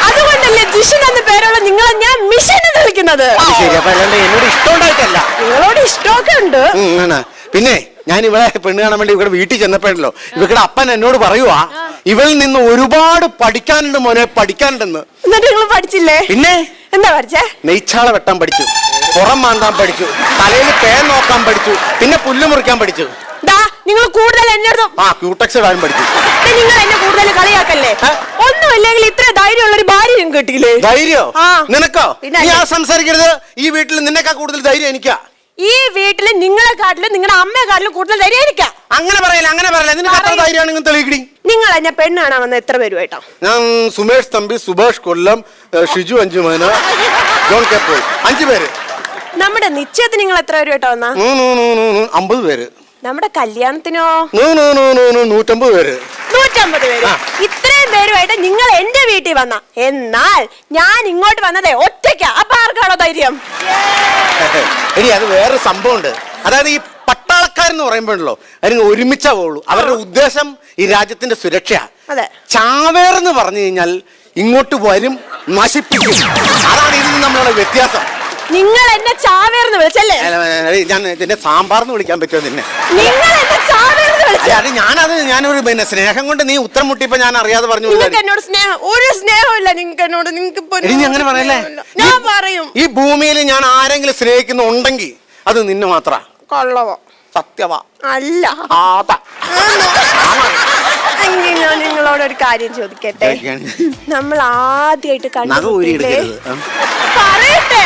അതുകൊണ്ടല്ലേ ജിഷൻ എന്ന പേരുള്ള നിങ്ങളെ ഞാൻ മിഷൻ എന്ന് വിളിക്കുന്നത്. ശരി, അപ്പൊ അല്ലാണ്ട് എന്നോട് ഇഷ്ടം ഉണ്ടായിട്ടല്ല. നിങ്ങളോട് ഇഷ്ടമൊക്കെ ഉണ്ട്. പിന്നെ ഞാൻ ഇവിടെ പെണ്ണ് കാണാൻ വേണ്ടി ഇവിടെ വീട്ടിൽ ചെന്നപ്പോഴല്ലോ ഇവരുടെ അപ്പൻ എന്നോട് പറയുവാ, ഇവളിൽ നിന്ന് ഒരുപാട് പഠിക്കാനുണ്ട് മോനെ, പഠിക്കാനുണ്ടെന്ന്. എന്നിട്ട് നിങ്ങൾ പഠിച്ചില്ലേ? പിന്നെ എന്താ പഠിച്ചേ? നെയ്ച്ചാള വെട്ടാൻ പഠിച്ചു, പുറം മാന്താൻ പഠിച്ചു, തലയിൽ പേൻ നോക്കാൻ പഠിച്ചു, പിന്നെ പുല്ല് മുറിക്കാൻ പഠിച്ചു. നിങ്ങൾ കൂടുതൽ എന്നെ ക്യൂടെക്സ് ഇടാനും പഠിച്ചു. നിങ്ങൾ എന്നെ കൂടുതൽ കളിയാക്കല്ലേ. ഒന്നുമില്ലെങ്കിൽ ഇത്ര ധൈര്യമുള്ള ഒരു ഭാര്യ നിങ്ങൾക്ക് കിട്ടിയില്ലേ? ധൈര്യോ നിനക്കോ? നീ ആ സംസാരിക്കരുത്. ഈ വീട്ടിൽ നിന്നെക്കാ കൂടുതൽ ധൈര്യം എനിക്കാ. ഈ വീട്ടില് നിങ്ങളെക്കാട്ടിലും നിങ്ങളുടെ അമ്മയെക്കാട്ടിലും കൂടുതൽ ധൈര്യം എനിക്കാ. അങ്ങനെ പറയല. നിനക്ക് എത്ര ധൈര്യമാണെങ്കിലും തെളിയിക്കടി. നിങ്ങൾ എന്നെ പെണ്ണ് കാണാൻ വന്ന എത്ര പേരുമായിട്ടാ? ഞാൻ സുമേഷ് തമ്പി, സുഭാഷ് കൊല്ലം, ഷിജു അഞ്ചുമേന, ജോൺ കെപ്പോൾ, 5 പേര്. നമ്മുടെ നിശ്ചയത്തിന് നിങ്ങൾ എത്ര പേരുമായിട്ടാ വന്നാ? 50 പേര്. നമ്മുടെ കല്യാണത്തിനോ? 150 പേര്. 150 പേര്. ഇത്രയും പേരുമായിട്ട് നിങ്ങൾ എന്റെ വീട്ടിൽ വന്ന. എന്നാൽ ഞാൻ ഇങ്ങോട്ട് വന്നതേ ഒറ്റയ്ക്കാ. അപ്പൊ ആർക്കാണോ ധൈര്യം? എടി അത് വേറെ സംഭവം ഉണ്ട്. അതായത് ഈ പട്ടാളക്കാരെന്ന് പറയുമ്പോഴല്ലോ അതിന് ഒരുമിച്ചാ പോകുള്ളൂ. അവരുടെ ഉദ്ദേശം ഈ രാജ്യത്തിന്റെ സുരക്ഷ. ചാവേറെന്ന് പറഞ്ഞു കഴിഞ്ഞാൽ ഇങ്ങോട്ട് വരും, നശിപ്പിക്കും. അതാണ് ഇതിന് നമ്മളുടെ വ്യത്യാസം. നിങ്ങൾ എന്നെ ചാവേർന്ന് വിളിച്ചല്ലേ? ഞാൻ ഇതിന്റെ സാമ്പാർന്ന് വിളിക്കാൻ പറ്റുമോ നിന്നെ? ഞാനൊരു പിന്നെ സ്നേഹം കൊണ്ട് നീ ഉത്തരം മുട്ടിയപ്പോ ഞാൻ അറിയാതെ പറഞ്ഞു. എന്നോട് സ്നേഹം ഒരു സ്നേഹമില്ല നിങ്ങൾക്ക് എന്നോട്. നിങ്ങൾക്ക് അങ്ങനെ പറയല്ലേ? ഞാൻ പറയും. ഈ ഭൂമിയിൽ ഞാൻ ആരെങ്കിലും സ്നേഹിക്കുന്നുണ്ടെങ്കിൽ അത് നിന്നെ മാത്ര. കൊള്ളവോ? സത്യവാ അല്ല. ഞാൻ നിങ്ങളോടൊരു കാര്യം ചോദിക്കട്ടെ. നമ്മൾ ആദ്യമായിട്ട് പറയട്ടെ,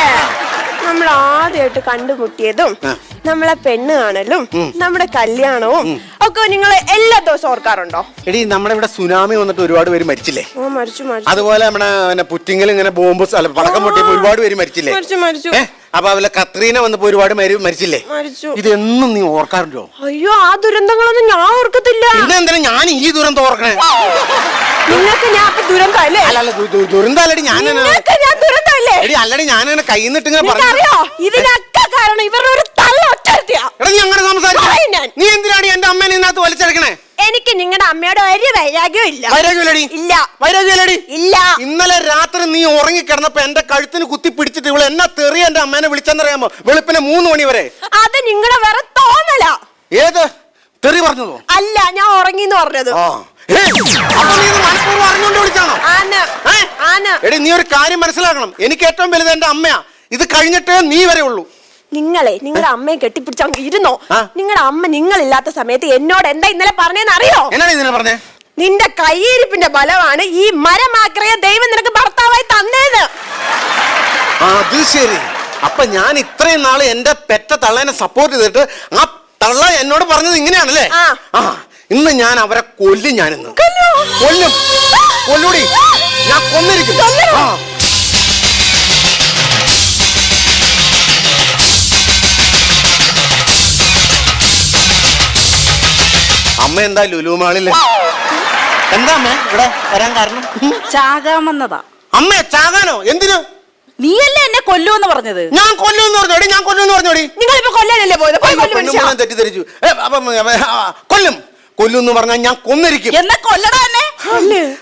നമ്മൾ ആദ്യമായിട്ട് കണ്ടുമുട്ടിയതും നമ്മളെ പെണ്ണ് കാണലും നമ്മുടെ കല്യാണവും ഒക്കെ നിങ്ങൾ എല്ലാ ദിവസവും ഓർക്കാറുണ്ടോ? എടി നമ്മുടെ ഇവിടെ സുനാമി വന്നിട്ട് ഒരുപാട് പേര് മരിച്ചില്ലേ? മരിച്ചു. അതുപോലെ നമ്മുടെ പുറ്റിങ്ങൽ ഇങ്ങനെ ബോംബ് പടക്കം പൊട്ടിയപ്പോ ഒരുപാട് പേര് മരിച്ചില്ലേ? അപ്പൊ അവലെ കത്രീന വന്നപ്പോ ഒരുപാട് പേര് മരിച്ചില്ലേ? ഇതെന്നും നീ ഓർക്കാറുണ്ടോ? അയ്യോ, ആ ദുരന്തങ്ങളൊന്നും ഞാൻ ഓർക്കത്തില്ല. പിന്നെ എന്തിനാ ഞാൻ ഈ ദുരന്തം ഓർക്കണേ? നിങ്ങൾക്ക് ഞാൻ ദുരന്തല്ലേ? അല്ല ദുരന്തല്ലടി. ഞാൻ ദുരന്തല്ലേ? അല്ലടി ഞാനങ്ങനെ കൈന്നിട്ട് ഇങ്ങനെ അറിയോ ഇതിനൊക്കെ കാരണം ഇവരുടെ ഒരു തള്ള ഒറ്റ. നീ അങ്ങനെ സംസാരിക്കും. നീ എന്തിനാണ് എന്റെ അമ്മേനെ ഇതിനകത്ത് വലിച്ചെടുക്കണേ? എനിക്ക് നിങ്ങളുടെ അമ്മയോട് ഒരു വൈരാഗ്യവും ഇല്ല. വൈരാഗ്യമില്ലടി. ഇന്നലെ രാത്രി നീ ഉറങ്ങിക്കിടന്നപ്പോ എന്റെ കഴുത്തിന് കുത്തി പിടിച്ചിട്ട് ഇവള് എന്നെ തെറിയ എന്റെ അമ്മേനെ വിളിച്ചെന്നറിയാമോ? വെളുപ്പിനെ 3 മണി വരെ. അത് നിങ്ങളുടെ വേറെ തോന്നല. ഏത് തെറി പറഞ്ഞതോ? അല്ല, ഞാൻ ഉറങ്ങിന്ന് പറഞ്ഞത്. എടി നീ ഒരു കാര്യം മനസ്സിലാക്കണം. എനിക്ക് ഏറ്റവും വലുത് എന്റെ അമ്മയാ. ഇത് കഴിഞ്ഞിട്ടേ നീ വരെ ഉള്ളൂ. നിങ്ങളുടെ അമ്മയെ കെട്ടിപ്പിടിച്ചാൽ ഇരുന്നോ? നിങ്ങളുടെ അമ്മ നിങ്ങളില്ലാത്ത സമയത്ത് എന്നോട് എന്താ ഇന്നലെ പറഞ്ഞെന്ന് അറിയോ? പറഞ്ഞേ? നിന്റെ കയ്യിരിപ്പിന്റെ ബലമാണ് ഈ മരമാക്രയ ദൈവം നിനക്ക് ഭർത്താവായി തന്നേത്. അത് ശരി. അപ്പൊ ഞാൻ ഇത്രയും നാള് എന്റെ പെറ്റ തള്ളേനെ സപ്പോർട്ട് ചെയ്തിട്ട് ആ തള്ള എന്നോട് പറഞ്ഞത് ഇങ്ങനെയാണല്ലേ? ഇന്ന് ഞാൻ അവരെ കൊല്ലും. ഞാനിന്ന് കൊല്ലൂടി. ഞാൻ കൊന്നിരിക്കും. അമ്മ എന്താ ലുലു മാളില്? എന്താ അമ്മ ഇവിടെ വരാൻ കാരണം? ചാകാമെന്നതാ. അമ്മേ ചാകാനോ? എന്തിനു? നീയല്ലേ എന്നെ കൊല്ലുമെന്ന് പറഞ്ഞത്? ഞാൻ കൊല്ലുമെന്ന് പറഞ്ഞോടി, ഞാൻ കൊല്ലുമെന്ന് പറഞ്ഞോടി. നിങ്ങളിപ്പോ കൊല്ലാനല്ലേ പോയത്? തെറ്റിദ്ധരിച്ചു. കൊല്ലും കൊല്ലുന്ന് പറഞ്ഞാൽ ഞാൻ കൊന്നിരിക്കും. എന്നാ കൊല്ലടാ എന്നെ.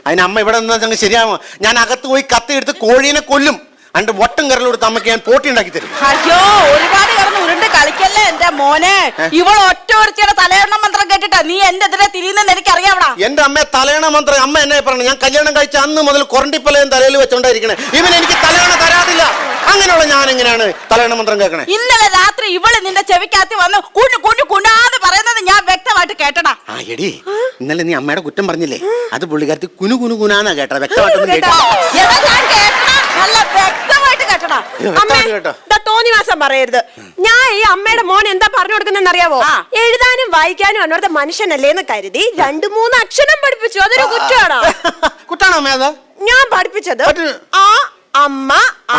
അതിന് അമ്മ ഇവിടെ നിന്നാ ശരിയാമോ? ഞാൻ അകത്ത് പോയി കത്തി എടുത്ത് കോഴീനെ കൊല്ലും. അന്റെ വട്ടം കരലെടുത്ത് അമ്മയ്ക്ക് ഞാൻ പോട്ടി ഉണ്ടാക്കി തരും. അയ്യോ, ഒരുപാട് കിടന്ന് ഉരുണ്ട് കളിക്കല്ലേ എന്റെ മോനെ. ഇവൾ ഒറ്റ ഒരുത്തിയുടെ തലയെണ്ണ മന്ത്രം കേട്ടിട്ടാ നീ എന്റെ എതിരെ തിരിയുന്നെന്ന് എനിക്ക് അറിയാവടാ. എന്റെ അമ്മയെ തലയണ മന്ത്രം അമ്മ എന്നെ പറഞ്ഞു. ഞാൻ കല്യാണം കഴിച്ച അന്ന് മുതൽ കൊറണ്ടിപ്പലയും തലയിൽ വെച്ചോണ്ടായിരിക്കണേ. ഇവൻ എനിക്ക് തലയണ തരാതില്ല. അങ്ങനെയുള്ള ഞാൻ എങ്ങനെയാണ് തലയണ മന്ത്രം കേൾക്കണേ? ഇന്നലെ രാത്രി ഇവള് നിന്റെ ചെവിക്കകത്ത് വന്ന് കുഞ്ഞു കുഞ്ഞു കുഞ്ഞാന്ന് പറയുന്നത് ഞാൻ വ്യക്തമായിട്ട് കേട്ടടാ. ആ എടി, ഇന്നലെ നീ അമ്മയുടെ കുറ്റം പറഞ്ഞില്ലേ? അത് പുള്ളിക്കാരത്തി കുനു കുനു കുനാന്നാ കേട്ടാ. വ്യക്തമായിട്ടൊന്നും കേട്ടാ. നല്ല വ്യക്തമായിട്ട് കേട്ടടാ. തോന്നിവാസം പറയരുത്. ഞാൻ ഈ അമ്മയുടെ മോൻ എന്താ പറഞ്ഞു കൊടുക്കുന്നതെന്ന് അറിയാവോ? എഴുതാനും വായിക്കാനും അന്നോടത്തെ മനുഷ്യനല്ലേന്ന് കരുതി 2-3 അക്ഷരം പഠിപ്പിച്ചു. അതൊരു കുറ്റാണോ? കുറ്റാണോ അമ്മ? അത് ഞാൻ പഠിപ്പിച്ചത് ആ അമ്മ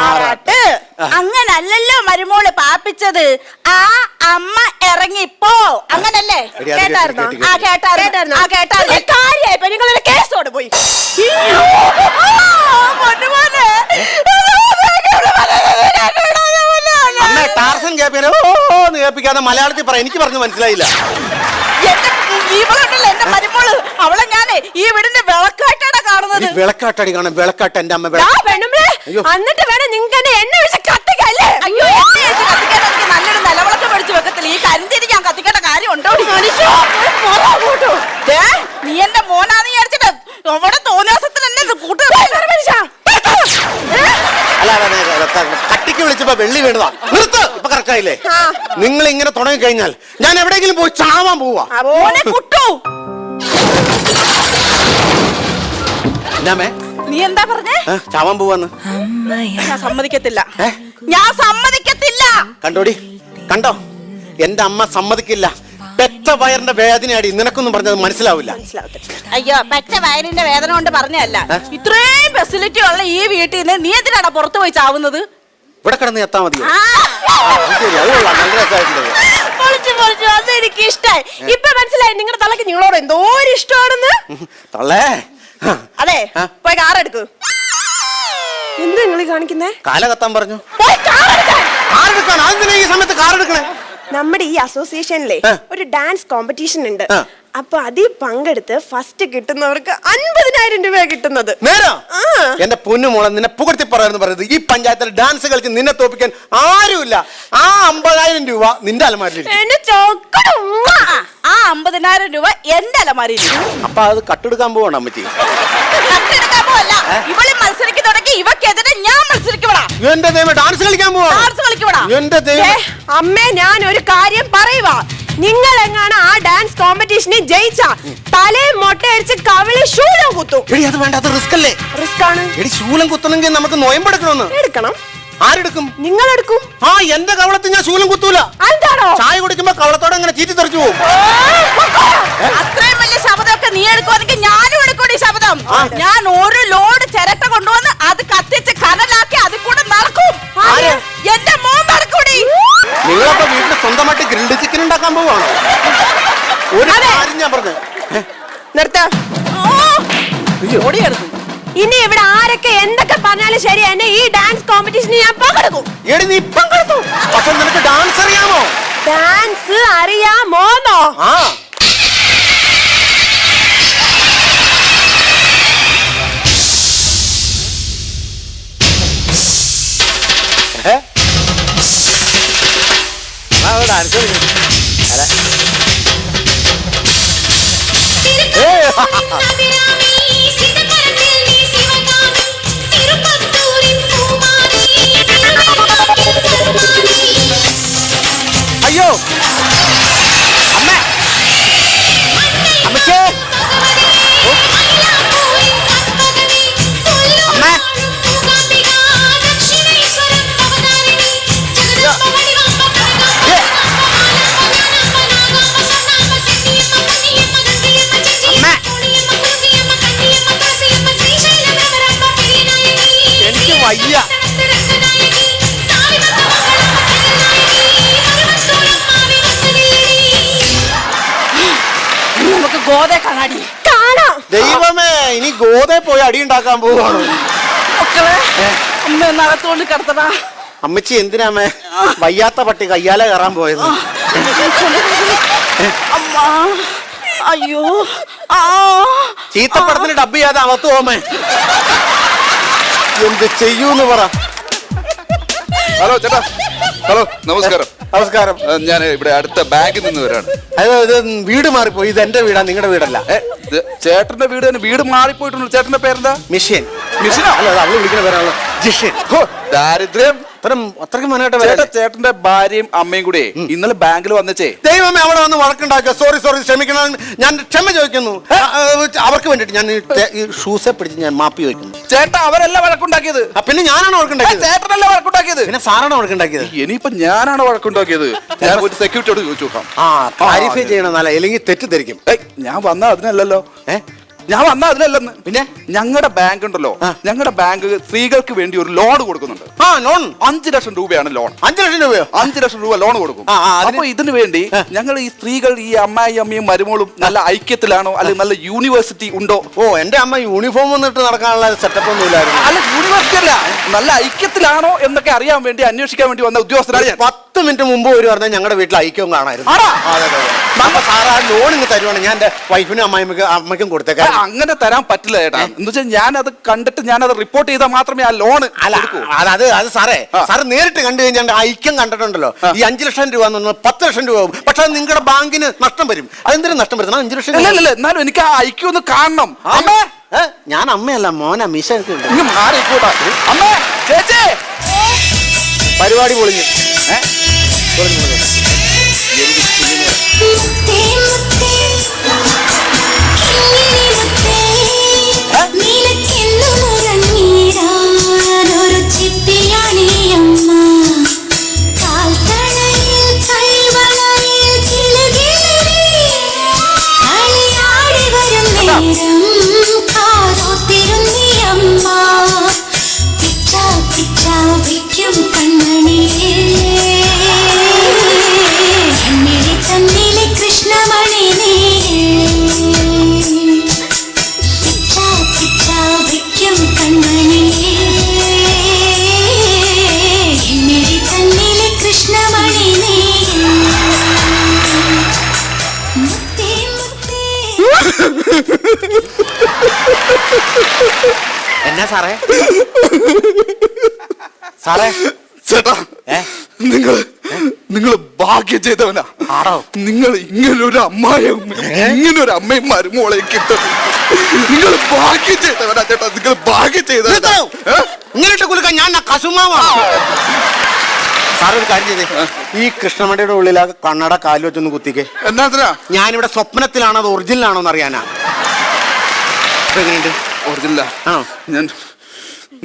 ആറാട്ട്. അങ്ങനല്ലല്ലോ മരുമോള് പാപ്പിച്ചത്. ആ അമ്മ ഇറങ്ങിപ്പോ. അങ്ങനല്ലേ? കേട്ടായിരുന്നോ? കാര്യായിപ്പോ നിങ്ങളൊരു കേസോട് പോയി. അമ്മ ടാർസൻ കേൾപ്പിക്കാതെ മലയാളത്തിൽ പറ. എനിക്ക് പറഞ്ഞു മനസ്സിലായില്ല. എന്റെ മരുമോള് അവളെ ഞാനേ ഈ വീടിന്റെ വിളക്കായിട്ടാണ് കാണുന്നത്. വിളക്കാട്ടടി കാണാൻ. വിളക്കാട്ട എന്റെ അമ്മ. എന്നിട്ട് വേണം നിങ്ങൾക്ക് എന്നെ എണ്ണ ഒഴിച്ച് കത്തിക്കല്ലേ? അയ്യോ, എണ്ണ ഒഴിച്ച് കത്തിക്കാൻ എനിക്ക് നല്ലൊരു നിലവിളക്ക് മേടിച്ച് വെക്കത്തില്ല. ഈ കരിന്തിരി ഞാൻ കത്തിക്കേണ്ട കാര്യം ഉണ്ടോ? നീ എന്റെ മോനാന്ന് വിചാരിച്ചിട്ട് അവിടെ തോന്നിയാസത്തിന് എന്നെ കൂട്ടു. കട്ടിക്ക് വിളിച്ചപ്പോ വെള്ളി വീണതാ. നിർത്ത്. ഇപ്പൊ കറക്റ്റ് ആയില്ലേ? നിങ്ങൾ ഇങ്ങനെ തുടങ്ങി കഴിഞ്ഞാൽ ഞാൻ എവിടെയെങ്കിലും പോയി ചാവാൻ പോവാ. നീ എന്താ പറഞ്ഞേ? ചാവാൻ പോവാന്ന്. ഞാൻ സമ്മതിക്കത്തില്ല. ഞാൻ സമ്മതിക്കത്തില്ല. കണ്ടോടി, കണ്ടോ? എന്റെ അമ്മ സമ്മതിക്കില്ല. പെറ്റ വയറിന്റെ വേദനയാടി. നിനക്കൊന്നും പറഞ്ഞത് മനസ്സിലാവില്ല. അയ്യോ, പെറ്റ വയറിന്റെ വേദന കൊണ്ട് പറഞ്ഞല്ല. ഇത്രയും ഫെസിലിറ്റി ഉള്ള ഈ വീട്ടിൽ നിന്ന് നീ എന്തിനാണ് പുറത്തു പോയി ചാവുന്നത്? ഇവിടെ കിടന്ന് എത്താ മതി. എനിക്ക് ഇഷ്ടായി. ഇപ്പൊ മനസ്സിലായി നിങ്ങളുടെ തള്ളക്ക് നിങ്ങളോട് എന്തോ ഒരു ഇഷ്ടമാണെന്ന്. തള്ളേ, അതെ, പോയി കാർ എടുക്കൂ. എന്താ നിങ്ങൾ കാണിക്കുന്നേ? കാല കത്താൻ പറഞ്ഞു. ഈ സമയത്ത് കാർ എടുക്കണേ? നമ്മുടെ ഈ അസോസിയേഷനിലെ ഒരു ഡാൻസ് കോമ്പറ്റീഷൻ ഉണ്ട്. അപ്പൊ അതിൽ പങ്കെടുത്ത് ഫസ്റ്റ് കിട്ടുന്നവർക്ക് 50,000 രൂപ കിട്ടുന്നത്. എന്റെ പൊന്നു മോളെ, നിന്നെ പുകഴ്ത്തി പറയാന്ന് പറയുന്നത്. ഈ പഞ്ചായത്തിൽ ഡാൻസ് കളിച്ച് നിന്നെ തോപ്പിക്കാൻ ആരുമില്ല. ആ 50,000 രൂപ നിന്റെ അലമാരിൽ. ആ 50,000 രൂപ എന്റെ അലമാരിയിൽ. അപ്പൊ അത് കട്ടെടുക്കാൻ പോവാണ് അമ്മച്ചി. കട്ടെടുക്കാൻ പോവല്ല, ഇവള് മത്സരിക്കാൻ തുടങ്ങി. ഇവക്കെതിരെ ഞാൻ മത്സരിക്കപ്പെടാ. എന്റെ ദൈവം, ഡാൻസ് കളിക്കാൻ പോവാ. ഡാൻസ് കളിക്കപ്പെടാ. എന്റെ ദൈവം. അമ്മേ, ഞാൻ ഒരു കാര്യം പറയുവാ. നിങ്ങൾ എങ്ങാണ് ആ ഡാൻസ് കോമ്പറ്റീഷനിൽ ജയിച്ച തലേ മൊട്ടയടിച്ച് കവിളി ശൂലം കുത്തും. എടി അത് വേണ്ട, അത് റിസ്ക് അല്ലേ? റിസ്ക് ആണ്. എടി ശൂലം കുത്തണമെങ്കിൽ നമുക്ക് നൊയമ്പെടുക്കണമെന്ന്. എടുക്കണം. ആരെടുക്കും? നിങ്ങൾ എടുക്കും. ആ, എന്റെ കവളത്തിൽ ഞാൻ ശൂലം കുത്തൂല. എന്താണോ? ചായ കുടിക്കുമ്പോ കവളത്തോടെ അങ്ങനെ ചീറ്റി തെറിച്ചു പോകും. അത്രയും വലിയ ശബ്ദമൊക്കെ നീ എടുക്കുവാണെങ്കിൽ ഞാനും എടുക്കൂടി ശബ്ദം. ഞാൻ ഒരു ലോഡ് ചിരട്ട കൊണ്ടുവന്ന് അത് കത്തിച്ച് കനലാക്കി അതിൽ കൂടെ നടക്കും. എന്റെ മോൻ നടക്കൂടി. നിങ്ങളപ്പോ വീട്ടിൽ സ്വന്തമായിട്ട് ഗ്രിൽഡ് ചിക്കൻ ഉണ്ടാക്കാൻ പോവാണോ? ഒരു കാര്യം ഞാൻ പറഞ്ഞു. നിർത്താ. ഇനി ഇവിടെ ആരൊക്കെ എന്തൊക്കെ പറഞ്ഞാലും ശരി, എന്നെ ഈ ഡാൻസ് കോമ്പറ്റീഷന് ഞാൻ പങ്കെടുക്കും. എടി നീ പങ്കെടുത്തു. പക്ഷെ നിനക്ക് ഡാൻസ് അറിയാമോ? ഡാൻസ് അറിയാമോന്നോ? ആ, അയ്യോ അമ്മ, അമ്മച്ചേ, അമ്മ, ഗോതയെ പോയി അടി ഉണ്ടാക്കാൻ പോവാണ്. മക്കളെ അമ്മ നകത്തോണ്ട് കിടത്തടാ. അമ്മച്ചി എന്തിനാമേ വയ്യാത്ത പട്ടി കയ്യാലെ കയറാൻ പോയത്? അമ്മ അയ്യോ ചീത്തപ്പടത്തിന് ഡബ് ചെയ്യാതെ അകത്ത് പോമേ. എന്ത് ചെയ്യൂന്ന് പറ. ഹലോ ചേട്ടാ. ഹലോ നമസ്കാരം. നമസ്കാരം. ഞാൻ ഇവിടെ അടുത്ത ബാങ്കിൽ നിന്ന് വരാണ്. അതായത് വീട് മാറിപ്പോയി. ഇത് എന്റെ വീടാ, നിങ്ങളുടെ വീടല്ല. ചേട്ടന്റെ വീട് തന്നെ. വീട് മാറിപ്പോയിട്ടുണ്ട്. ചേട്ടന്റെ പേരെന്താ? മിഷ്യൻ. മിഷ്യനോ? അല്ല, അവള് വിളിക്കുന്ന പേരാണല്ലോ ജിഷ്യൻ. ദാരിദ്ര്യം അത്രയ്ക്ക് മനോഹരമായിട്ട്. ചേട്ടന്റെ ഭാര്യയും അമ്മയും കൂടെ ഇന്നലെ ബാങ്കിൽ വന്നേ. ദൈവമേ, അവിടെ വന്ന് വഴക്കുണ്ടാക്കുക. സോറി ക്ഷമിക്കണം, ഞാൻ ക്ഷമ ചോദിക്കുന്നു. അവർക്ക് വേണ്ടിട്ട് ഞാൻ ഈ ഷൂസെ പിടിച്ച് ഞാൻ മാപ്പി ചോദിക്കുന്നു. ചേട്ടാ അവരല്ല വഴക്കുണ്ടാക്കിയത്. പിന്നെ ഞാനാണ് വഴക്കുണ്ടാക്കിയത്. ചേട്ടനല്ല വഴക്കുണ്ടാക്കിയത്. പിന്നെ സാറാണ് വഴക്കുണ്ടാക്കിയത്. ഇനിയിപ്പോ ഞാനാണ് വഴക്കുണ്ടാക്കിയത്. ഞാൻ ഒരു സെക്യൂരിറ്റിയോട് ചോദിച്ചു നോക്കാം. ക്ലാരിഫൈ ചെയ്യണമെന്നല്ല, അല്ലെങ്കിൽ തെറ്റിദ്ധരിക്കും. ഞാൻ വന്ന അതിനല്ലല്ലോ. ഞാൻ വന്ന അതിനല്ലെന്ന്. പിന്നെ ഞങ്ങളുടെ ബാങ്ക് ഉണ്ടല്ലോ, ഞങ്ങളുടെ ബാങ്ക് സ്ത്രീകൾക്ക് വേണ്ടി ഒരു ലോൺ കൊടുക്കുന്നുണ്ട്. ലോൺ 5 ലക്ഷം രൂപയാണ് ലോൺ. 5 ലക്ഷം രൂപയോ? 5 ലക്ഷം രൂപ ലോൺ കൊടുക്കും. അപ്പൊ ഇതിനു വേണ്ടി ഞങ്ങൾ ഈ സ്ത്രീകൾ, ഈ അമ്മായി അമ്മയും മരുമോളും നല്ല ഐക്യത്തിലാണോ, അല്ലെങ്കിൽ നല്ല യൂണിവേഴ്സിറ്റി ഉണ്ടോ? എന്റെ അമ്മ യൂണിഫോം വന്നിട്ട് നടക്കാനുള്ള സെറ്റപ്പ് ഒന്നും ഇല്ലായിരുന്നു. അല്ല, യൂണിവേഴ്സിറ്റി അല്ല, നല്ല ഐക്യത്തിലാണോ എന്നൊക്കെ അറിയാൻ വേണ്ടി, അന്വേഷിക്കാൻ വേണ്ടി വന്ന ഉദ്യോഗസ്ഥരാണ്. 10 മിനിറ്റ് മുമ്പ് ഒരു പറഞ്ഞാൽ ഞങ്ങളുടെ വീട്ടിൽ ഐക്യവും കാണായിരുന്നു. സാറാ ലോൺ ഇങ്ങ് തരുവാണ്, ഞാൻ എന്റെ വൈഫിനും അമ്മയ്ക്കും കൊടുത്തേക്കാം. അങ്ങനെ തരാൻ പറ്റില്ല ചേട്ടാ. എന്ന് വെച്ചാൽ ഞാൻ അത് കണ്ടിട്ട് ഞാനത് റിപ്പോർട്ട് ചെയ്താൽ മാത്രമേ ആ ലോൺ. അത് സാറേ നേരിട്ട് കണ്ടു കഴിഞ്ഞാൽ ഐക്യം കണ്ടിട്ടുണ്ടല്ലോ. ഈ 5 ലക്ഷം രൂപ 10 ലക്ഷം രൂപ ആവും. പക്ഷെ അത് നിങ്ങളുടെ ബാങ്കിന് നഷ്ടം വരും. അതെന്തിനും നഷ്ടം വരുന്ന 5 ലക്ഷം. എന്നാലും എനിക്ക് ആ ഐക്യം ഒന്ന് കാണണം. ഞാൻ അമ്മയല്ല, മോനാ. മീശ പരിപാടി പൊളിഞ്ഞു. എന്നാ സാറേ? സാറേ ചേട്ടാ, നിങ്ങൾ ഭാഗ്യം ചെയ്തവനാ. നിങ്ങൾ ഇങ്ങനൊരു ഇങ്ങനൊരു അമ്മയും മരുമോളെ കിട്ടും. നിങ്ങൾ ഭാഗ്യം ചെയ്തവനാ ചേട്ടാ. നിങ്ങൾ ഭാഗ്യം ചെയ്തവനാ. ഇങ്ങനെട്ട് കുലുക്കാൻ ഞാൻ കസുമാവാണ്. സാറ് ഒരു കാര്യം ചെയ്തേ, ഈ കൃഷ്ണമണിയുടെ ഉള്ളിൽ ആ കണ്ണട കാല് വെച്ചൊന്ന് കുത്തിക്കേ. എന്നാ ഞാനിവിടെ സ്വപ്നത്തിലാണോ അത് ഒറിജിനലാണോ എന്ന് അറിയാനാ. എങ്ങനെയുണ്ട്? ഒറിജിനലാ. ഞാൻ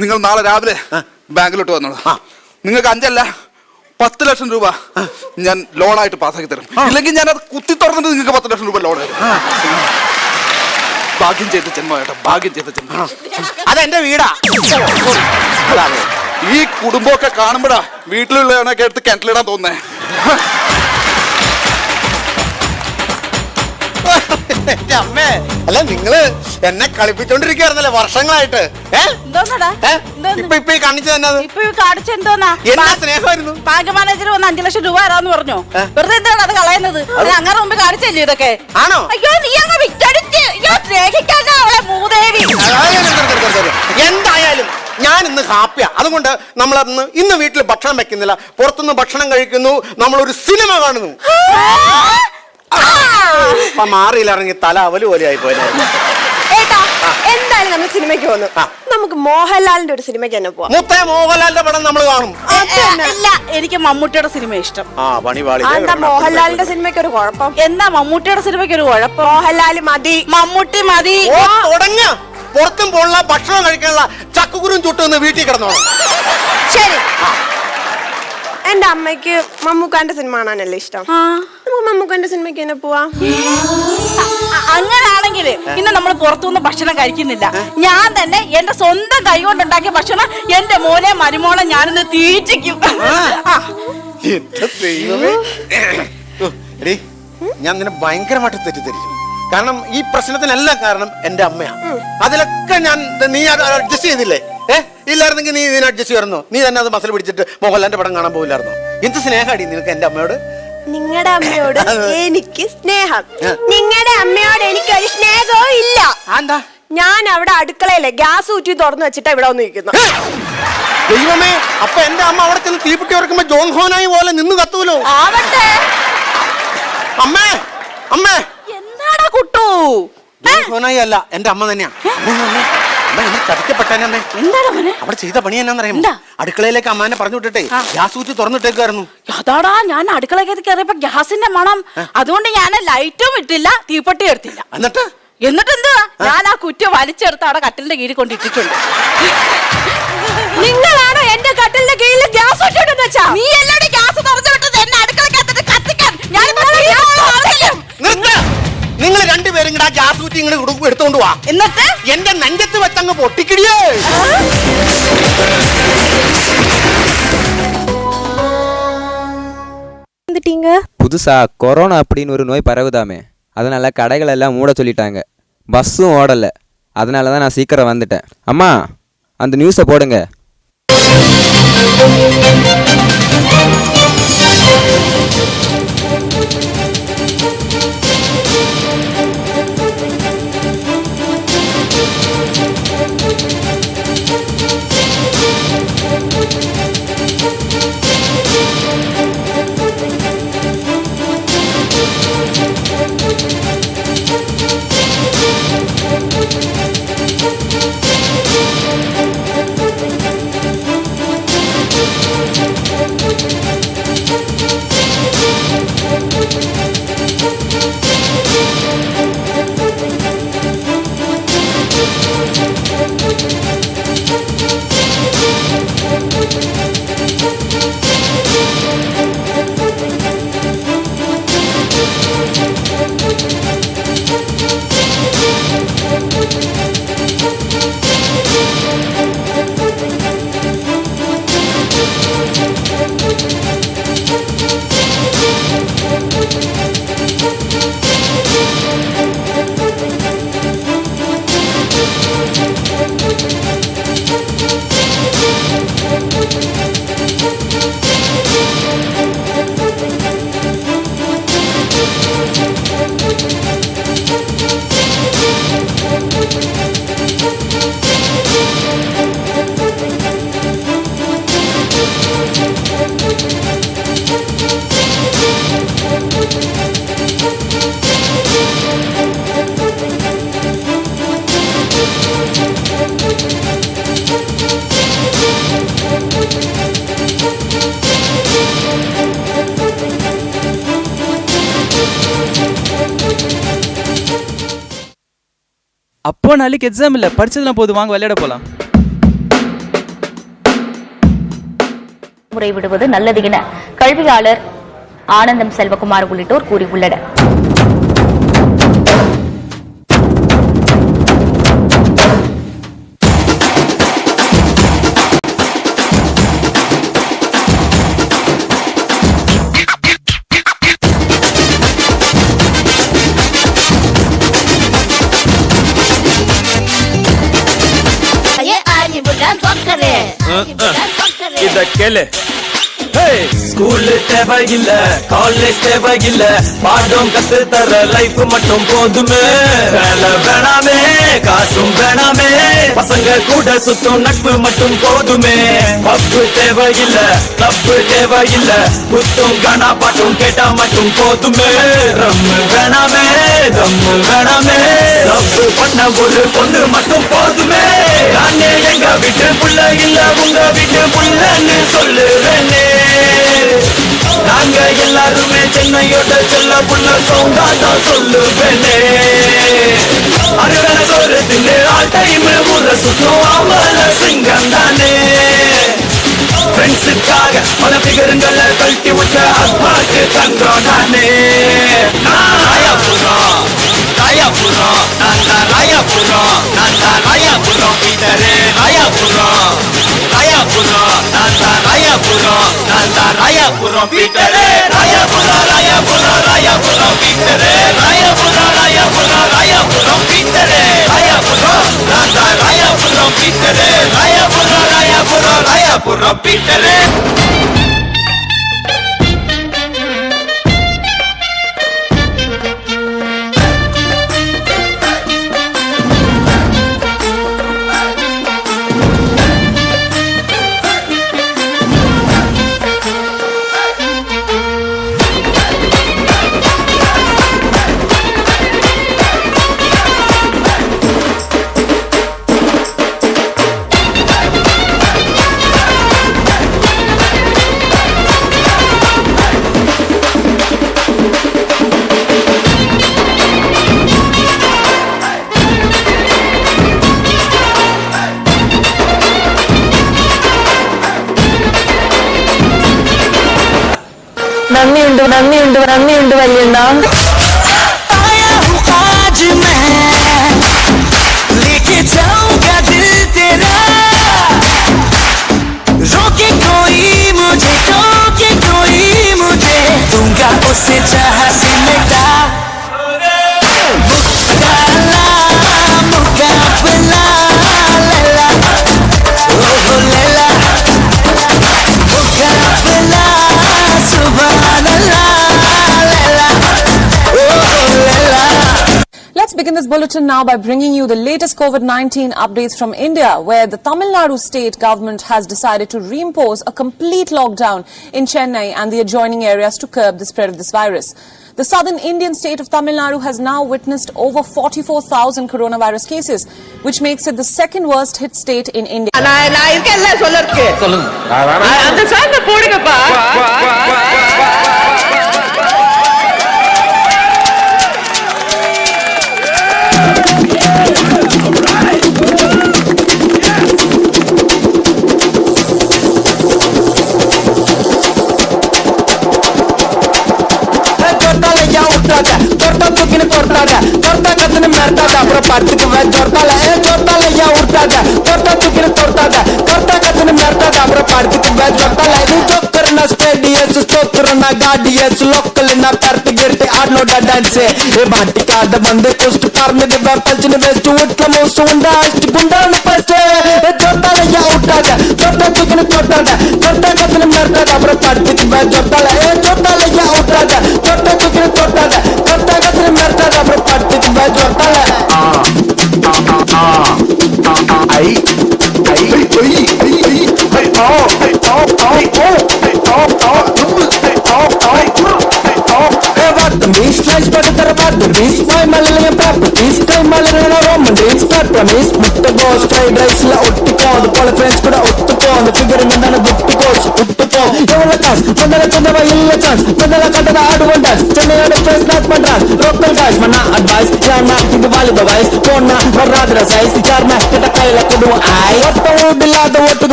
നിങ്ങൾ നാളെ രാവിലെ ബാങ്കിലോട്ട് വന്നോളൂ. നിങ്ങൾക്ക് 5 അല്ല 10 ലക്ഷം രൂപ ഞാൻ ലോണായിട്ട് പാസ്സാക്കി തരും. ഇല്ലെങ്കിൽ ഞാൻ അത് കുത്തി തുറന്നിട്ട് നിങ്ങൾക്ക് 10 ലക്ഷം രൂപ ലോൺ തരും. ഭാഗ്യം ചെയ്ത ജന്മ കേട്ടോ, ഭാഗ്യം ചെയ്ത ജന്മ. അതെന്റെ വീടാ. ഈ കുടുംബമൊക്കെ കാണുമ്പോഴാ വീട്ടിലുള്ളവനൊക്കെ എടുത്ത് കിണറ്റിലിടാൻ തോന്നേ. എന്റെ അമ്മേ, അല്ല നിങ്ങള് എന്നെ കളിപ്പിച്ചോണ്ടിരിക്കുകയായിരുന്നല്ലേ വർഷങ്ങളായിട്ട്. ഇപ്പൊ കാണിച്ചു തന്നെ കാണിച്ചെന്തോന്നാ? എന്നാ സ്നേഹമായിരുന്നു. ബാങ്ക് മാനേജർ വന്ന് 5 ലക്ഷം രൂപ തരാന്ന് പറഞ്ഞു. വെറുതെ എന്താണ് അത് കളയുന്നത്? അങ്ങനെ മുമ്പ് കാണിച്ചല്ലേ ഇതൊക്കെ? ആണോ? അയ്യോ, നീ അങ്ങ് വിറ്റടിച്ച് സ്നേഹിക്കാതെ അവളെ മൂദേവി. എന്തായാലും ഞാൻ ഇന്ന് ഹാപ്പിയാ. അതുകൊണ്ട് നമ്മൾ ഇന്ന് വീട്ടിൽ ഭക്ഷണം വെക്കുന്നില്ല, പുറത്തുനിന്ന് ഭക്ഷണം കഴിക്കുന്നു, നമ്മളൊരു സിനിമ കാണുന്നു. അപ്പൊ മാറിയിലിറങ്ങി തല അവല് പോലെ ആയി പോയത്. എന്തായാലും നമ്മൾ സിനിമയ്ക്ക് പോകുന്നു. നമുക്ക് മോഹൻലാലിന്റെ ഒരു സിനിമയ്ക്ക് തന്നെ പോവാം. മുത്തേ മോഹൻലാലിന്റെ പടം നമ്മൾ കാണും. ഇല്ല, എനിക്ക് മമ്മൂട്ടിയുടെ സിനിമ ഇഷ്ടം. എന്താ മോഹൻലാലിന്റെ സിനിമയ്ക്ക് ഒരു കുഴപ്പം? എന്താ മമ്മൂട്ടിയുടെ സിനിമയ്ക്ക് ഒരു കുഴപ്പം? മോഹൻലാൽ മതി, മമ്മൂട്ടി മതി. തുടങ്ങിയ പുറത്തും പോലുള്ള ഭക്ഷണം കഴിക്കാനുള്ള ചക്കുകുരും ചുട്ടുവന്ന് വീട്ടിൽ കിടന്നോളാം. ശരി, എന്റെ അമ്മയ്ക്ക് മമ്മൂക്കാന്റെ സിനിമ കാണാനല്ലേ ഇഷ്ടം. നമുക്ക് മമ്മൂക്കാന്റെ സിനിമയ്ക്ക് തന്നെ പോവാം. അങ്ങനാണെങ്കിൽ ഇന്ന് നമ്മൾ പുറത്തുനിന്ന് ഭക്ഷണം കഴിക്കുന്നില്ല. ഞാൻ തന്നെ എന്റെ സ്വന്തം കൈ കൊണ്ടുണ്ടാക്കിയ ഭക്ഷണം എന്റെ മോനെ മരുമോളെ ഞാനിന്ന് തീറ്റിക്കും. ഞാൻ നിന്നെ ഭയങ്കരമായിട്ട് തെറ്റിദ്ധരിച്ചു. കാരണം ഈ പ്രശ്നത്തിനെല്ലാം കാരണം എന്റെ അമ്മയാണ്. അതിലൊക്കെ നീ അഡ്ജസ്റ്റ് ചെയ്തില്ലേ? ഇല്ലായിരുന്നെങ്കിൽ നീ ഇതിനെ അഡ്ജസ്റ്റ് ചെയ്യാറുന്നോ? നീ തന്നെ അത് മസിൽ പിടിച്ചിട്ട് മോഹൻലാലിന്റെ പടം കാണാൻ പോകില്ലായിരുന്നോ? എന്ത് സ്നേഹമാടി നിനക്ക് എന്റെ അമ്മയോട്? നിങ്ങളുടെ അമ്മയോട് എനിക്ക് സ്നേഹം, നിങ്ങളുടെ അമ്മയോട് എനിക്കൊരു സ്നേഹവും ഇല്ല. എന്താ? ഞാൻ അവിടെ അടുക്കളയിലെ ഗ്യാസ് ഊറ്റി തുറന്നു വെച്ചിട്ടാ ഇവിടെ വന്ന് നിൽക്കുന്നു. ദൈവമേ, അപ്പൊ എന്റെ അമ്മ അവിടെ ചെന്ന് തീപ്പെട്ടി ഉറക്കുമ്പോ ജോൺ ഹോനായി പോലെ നിന്ന് കത്തൂലോ? ആവട്ടെ. അമ്മേ അമ്മേ, എന്താടാ കുട്ടു? ജോൺ ഹോനായി അല്ല, എന്റെ അമ്മ തന്നെയാ. ചതിക്കപ്പെട്ടേനെ. അവിടെ ചെയ്ത പണി എന്നാന്നറിയാം? അടുക്കളയിലേക്ക് അമ്മാനെ പറഞ്ഞു വിട്ടിട്ടേ ഗ്യാസ് ഊറ്റി തുറന്നിട്ടേക്കായിരുന്നു. അതാടാ, ഞാൻ അടുക്കളയ്ക്ക് കയറിയപ്പോ ഗ്യാസിന്റെ മണം, അതുകൊണ്ട് ഞാൻ ലൈറ്റും ഇട്ടില്ല, തീപ്പെട്ടി എടുത്തില്ല. എന്നിട്ട് എന്താ, ഞാൻ ആ കുറ്റ വലിച്ചെടുത്ത് അവിടെ കട്ടിലിന്റെ കീഴിൽ കൊണ്ടിട്ടിട്ടുണ്ട്. നിങ്ങളാണോ എന്റെ കട്ടിലിന്റെ കീഴിൽ ഗ്യാസ് ഊറ്റിട്ടെന്ന് വെച്ചാ? നീ എല്ലാവരും ഗ്യാസ് തുറന്നു വിട്ടത് എന്നെ അടുക്കളക്കകത്തിട്ട് കത്തിക്കാൻ. നിങ്ങൾ രണ്ടുപേരും കൂടെ ആ ഗ്യാസ് ഊറ്റി ഇങ്ങനെ എടുത്തോണ്ട് പോവാ. എന്നിട്ട് എന്റെ നെഞ്ചത്ത് വെച്ചങ്ങ് പൊട്ടിക്കിടിയേ. புதுசா கொரோனா அப்படின்னு ஒரு நோய் பரவுதாமே, அதனால கடைகள் எல்லாம் மூட சொல்லிட்டாங்க, பஸ்ஸும் ஓடல. அதனால தான் நான் சீக்கிரம் வந்துட்டேன். அம்மா, அந்த நியூஸை போடுங்க. அப்போ நாளைக்கு எக்ஸாம் இல்லை, படிச்சதுலாம் போது, வாங்க விளையாட போகலாம். முறை விடுவது நல்லது என கல்வியாளர் ஆனந்தம் செல்வகுமார் உள்ளிட்டோர் கூறியுள்ளனர். இத கேளு. ஸ்கூல் தேவையில்ல, காலேஜ் தேவையில்ல, பாடம் கத்து தர லைஃப் மட்டும் போதுமே. வேலை வேணாமே, காசும் வேணாமே, பசங்க கூட சுத்தும் நட்பு மட்டும் போதுமே. பப்பு தேவையில்ல, தப்பு தேவையில்ல, குத்தும் கானா பாட்டும் கேட்டா மட்டும் போதுமே. ரம்மு வேணாமே, தம்மு வேணாமே, தப்பு பண்ண ஒரு பொண்ணு மட்டும் போதுமே. நானே எங்க வீட்டு புள்ள இல்ல உங்க வீட்டு புள்ளன்னு சொல்லுவேனே. நாங்க எல்லாருமே சென்னையோட செல்ல புள்ள சௌந்தாதான் சொல்லுவேனே. அருகன சொல்றதுன்னு ஆல் டைம் ஊர சுத்தும் ஆம்பள சிங்கம் தானே. ஃப்ரெண்ட்ஸுக்காக பல பிகருங்களை கழட்டி விட்ட அப்பாக்கு தங்கம் தானே. ராயாபுரம் ராயாபுரம் நான் தான் ராயாபுரம், நான் தான் ராயாபுரம் பீட்டரே. ராயாபுரம் ராயாபுரம் நான் தான் ராயாபுரம், நான் தான் ராயாபுரம் பீட்டரே. ராயாபுரம் ராயாபுரம் ராயாபுரம் பீட்டரே. ராயாபுரம் ராயா നന്ദിയുണ്ട് വല്യണ്ണ. Let's begin this bulletin now by bringing you the latest COVID-19 updates from India, where the Tamil Nadu state government has decided to reimpose a complete lockdown in Chennai and the adjoining areas to curb the spread of this virus. The southern Indian state of Tamil Nadu has now witnessed over 44,000 coronavirus cases, which makes it the second worst hit state in India.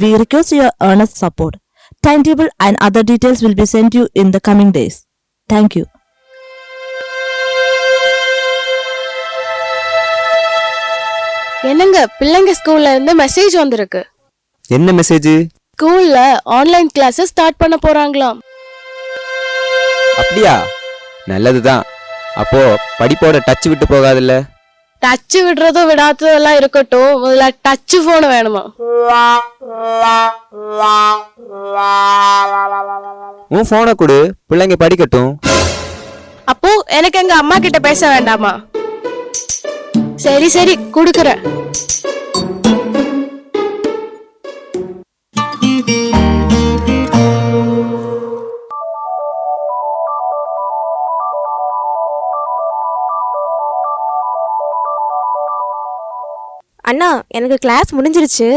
We request your earnest support. Timetable and other details will be sent you in the coming days. Thank you. என்னங்க பிள்ளைங்க ஸ்கூல்ல இருந்து message வந்திருக்கு. என்ன message? ஸ்கூல்ல online classes start பண்ண போறாங்களாம். அப்படியா? நல்லதுதான். அப்போ படிப்போட டச் விட்டு போகாதுல்ல? டச் விடுறதோ விடாததோ எல்லாம் இருக்கட்டும், முதல்ல டச் போன் வேணுமா? உன் போனை கொடு, பிள்ளைங்க படிக்கட்டும். அப்போ எனக்கு எங்க அம்மா கிட்ட பேச வேண்டாமா? சரி சரி குடுக்குறேன். அண்ணா எனக்கு கிளாஸ் முடிஞ்சிருச்சு,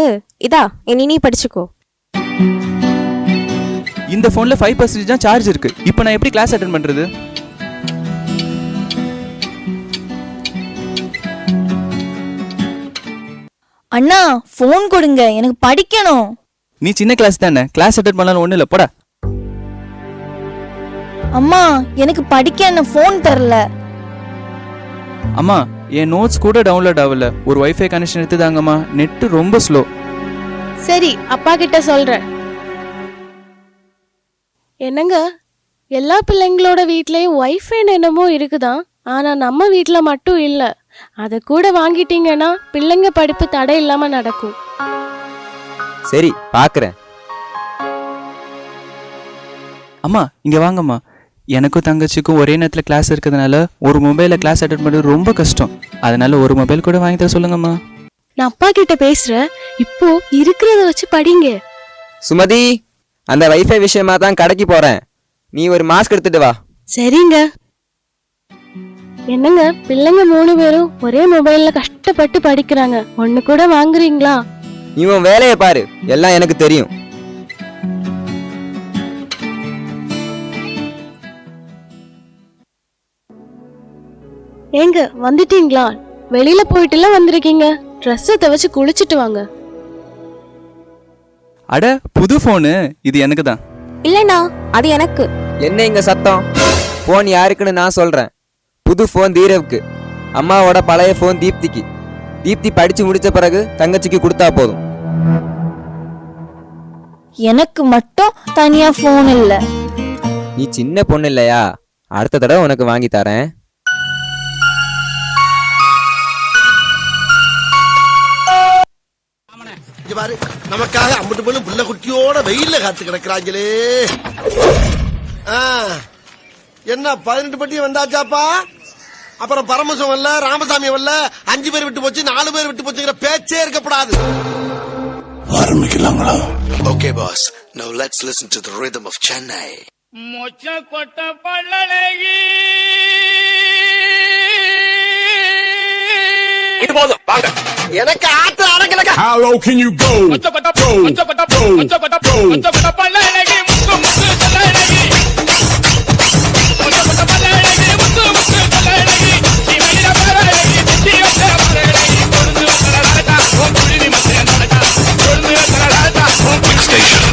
இதா இனி நீ படிச்சுக்கோ. இந்த ஃபோன்ல 5% தான் சார்ஜ் இருக்கு. இப்போ நான் எப்படி கிளாஸ் அட்டெண்ட் பண்றது? அண்ணா ஃபோன் கொடுங்க, எனக்கு படிக்கணும். நீ சின்ன கிளாஸ் தானே, கிளாஸ் அட்டெண்ட் பண்ணலாம் ஒண்ணு இல்ல, போடா. அம்மா எனக்கு படிக்க என்ன ஃபோன் தரல. அம்மா என் நோட்ஸ் கூட டவுன்லோட் ஆகல. ஒரு வைஃபை கனெக்ஷன் எடுத்து தாங்கம்மா, நெட் ரொம்ப ஸ்லோ. சரி அப்பா கிட்ட சொல்றேன். என்னங்க, எல்லா பிள்ளைங்களோட வீட்லயும் வைஃபைன்னு என்னமோ இருக்குதான், ஆனா நம்ம வீட்ல மட்டும் இல்ல. அதை கூட வாங்கிட்டீங்கன்னா பிள்ளைங்க படிப்பு தடை இல்லாம நடக்கும். சரி பாக்குறேன். அம்மா இங்க வாங்கம்மா. எனக்கும் தங்கச்சிக்கும் ஒரே நேரத்தில் கிளாஸ் இருக்கிறதுனால ஒரு மொபைலில் கிளாஸ் அட்டெண்ட் பண்ணுறது ரொம்ப கஷ்டம். அதனால ஒரு மொபைல் கூட வாங்கி தர சொல்லுங்கம்மா. நான் அப்பா கிட்ட பேசுறேன், இப்போ இருக்கிறத வச்சு படிங்க. சுமதி, அந்த வைஃபை விஷயமா தான் கடைக்கு போறேன், நீ ஒரு மாஸ்க் எடுத்துட்டு வா. சரிங்க. என்னங்க, பிள்ளைங்க 3 பேரும் ஒரே மொபைல்ல கஷ்டப்பட்டு படிக்கிறாங்க, ஒண்ணு கூட வாங்குறீங்களா? நீ உன் வேலையை பாரு, எல்லாம் எனக்கு தெரியும். ஏங்க வந்துட்டீங்களா? வெளியில போயிட்டுலாம் வந்திருக்கீங்க, ட்ரெஸ்ஸை துவைச்சு குளிச்சுட்டு வாங்க. அட புது ஃபோனு, இது எனக்கு தான். இல்லண்ணா அது எனக்கு. என்ன இங்க சத்தம்? ஃபோன் யாருக்குன்னு நான் சொல்றேன். புது ஃபோன் தீரவுக்கு, அம்மாவோட பழைய ஃபோன் தீப்திக்கு. தீப்தி படிச்சு முடிச்ச பிறகு தங்கச்சிக்கு கொடுத்தா போதும். எனக்கு மட்டும் தனியா ஃபோன் இல்ல. நீ சின்ன பொண்ணு இல்லையா, அடுத்த தடவை உனக்கு வாங்கி தரேன். நமக்காக அம்பட்டு போல புள்ள குட்டியோட வெயில்ல காத்து கிடக்குறாங்களே. என்ன 18 பட்டி வந்தாச்சாப்பா? அப்புறம் பரமசம் வரல, ராமசாமி வரல, 5 பேர் விட்டு போச்சு, 4 பேர் விட்டு போச்சுங்கிற பேச்சே இருக்கப்படாது. ஆரம்பிக்கலாங்களா? Okay boss, now let's listen to the rhythm of Chennai. மொச்ச கொட்ட பல்லழகி இது போதும் வாங்க. எனக்கு ஆத்த அடங்கலங்க. How low can you go? மொச்ச கொட்ட போ, மொச்ச கொட்ட போ, மொச்ச கொட்ட போ, மொச்ச கொட்ட பல்லழகி முத்து முத்து தலழகி. மொச்ச கொட்ட பல்லழகி முத்து முத்து தலழகி. சிவனிட பரழகி சிவனிட பரழகி. கொழுந்து வந்தடடா ஓ குளினி மத்திய நடடா. கொழுந்து வந்தடடா ஓ குளினி ஸ்டேஷன்.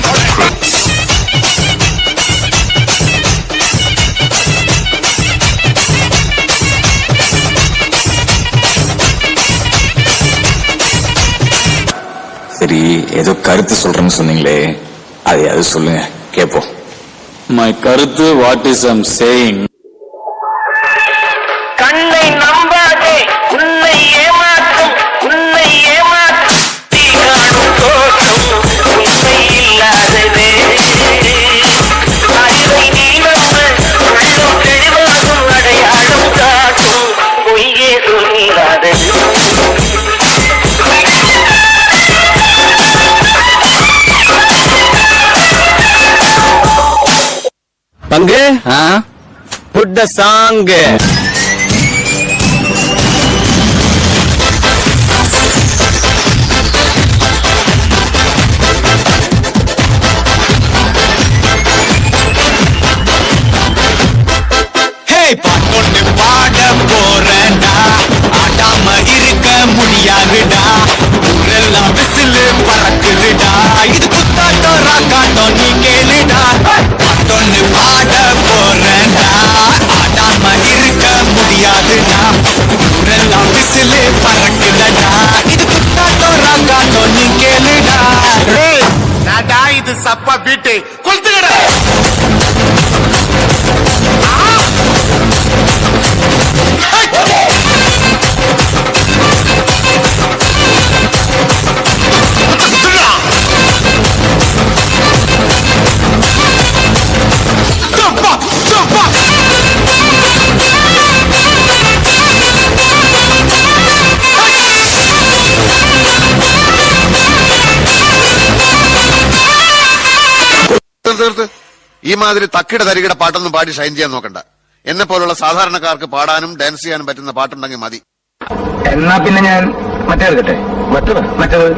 சரி, ஏதோ கருத்து சொல்றேன்னு சொன்னீங்களே, அதையாவது சொல்லுங்க கேப்போம். மை கருத்து, வாட் இஸ் ஐம் சேயிங். கண்ணை நம்பாதே, உன்னை ஏமாற்றும், உன்னை ஏமாற்றும் தீ காணும் தோற்றம் உண்மை இல்லாததே. அறிவை நீ நம்பு, உள்ளம் தெளிவாகும், அடையாளம் காட்டும் பொய்யே சொல்லாதது. பங்கு, put the song. பாட்டொன்னு பாட போறேன்டா, ஆடாம இருக்க முடியாதுடா, ஊரெல்லாம் விசிலு பறக்குதுடா, இது குத்தாட்டம் ராக்காட்டம் நீ கேளுடா. பாட்டொன்னு பாட போறேன்டா, ஆடாம இருக்க முடியாதுடா, ஊரெல்லாம் விசிலு பறக்குதடா, இது குத்தாட்டம் ராக்காட்டம் நீ கேளுடா. நாடா இது சப்பா பீட்டு கொளுத்துக்கடா. ഈ മാതിരി തക്കിട തരികിട പാട്ടൊന്നും പാടി ഷൈൻ ചെയ്യാൻ നോക്കണ്ട. എന്നെ പോലുള്ള സാധാരണക്കാർക്ക് പാടാനും ഡാൻസ് ചെയ്യാനും പറ്റുന്ന പാട്ടുണ്ടെങ്കിൽ മതി. എന്നാ പിന്നെ ഞാൻ മറ്റേ എടുക്കട്ടെ മറ്റേത്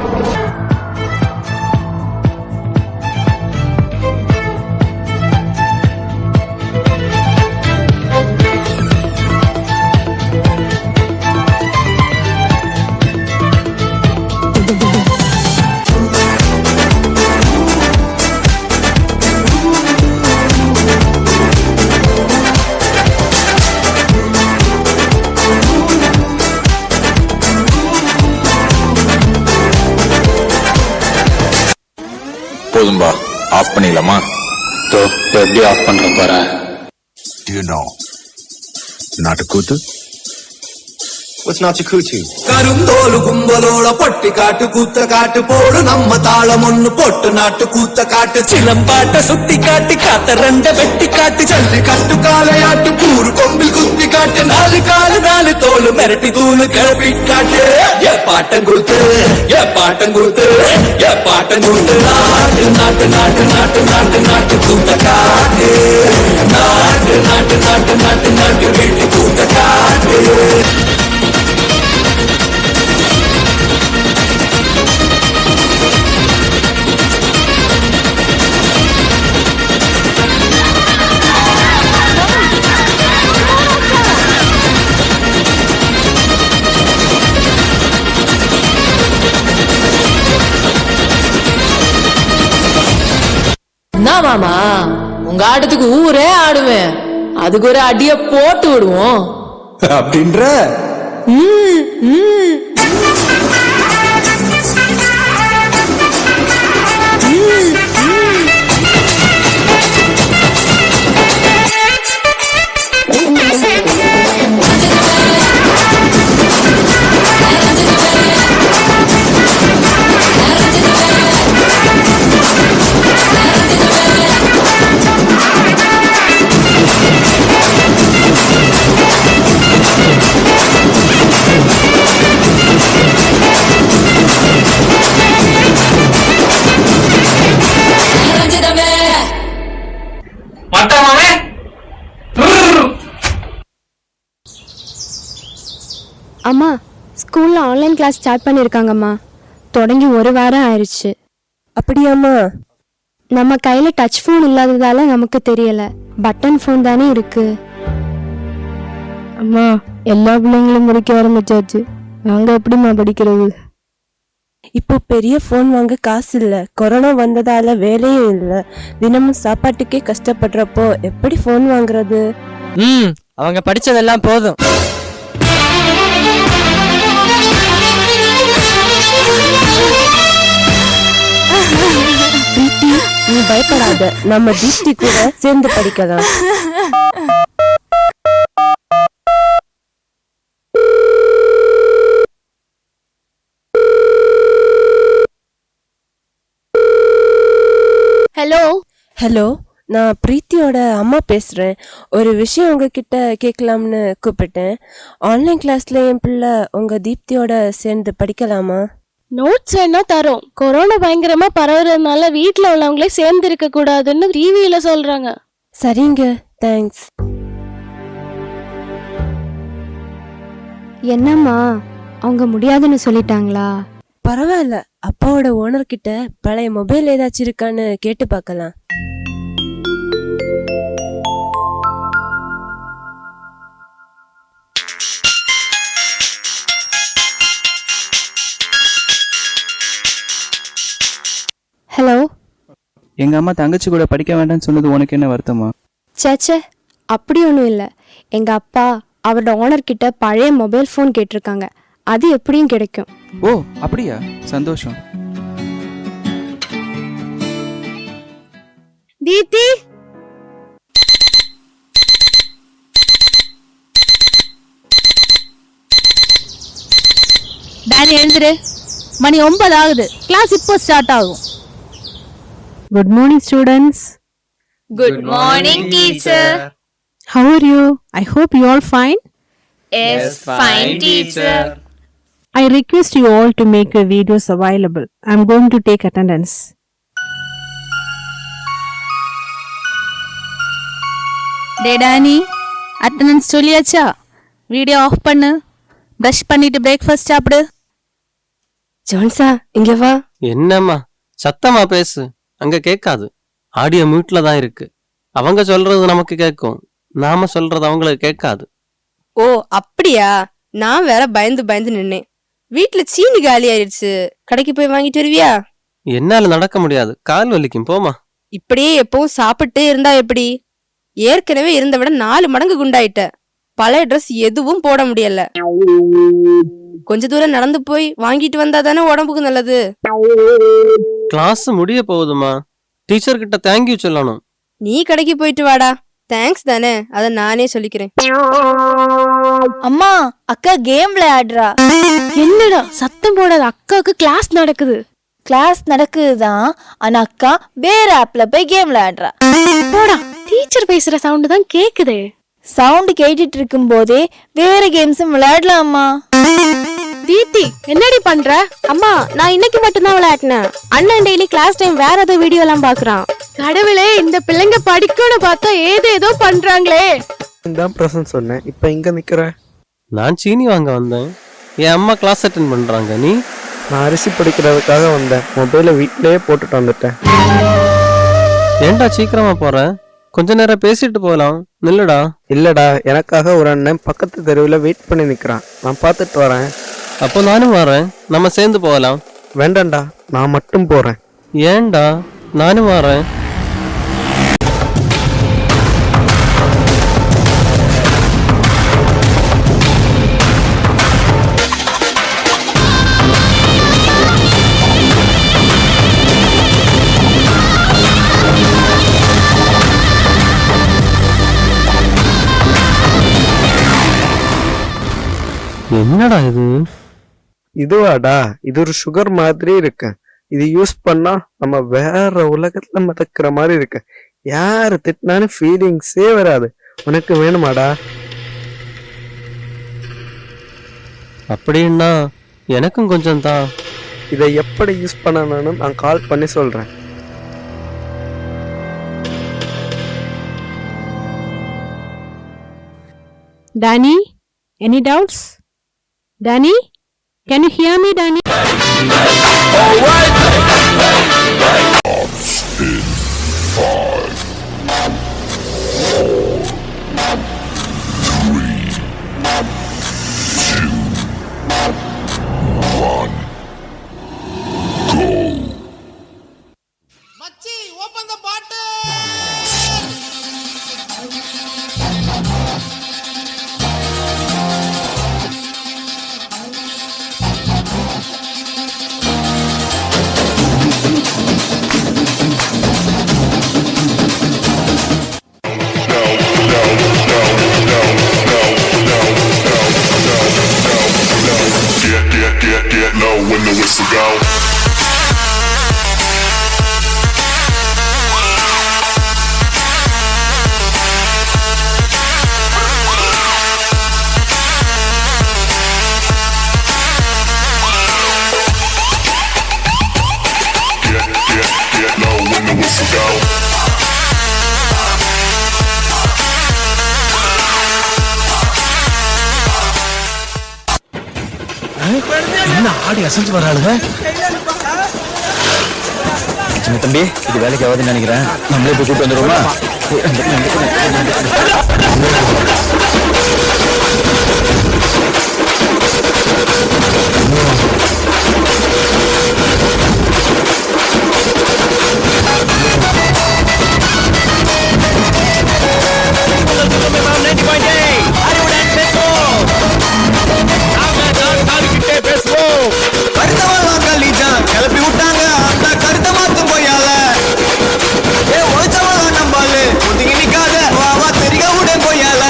போதும்பா ஆஃப் பண்ணிடலாமா எப்படி ஆஃப் பண்ற பாரு நாட்டுக்கூத்து கருந்தோலு கும்பலோட பொட்டி காட்டு கூத்த காட்டு போடு நம்ம தாளம் ஒண்ணு போட்டு நாட்டு கூத்த காட்டு சிலம்பாட்ட சுத்தி காட்டி காத்த ரெண்ட வெட்டி காட்டு ஜல்லி காட்டு காலையாட்டு கூறு கொம்பில் குத்தி காட்டு நாலு காலு நாலு தோலு மிரட்டி தூளு கிளப்பி காட்டு ஏ பாட்டம் கொடுத்து நாட்டு நாட்டு நாட்டு நாட்டு நாட்டு நாட்டு கூத்த காட்டு நாட்டு நாட்டு நாட்டு நாட்டு நாட்டு வீட்டு கூத்த காட்டு மாமா உங்க ஆட்டத்துக்கு ஊரே ஆடுவேன், அதுக்கு ஒரு அடிய போட்டு விடுவோம் அப்படின்ற அம்மா, ஸ்கூல்ல ஆன்லைன் கிளாஸ் ஸ்டார்ட் பண்ணிருக்காங்கம்மா. தொடங்கி 1 வாரம் ஆயிடுச்சு. அப்படியாம்மா? நம்ம கையில டச் ஃபோன் இல்லாததால நமக்கு தெரியல, பட்டன் ஃபோன் தானே இருக்கு. அம்மா, எல்லா பிள்ளைங்களும் படிக்க ஆரம்பிச்சாச்சு, நாங்க எப்படிம்மா படிக்கிறது? இப்போ பெரிய ஃபோன் வாங்க காசு இல்ல, கொரோனா வந்ததால வேலையும் இல்ல, தினமும் சாப்பாட்டுக்கே கஷ்டப்படுறப்போ எப்படி ஃபோன் வாங்குறது? அவங்க படிச்சதெல்லாம் போதும். நீ பயப்படாத, நம்ம தீப்தி கூட சேர்ந்து படிக்கலாம். ஹலோ ஹலோ, நான் பிரீத்தியோட அம்மா பேசுறேன். ஒரு விஷயம் உங்ககிட்ட கேட்கலாம்னு கூப்பிட்டேன். ஆன்லைன் கிளாஸ்ல என் பிள்ளை உங்க தீப்தியோட சேர்ந்து படிக்கலாமா? நோட்ஸ் வேணா தரோம். கொரோனா பயங்கரமா பரவுறதுனால வீட்டுல உள்ளவங்களே சேர்ந்து இருக்க கூடாதுன்னு டிவியில சொல்றாங்க. சரிங்க, தேங்க்ஸ். என்னம்மா, அவங்க முடியாதுன்னு சொல்லிட்டாங்களா? பரவாயில்ல, அப்பாவோட ஓனர் கிட்ட பழைய மொபைல் ஏதாச்சும் இருக்கான்னு கேட்டு பார்க்கலாம். ஹலோ, எங்க அம்மா தங்கச்சி கூட படிக்க வேண்டாம்னு சொன்னது உனக்கு என்ன வருத்தமா? சேச்சே, அப்படி ஒன்றும் இல்லை. எங்க அப்பா அவரோட ஓனர் கிட்ட பழைய மொபைல் ஃபோன் கேட்டிருக்காங்க, அது எப்படியும் கிடைக்கும். ஓ அப்படியா, சந்தோஷம். தீப்தி, டானி எழுந்துரு, மணி 9 ஆகுது, கிளாஸ் இப்போ ஸ்டார்ட் ஆகும். Good morning, students. Good morning, teacher. How are you? I hope you all fine. Yes, fine, teacher. I request you all to make your videos available. I'm going to take attendance. டே Danny, attendance சொல்லியாச்சா? Video off பண்ணு, brush பண்ணிட்டு breakfast சாப்பிடு. ஜான்சா இங்க வா. என்னம்மா சத்தமா பேசு, அங்க கேட்காது. ஆடியோ மியூட்ல தான் இருக்கு. அவங்க சொல்றது நமக்கு கேட்கும், நாம சொல்றது அவங்களுக்கு கேட்காது. ஓ அப்படியா? நான் வேற பயந்து பயந்து நின்னேன். வீட்டுல சீனி காலி ஆயிடுச்சு, கடைக்கு போய் வாங்கிட்டு வருவியா? என்னால நடக்க முடியாது, கால் வலிக்கும், போமா. இப்படியே எப்பவும் சாப்பிட்டே இருந்தா எப்படி? ஏற்கனவே இருந்த விட 4 மடங்கு குண்டாயிட்ட. பழைய ட்ரெஸ் எதுவும் போட முடியல. கொஞ்ச தூரம் நடந்து போய் வாங்கிட்டு வந்தா தானே உடம்புக்கு நல்லது. கிளாஸ் முடிய போகுதுமா, டீச்சர் கிட்ட தேங்க்யூ சொல்லணும். நீ கடைக்கு போயிட்டு வாடா. தேங்க்ஸ் தானே, அத நானே சொல்லிக்கிறேன். அம்மா அக்கா கேம் விளையாடுறா. என்னடா சத்தம் போடாத, அக்காவுக்கு கிளாஸ் நடக்குது. கிளாஸ் நடக்குதுதான், ஆனா அக்கா வேற ஆப்ல போய் கேம் விளையாடுறா. போடா, டீச்சர் பேசுற சவுண்ட் தான் கேக்குதே. சவுண்ட் கேட்டுட்டு இருக்கும் போதே வேற கேம்ஸும் விளையாடலாமா? தீப்தி என்னடி பண்ற? அம்மா நான் இன்னைக்கு மட்டும்தான் விளையாடினேன். அண்ணன் டெய்லி கிளாஸ் டைம் வேற ஏதோ வீடியோ எல்லாம் பாக்குறான். கடவுளே, இந்த பிள்ளைங்க படிக்கணும் பார்த்தா ஏதோ பண்றாங்களே. தான் பிரசன்ட் சொன்னேன், இப்ப இங்க நிக்கிற. நான் சீனி வாங்க வந்தேன், என் அம்மா கிளாஸ் அட்டென்ட் பண்றாங்க. நீ? நான் அரிசி படிக்கிறதுக்காக வந்தேன், மொபைல வீட்லயே போட்டுட்டு வந்துட்டேன். ஏன்டா சீக்கிரமா போற? கொஞ்ச நேரம் பேசிட்டு போகலாம், நில்லுடா. இல்லடா, எனக்காக ஒரு அண்ணன் பக்கத்து தெருவில் வெயிட் பண்ணி நிக்கிறான், நான் பார்த்துட்டு வரேன். அப்போ நானும் வரேன், நம்ம சேர்ந்து போகலாம். வேண்டாம்டா, நான் மட்டும் போறேன். ஏன்டா? நானும் வரேன். என்னடா இது? இதுவாடா, இது ஒரு சுகர் மாதிரி இருக்கு. இது யூஸ் பண்ணா நம்ம வேற உலகத்துல மிதக்கிற மாதிரி இருக்கு. யாரு திட்டினாலும் ஃபீலிங்ஸே வராது. உனக்கு வேணுமாடா? அப்படின்னா எனக்கும் கொஞ்சம் தான். இதை எப்படி யூஸ் பண்ணணும்னு நான் கால் பண்ணி சொல்றேன். Danny, any doubts? Danny, can you hear me, Danny? Get low when the whistle go. Get low when the whistle go. என்ன ஆடி அசைஞ்சு வராளுங்க? சின்ன தம்பி, இது வேலைக்கு ஆகுதுன்னு நினைக்கிறேன். நம்மளே போய் கூட்டு வந்துடுவோமா? கிளப்பி விட்டாங்க அந்த கருத்தை மாத்தும் போயால ஒழிச்சவங்க நம்பாலு ஒதுங்கி நிக்காத வா தெரிக விட போயால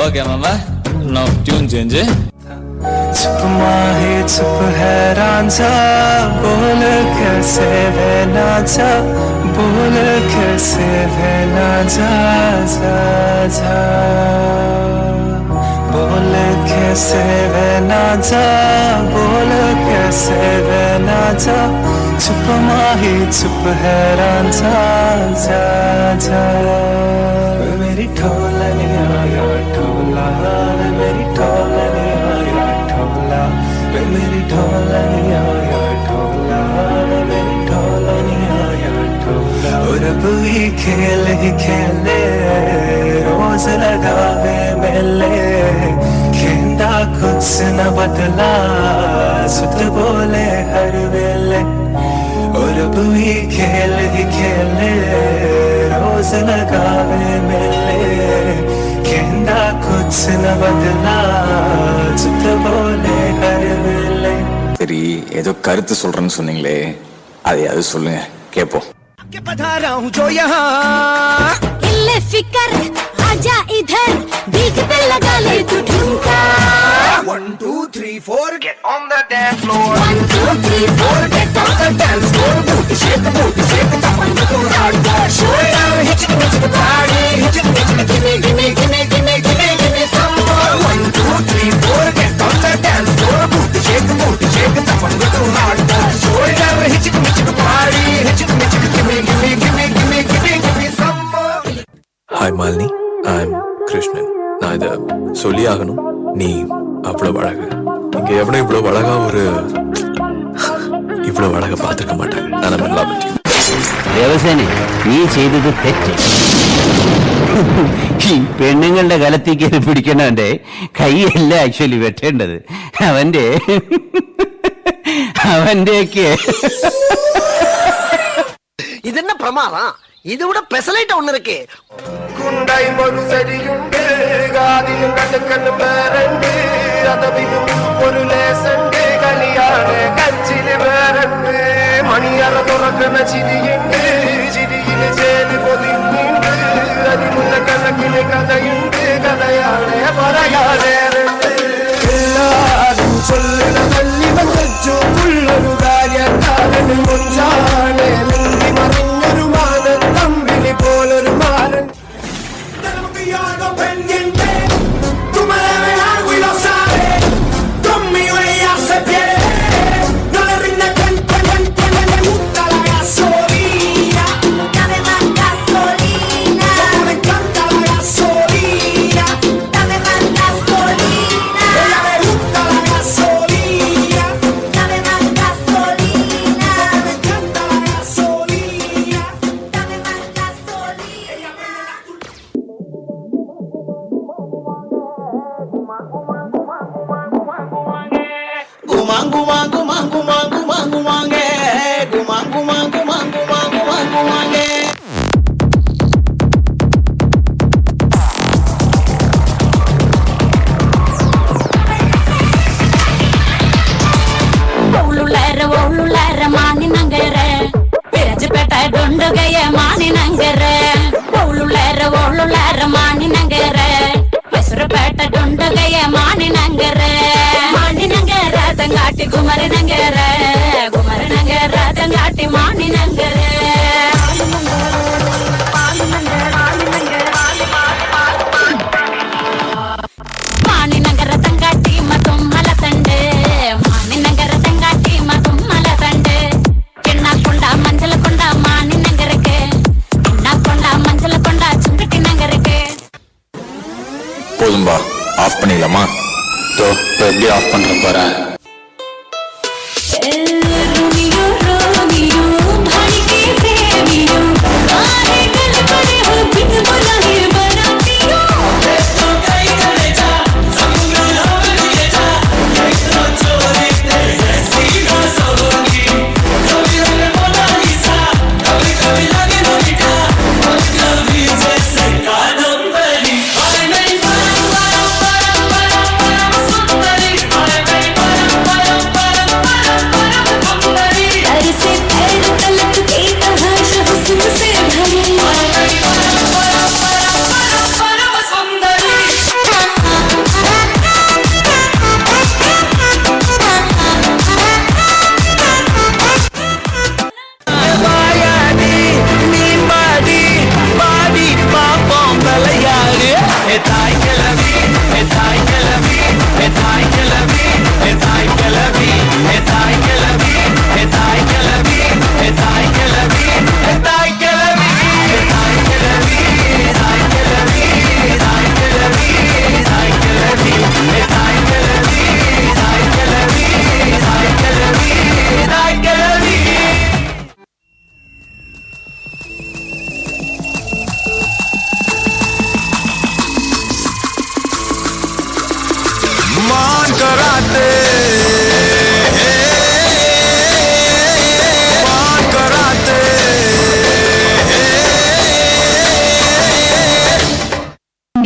ஓகே மாமா, now tune change. चुप माही चुप है रांझा, बोल कैसे वे ना जा, बोल कैसे वे ना जा जा जा, बोल कैसे वे ना जा, बोल कैसे वे ना जा, चुप माही चुप हैरान सा जा जा वे मेरी ढोलनिया या ढोला वे मेरी ढोलनिया या ढोला वे मेरी ढोलनिया या ढोला वे मेरी ढोलनिया या ढोला और अब भी खेल ही खेले रोज लगावे मेले खेंदा कुछ न बदला सुत बोले हर वेले और अब भी खेल ही खेले रोज लगावे मेले कहना कुछ न बदला सुत बोले हर वेले சரி ஏதோ கருத்து சொல்றேன்னு சொன்னீங்களே அதையாவது சொல்லுங்க கேப்போம் पधारा हूँ जो यहाँ इल्ले फिकर आजा इधर भीख पे लगा ले तू ठुमका 1 2 3 4 get on the dance floor 1 2 3 4 get on the dance floor booty shake the top and go hardcore show down hit it party hit it give me give me some more 1 2 3 4 get on the dance floor booty shake the top and go hardcore show down hit it party hit it give me some more hi Malini I am Krishnan. நான் இதை சொல்லி ஆகணும். நீ அவ்வளவு அழகு. இங்க எவனும் இவ்வளவு அழகா இவ்வளவு அழகா பார்த்துருக்க மாட்டாங்க. நான் லவ் வித் யூ. വ്യവസായനെ നീ ചെയ്തത് തെറ്റ്. ഈ പെണ്ണുങ്ങളുടെ കലത്തിൽ കയറി പിടിക്കണവന്റെ കൈയല്ല ആക്ച്വലി വെട്ടേണ്ടത്. അവന്റെയൊക്കെ ഇതെന്നെ പ്രമാദം. ഇതുകൂടെ പെസലായിട്ട് ഒന്നു ഇருக்கு. കുണ്ടായി ഒരു സരിയുണ്ട് കാതിലും കണ്ടക്കല്ലും വേറുണ്ട് അതവിലും ഒരു ലേസുണ്ട് കലിയാണ് കച്ചില് വേറുണ്ട് മണിയറ തുറക്കുന്ന ചിരിയുണ്ട് ചിരിയില് ചേല് പൊതിഞ്ഞുണ്ട് അതിനുള്ള കണക്കിന് കഥയുണ്ട് കഥയാണ് പറയാനേറുണ്ട് എല്ലാരും ചൊല്ലുന്ന തല്ലി വച്ചു ഉള്ളൊരു കാര്യക്കാരന് മുഞ്ചാണ് നെല്ലി മറിഞ്ഞൊരു മാനൻ തമ്പിലി പോലൊരു മാനൻ tú me debes algo y lo sabes conmigo ella se pierde no le rinde cuento le gusta la gasolina dame más gasolina como me encanta la gasolina dame más gasolina ella le gusta la gasolina dame más gasolina como me encanta la gasolina dame más gasolina ಒಳ್ಳುಳ್ಳಾರ ಮಾನಿನಂಗರ ವಿರಜಪೇಟ ಡೊಂಡುಗಯ ಮಾನಿನಂಗರ ಒಳ್ಳುಳ್ಳಾರ ಮಾನಿನಂಗರ ಹೆಸರುಪೇಟ ಡೊಂಡುಗಯ ಮಾನಿನಂಗರ ತಂಗಾಟಿ ಗುಮರಿನಂಗರ ತಂಗಾಟಿ ಮಾನಿನಂಗರ ಮಾನಿನಂಗರ ತಂಗಾಟಿ ಮತ್ತೊಮ್ಮಲ ತಂಡೆ ಮಾನಿನಂಗರ ತಂಗಾಟಿ ಮತ್ತೊಮ್ಮಲ ತಂಡೆ ಕೆಣ್ಣಕೊಂಡ ಮಂಜಲ ಕೊಂಡ ಮಾನಿನಂಗರಕ್ಕೆ ಕೆಣ್ಣಕೊಂಡ ಮಂಜಲ ಕೊಂಡ ಚುಂಕಟಿ நங்கருக்கு போதும்பா of பண்ணிடலாமா? எப்படி of பண்றேன் பாரு.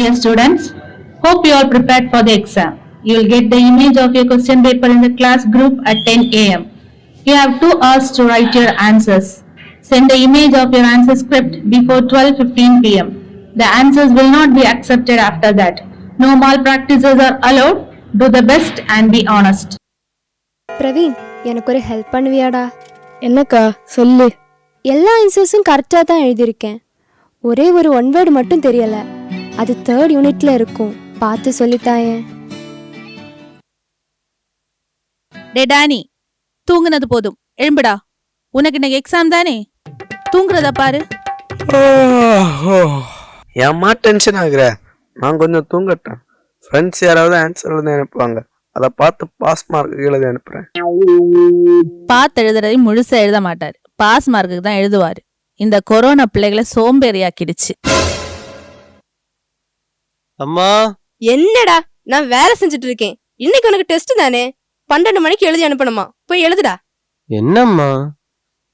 dear students. Hope you are prepared for the exam. You will get the image of your question paper in the class group at 10 a.m. You have 2 hours to write your answers. Send the image of your answer script before 12:15 p.m. The answers will not be accepted after that. No malpractices are allowed. Do the best and be honest. Praveen, எனக்கு ஒரு help பண்ணுவியாடா? என்னக்கா சொல்லு. எல்லா ஆன்சர்ஸும் கரெக்டாக தான் எழுதியிருக்கேன். ஒரே ஒரு 1 வேர்டு மட்டும் தெரியல. அது 3rd யூனிட்ல இருக்கும். பார்த்து சொல்லித்தாயேன். டே டானி, தூங்குனது போதும், எழும்புடா. உனக்கு இன்னைக்கு எக்ஸாம் தானே, தூங்குறத பாரு. ஏம்மா டென்ஷன் ஆகுற? நான் கொஞ்சம் தூங்கட்டேன். ஃப்ரெண்ட்ஸ் யாராவது ஆன்சர் எழுதி அனுப்புவாங்க, அதை பார்த்து பாஸ் மார்க்கு எழுதி அனுப்புறேன். பார்த்து எழுதுறதை முழுசா எழுத மாட்டாரு, பாஸ் மார்க்குக்கு தான் எழுதுவாரு. இந்த கொரோனா பிள்ளைகளை சோம்பேறியாக்கிடுச்சு. அம்மா, என்னடா நான் வேலை செஞ்சுட்டு இருக்கேன். இன்னைக்கு உனக்கு டெஸ்ட் தானே, 12 மணிக்கு எழுதி அனுப்பணுமா? போய் எழுதுடா. என்னம்மா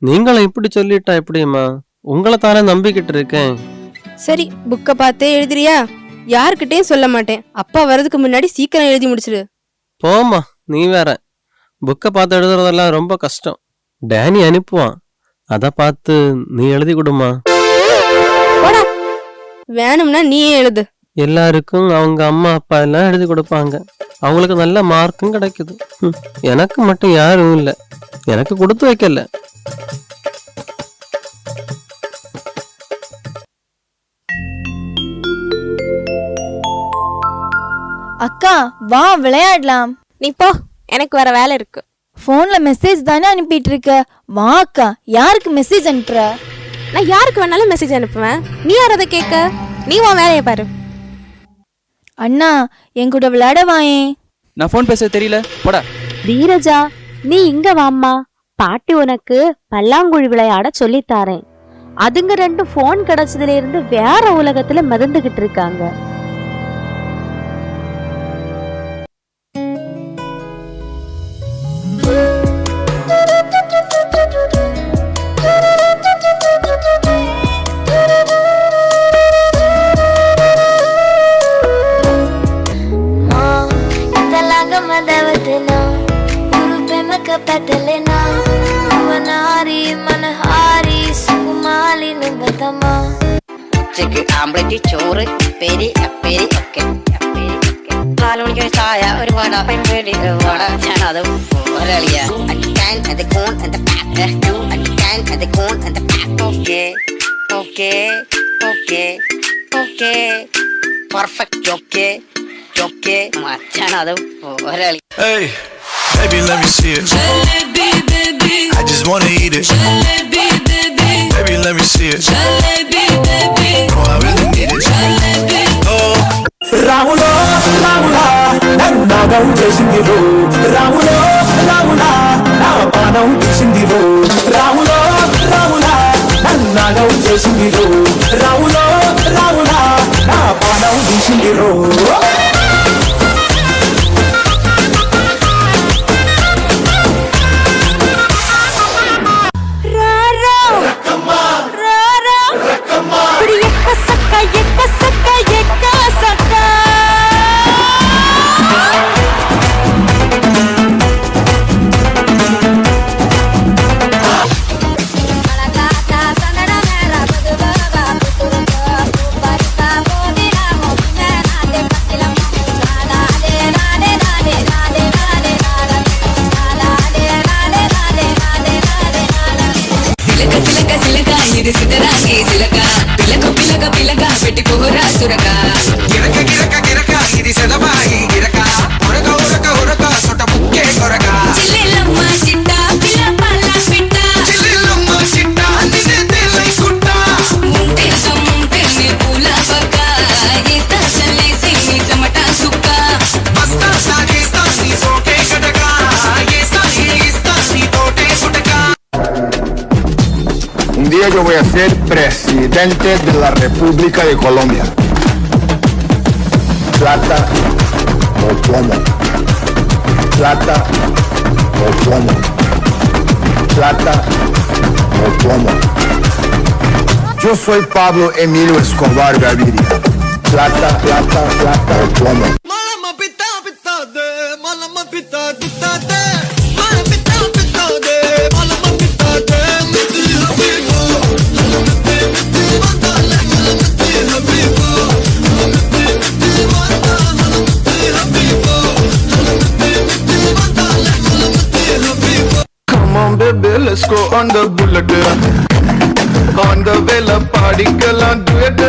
நீங்களும் இப்படி சொல்லிட்டா எப்படிம்மா? உங்களை தானே நம்பிக்கிட்டு இருக்கேன். சரி, புக்கை பார்த்தே எழுதுறியா? யாருக்கிட்டையும் சொல்ல மாட்டேன். அப்பா வர்றதுக்கு முன்னாடி சீக்கிரம் எழுதி முடிச்சிரு. போம்மா, நீ வேற. புக்கை பார்த்து எழுதுறதெல்லாம் ரொம்ப கஷ்டம். டேனி அனுப்புவான், அதை பார்த்து நீ எழுதி கொடுமா. வேணும்னா நீயே எழுது. எல்லாருக்கும் அவங்க அம்மா அப்பா எல்லாம் எழுதி கொடுப்பாங்க, அவங்களுக்கு நல்ல மார்க்கும் கிடைக்குது. எனக்கு மட்டும் யாரும் இல்லை, எனக்கு கொடுத்து வைக்கல. அக்கா வா விளையாடலாம். நீ போ, எனக்கு வேற வேலை இருக்கு. போன்ல மெசேஜ் தானே அனுப்பிட்டு இருக்க. வா அக்கா, யாருக்கு மெசேஜ் அனுப்புற? நான் யாருக்கு வேணாலும் மெசேஜ் அனுப்புவேன். நீ யார் அதை கேட்க? நீ உன் வேலையை பாரு. அண்ணா, என் கூட விளையாட வாயே. நான் ஃபோன் பேச தெரியல, போடா. தீரஜா, நீ இங்க வாம்மா. பாட்டி உனக்கு பல்லாங்குழி விளையாட சொல்லித்தாரேன். அதுங்க 2 போன் கிடைச்சதுல இருந்து வேற உலகத்துல மிதந்துகிட்டு இருக்காங்க. ഉച്ചക്ക് ആമ്പ്ലേറ്റ്, ചോറ്, പേരി അപ്പേരി ഒക്കെ. പാലുമണിക്ക് ചായ, ഒരു വട, പെൺപേരി വട. ഞാനത് ഒരളിയ അടിക്കാൻ അത് കോൺ എന്റെ പാക്ക്. അടിക്കാൻ അത് കോൺ എന്റെ പാക്ക്. Okay okay okay okay perfect. Okay okay മച്ചാനത് ഒരളി. Hey, baby, let me see it. Jalebi, baby. I just wanna eat it. Jalebi, baby. Baby, let me see it. Jalebi, baby. Oh, I really need it. Jalebi. Oh. Ramulo, Ramula, Nagam Chesindiro. Ramulo, Ramula, Napanam Chesindiro. Ramulo, Ramula, Nagam Chesindiro. Ramulo, Ramula, Napanam Chesindiro. Un día yo voy a ser presidente de la República de Colombia. Plata o plomo. Plata o plomo. Plata o plomo. Yo soy Pablo Emilio Escobar Gaviria. plata, plata, plata, plomo. Malama pita pita de, malama pita pita de, malama pita pita de, malama pita de, miti habibu, miti miti mandala, miti habibu, miti miti mandala, miti habibu, miti miti mandala, miti habibu. Come on baby, let's go on the bullet. On the vela party, kalan duet.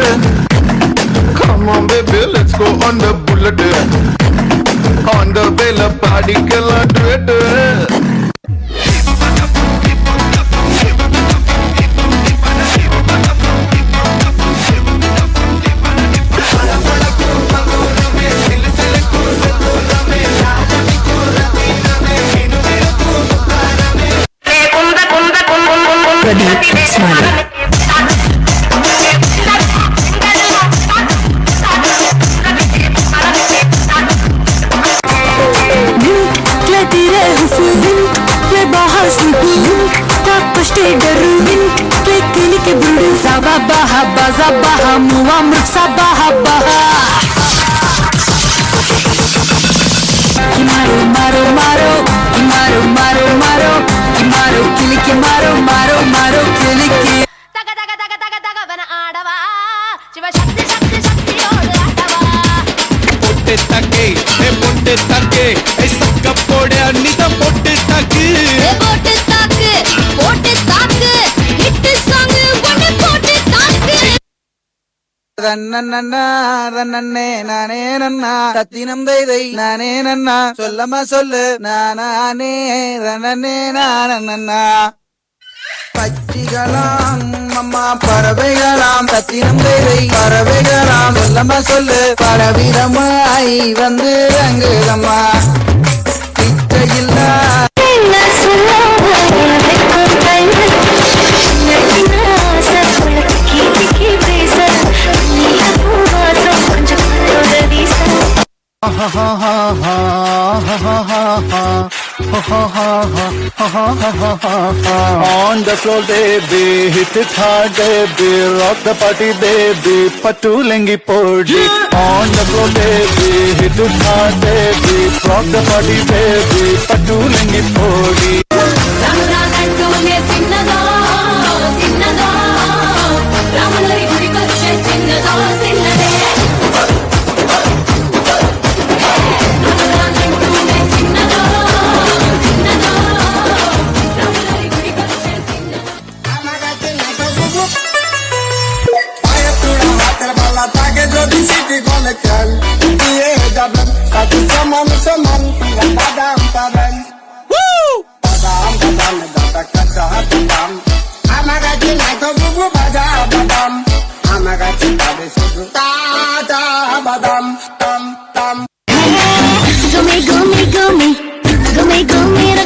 Come on baby, let's go on the bullet. On the vela party, kalan duet. தத்தினம் தை நானே நன்னா சொல்லமா சொல்லு நானே ரனே நானண்ணா பச்சிகளாம் அம்மா பறவைகளாம் தத்தினம் தை பறவைகளாம் சொல்லமா சொல்லு பலவிதமாய் வந்து அங்குதம்மா பிச்சையில்லா On the floor baby, hit it hard baby, rock the party baby, pattu lengi podi. On the floor baby, hit it hard baby, rock the party baby, pattu lengi podi. Gummy, gummy, gummy, gummy, gummy,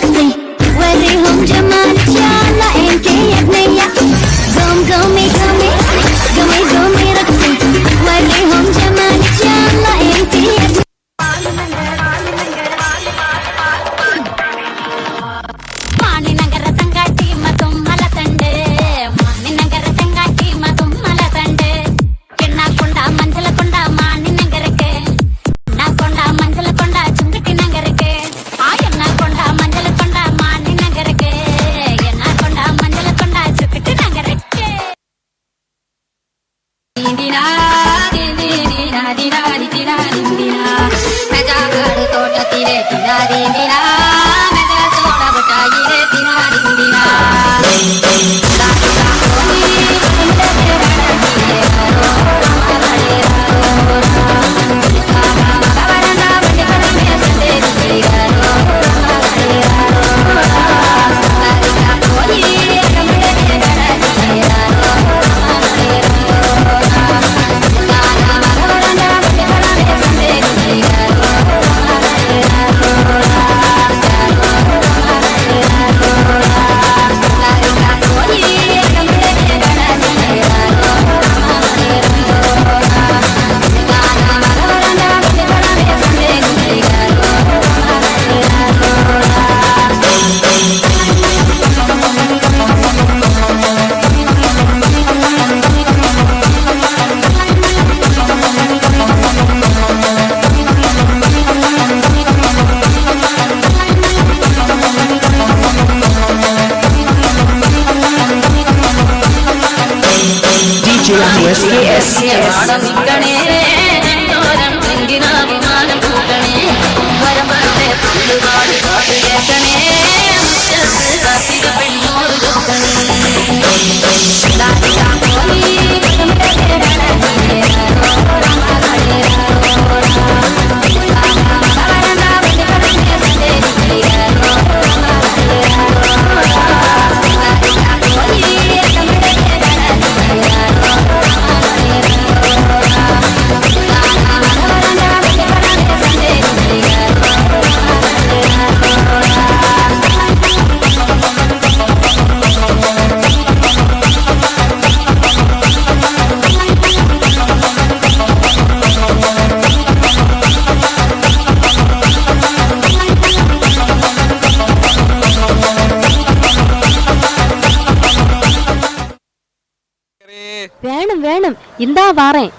வேணும் வேணும், இந்தா வாரேன்.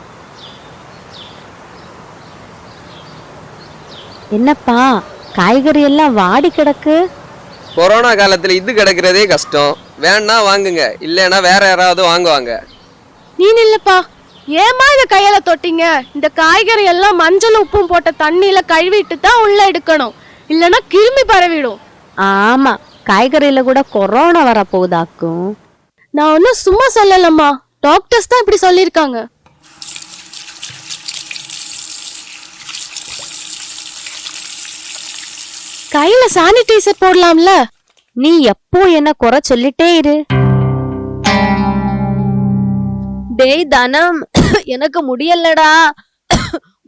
என்னப்பா காய்கறி எல்லாம் வாடி கிடக்கு? Corona காலத்துல இது கிடக்கிறதே கஷ்டம். வேணா வாங்குங்க, இல்லைன்னா வேற யாராவது வாங்குவாங்க. நீ இல்லப்பா, ஏமா இத கையால தொட்டீங்க? இந்த காய்கறி எல்லாம் மஞ்சள் உப்பும் போட்ட தண்ணியில கழுவிட்டு தான் உள்ள எடுக்கணும், இல்லனா கிருமி பரவிடும். ஆமா, காய்கறியில கூட கொரோனா வர போகுதாக்கும். நான் ஒன்னும் சும்மா சொல்லலம்மா, டாக்டர்ஸ் தான் இப்படி சொல்லிருக்காங்க. கையில சானிடைசர் போடலாம்ல? நீ எப்போ என்ன குறை சொல்லிட்டே இரு. டேய் தனம், எனக்கு முடியலடா,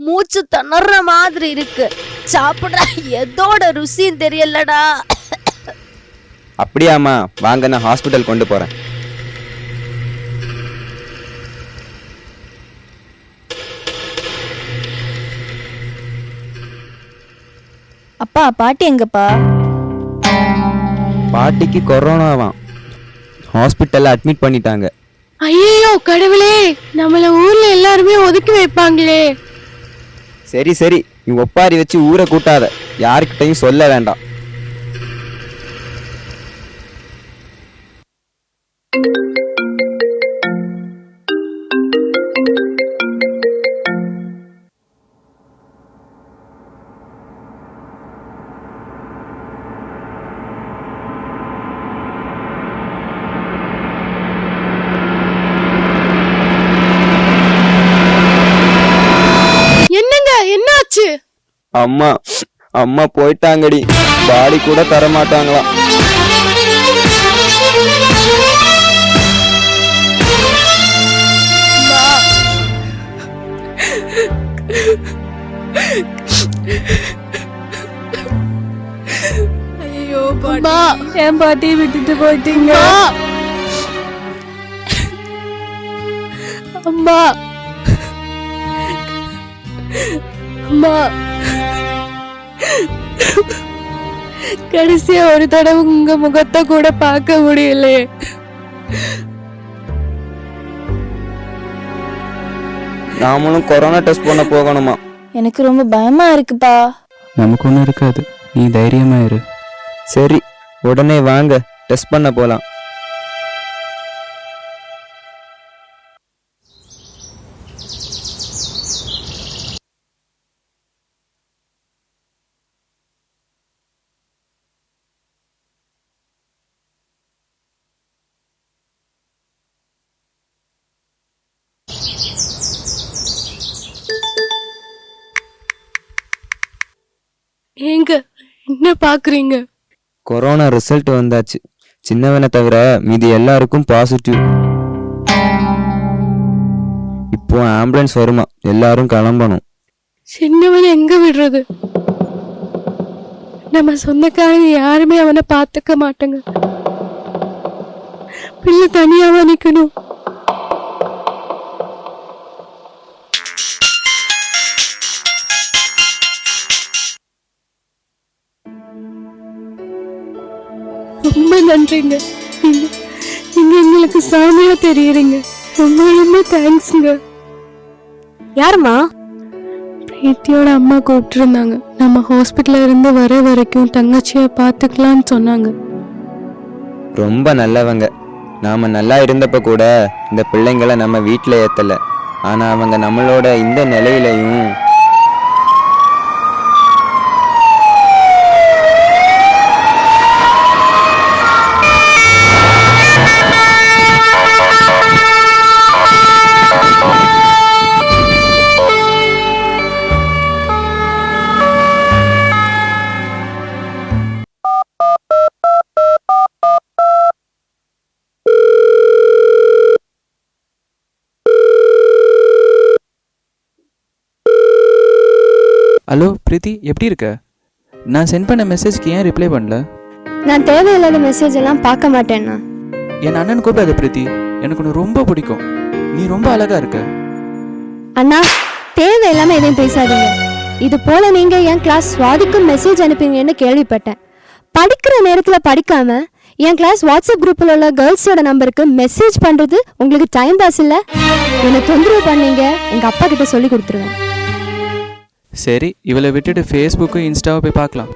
மூச்சு திணற மாதிரி இருக்கு. சாப்பிடுற எதோட ருசியும் தெரியலடா. அப்படியாமா, வாங்க நான் ஹாஸ்பிட்டல் கொண்டு போறேன். அப்பா பாட்டி எங்கப்பா? பாட்டிக்கு கொரோனாவாம், ஹாஸ்பிட்டல்ல அட்மிட் பண்ணிட்டாங்க. ஐயோ கடவுளே, நம்மள ஊர்ல எல்லாருமே ஒதுக்கி வைப்பாங்களே. சரி சரி, நீ ஒப்பாரி வச்சு ஊரை கூட்டாத, யாருக்கிட்டையும் சொல்ல வேண்டாம். என்னாச்சு? அம்மா அம்மா போயிட்டாங்கடி, பாடி கூட தர மாட்டாங்களாம். ஐயோ பாட்டி, என் பாட்டியை விட்டுட்டு போயிட்டீங்க. அம்மா அம்மா, கடைசியா ஒரு தடவை உங்க முகத்தை கூட பார்க்க முடியல. நாமளும் கொரோனா டெஸ்ட் பண்ண போகணுமா? எனக்கு ரொம்ப பயமா இருக்குப்பா. நமக்கு ஒன்றும் இருக்காது, நீ தைரியமா இரு. சரி, உடனே வாங்க, டெஸ்ட் பண்ண போலாம். ஏங்க என்ன பாக்குறீங்க? கொரோனா ரிசல்ட் வந்தாச்சு. சின்னவனை தவிர மீதி எல்லாருக்கும் பாசிட்டிவ். இப்போ ஆம்புலன்ஸ் வருமா, எல்லாரும் கிளம்பணும். சின்னவனை எங்க விடுறது? நம்ம சொந்தக்காரங்க யாருமே அவனை பார்த்துக்க மாட்டாங்க. பிள்ளை தனியாவா நிக்கணும்? ரொம்ப நன்றிங்க, நீங்க எங்களுக்கு சாமியா தெரியுறீங்க. ரொம்ப ரொம்ப தேங்க்ஸ்ங்க. யாருமா? பிரீத்தியோட அம்மா கூப்பிட்டு இருந்தாங்க. நம்ம ஹாஸ்பிட்டல்ல இருந்து வர வரைக்கும் தங்கச்சிய பாத்துக்கலாம்னு சொன்னாங்க. ரொம்ப நல்லவங்க. நாம் நல்லா இருந்தப்ப கூட இந்த பிள்ளைங்களை நம்ம வீட்டில் ஏற்றலை. ஆனால் அவங்க நம்மளோட இந்த நிலையிலையும் ஹலோ பிரீத்தி, எப்படி இருக்க? நான் சென்ட் பண்ண மெசேஜ்க்கு ஏன் ரிப்ளை பண்ணல? நான் தேவையில்லாத மெசேஜ் எல்லாம் பார்க்க மாட்டேன்னா. என் அண்ணன் கூப்பிடாத பிரீத்தி, எனக்கு உன்னை ரொம்ப பிடிக்கும். நீ ரொம்ப அழகா இருக்க. அண்ணா, தேவையில்லாம எதையும் பேசாதீங்க. இது போல நீங்க என் கிளாஸ் சுவாதிக்கும் மெசேஜ் அனுப்புவீங்கன்னு கேள்விப்பட்டேன். படிக்கிற நேரத்துல படிக்காம என் கிளாஸ் வாட்ஸ்அப் குரூப்ல உள்ள கேர்ள்ஸோட நம்பருக்கு மெசேஜ் பண்றது உங்களுக்கு டைம் பாஸ் இல்ல? என்னை தொந்தரவு பண்ணீங்க, எங்க அப்பா கிட்ட சொல்லி கொடுத்துருவேன். சரி, இவளை விட்டுட்டு ஃபேஸ்புக்கு இன்ஸ்டாவை போய் பார்க்கலாம்.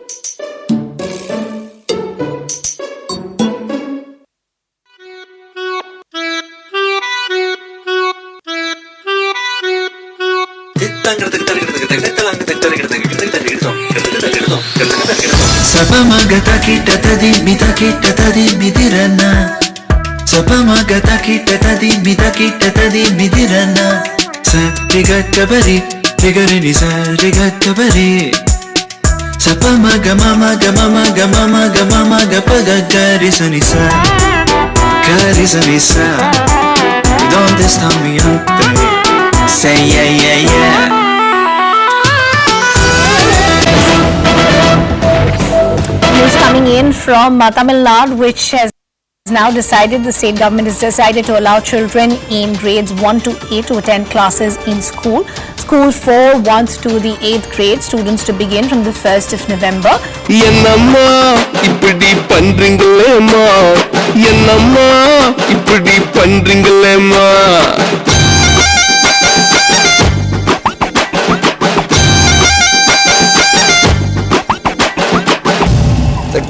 சபமகத கிட்டததி மித கிட்டததி மிதிரன சபமகத கிட்டததி மித கிட்டததி மிதிரன சரிகக்கபரி ரிகரி சரிகக்கபரி சபமக மம கமம கமம கமம கபக கரி சனிச கரி சனிச Don't this time me up there Say yeah yeah yeah News coming in from Tamil Nadu, which has now decided, the state government has decided to allow children in grades 1 to 8 to attend classes in school. School 4 wants to the 8th grade students to begin from the 1st of November. என்னம்மா இப்படி பண்றீங்களேம்மா, என்னம்மா இப்படி பண்றீங்களேம்மா.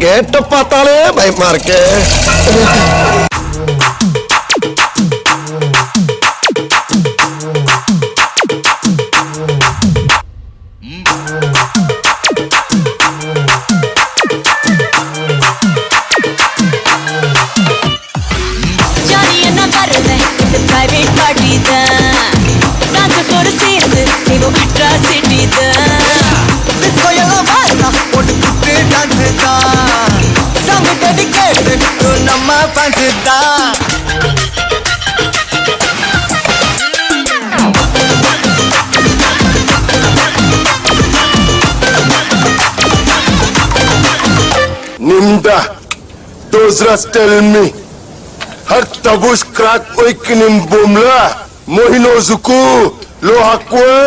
கேட்ட பார்த்தாலே பயமா இருக்கு. Private party தான், டான்ஸோட சேர்ந்து செய்வோம் அட்ராசிட்டி தான். டிஸ்கோ எல்லாம் வாருனா போட்டு குத்து டான்ஸ் தான், சாங் டெடிகேட் டு நம்ம ஃபேன்ஸ் தான். Nimda, those rats tell me, hak tabush crack oikinim bumla, mohino zuku, lo hakwe.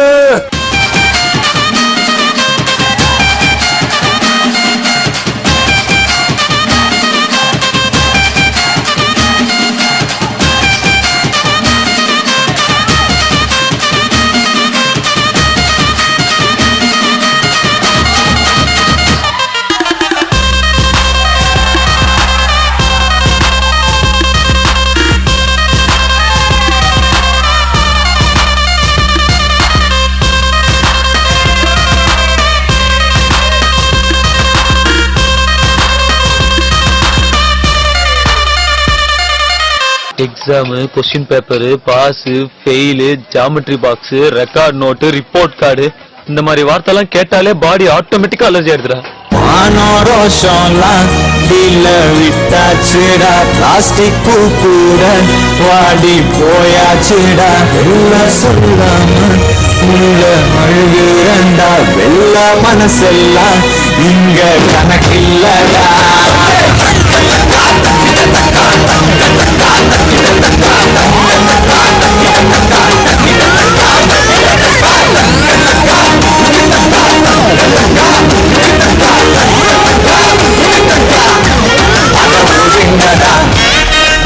Exam, question paper, pass, fail, geometry box, record note, report card, இந்த மாதிரி வார்த்தைலாம் கேட்டாலே பாடி ஆட்டோமேட்டிக்கா அலர்ஜி ஆயிடுதுடா. மானோரோஷம்லாம் டீல விட்டாச்சுடா, plastic பூ கூட வாடி போயாச்சுடா. வெள்ள சொல்லாம உள்ள அழுகுறண்டா, வெள்ள மனசெல்லாம் இங்க கணக்கில்லடா.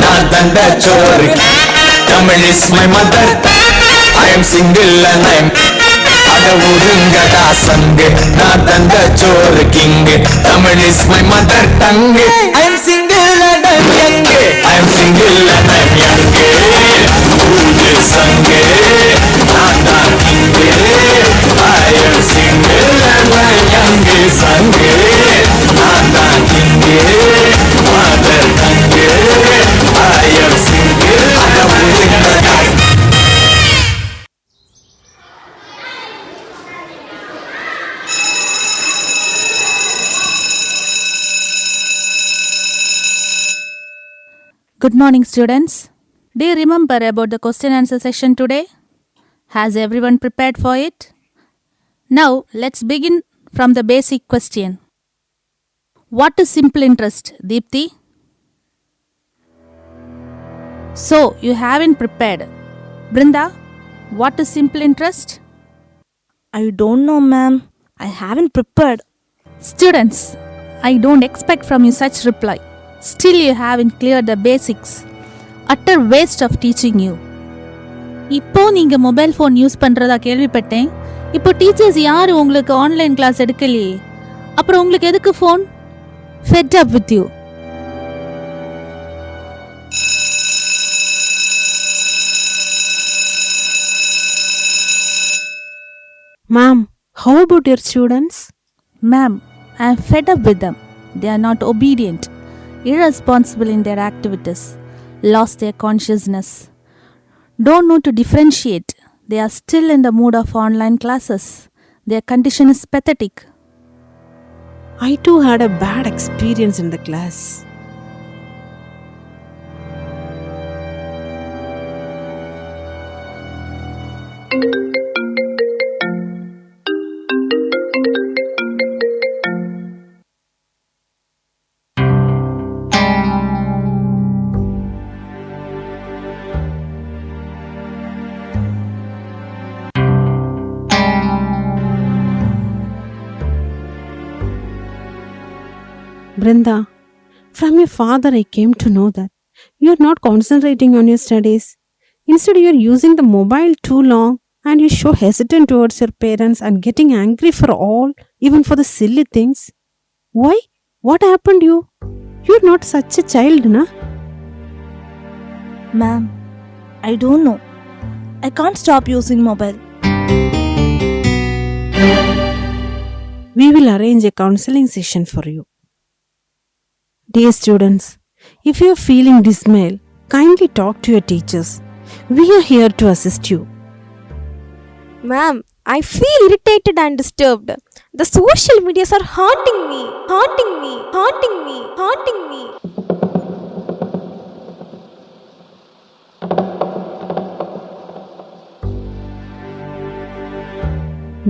நான் தண்ட சோறு, Tamil is my mother, I am single and I am அட ஒருங்கடா சங்கு, நான் தண்ட சோறு king, Tamil is my mother tongue, I am single and I am young, I am single and Good morning, students. Do you remember about the question answer session today? Has everyone prepared for it? Now, let's begin from the basic question. What is simple interest, Deepthi? So, you haven't prepared. Brinda, what is simple interest? I don't know, ma'am. I haven't prepared. Students, I don't expect from you such reply. Still you haven't cleared the basics. Utter waste of teaching you. இப்போ நீங்க mobile phone use பண்றதா கேள்விப்பட்டேன். இப்போ teachers யாரும் உங்களுக்கு online class எடுக்கலையே. அப்புறம் உங்களுக்கு எதுக்கு phone? Fed up with you. Ma'am, how about your students? Ma'am, I am fed up with them. They are not obedient, irresponsible in their activities, lost their consciousness, don't know to differentiate. They are still in the mood of online classes. Their condition is pathetic. I too had a bad experience in the class. Brinda, from your father I came to know that you are not concentrating on your studies. Instead, you are using the mobile too long and you show hesitant towards your parents and getting angry for all, even for the silly things. Why? What happened to you? You are not such a child, na? Ma'am, I don't know. I can't stop using mobile. We will arrange a counseling session for you. Dear students, if you are feeling dismayed, kindly talk to your teachers. We are here to assist you. Ma'am, I feel irritated and disturbed. The social medias are haunting me, haunting me, haunting me, haunting me.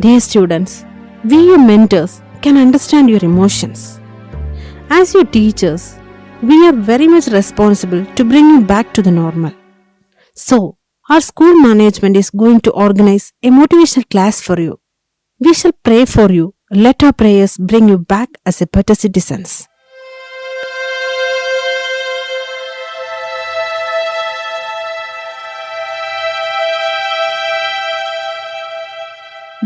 Dear students, we your mentors can understand your emotions. As your teachers, we are very much responsible to bring you back to the normal. So, our school management is going to organize a motivational class for you. We shall pray for you. Let our prayers bring you back as a better citizens.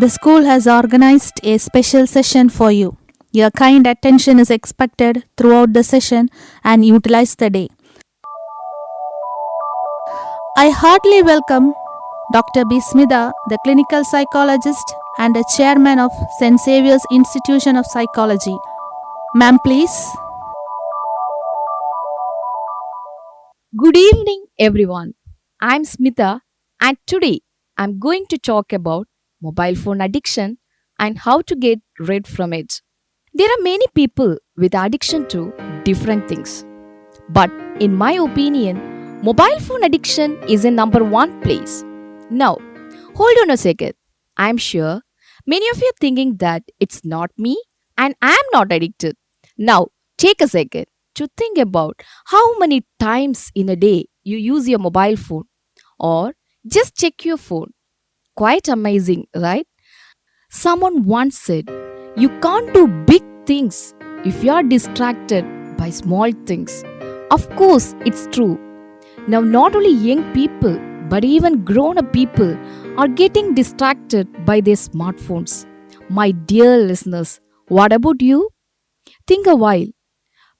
The school has organized a special session for you. Your kind attention is expected throughout the session and utilize the day. I heartily welcome Dr. B. Smita, the clinical psychologist and the chairman of St. Xavier's Institution of Psychology. Ma'am, please. Good evening, everyone. I'm Smita, and today I'm going to talk about mobile phone addiction and how to get rid from it. There are many people with addiction to different things. But in my opinion, mobile phone addiction is in number one place. Now, hold on a second. I'm sure many of you are thinking that it's not me and I'm not addicted. Now, take a second to think about how many times in a day you use your mobile phone or just check your phone. Quite amazing, right? Someone once said, you can't do big things if you are distracted by small things. Of course, it's true. Now, not only young people, but even grown-up people are getting distracted by their smartphones. My dear listeners, what about you? Think a while.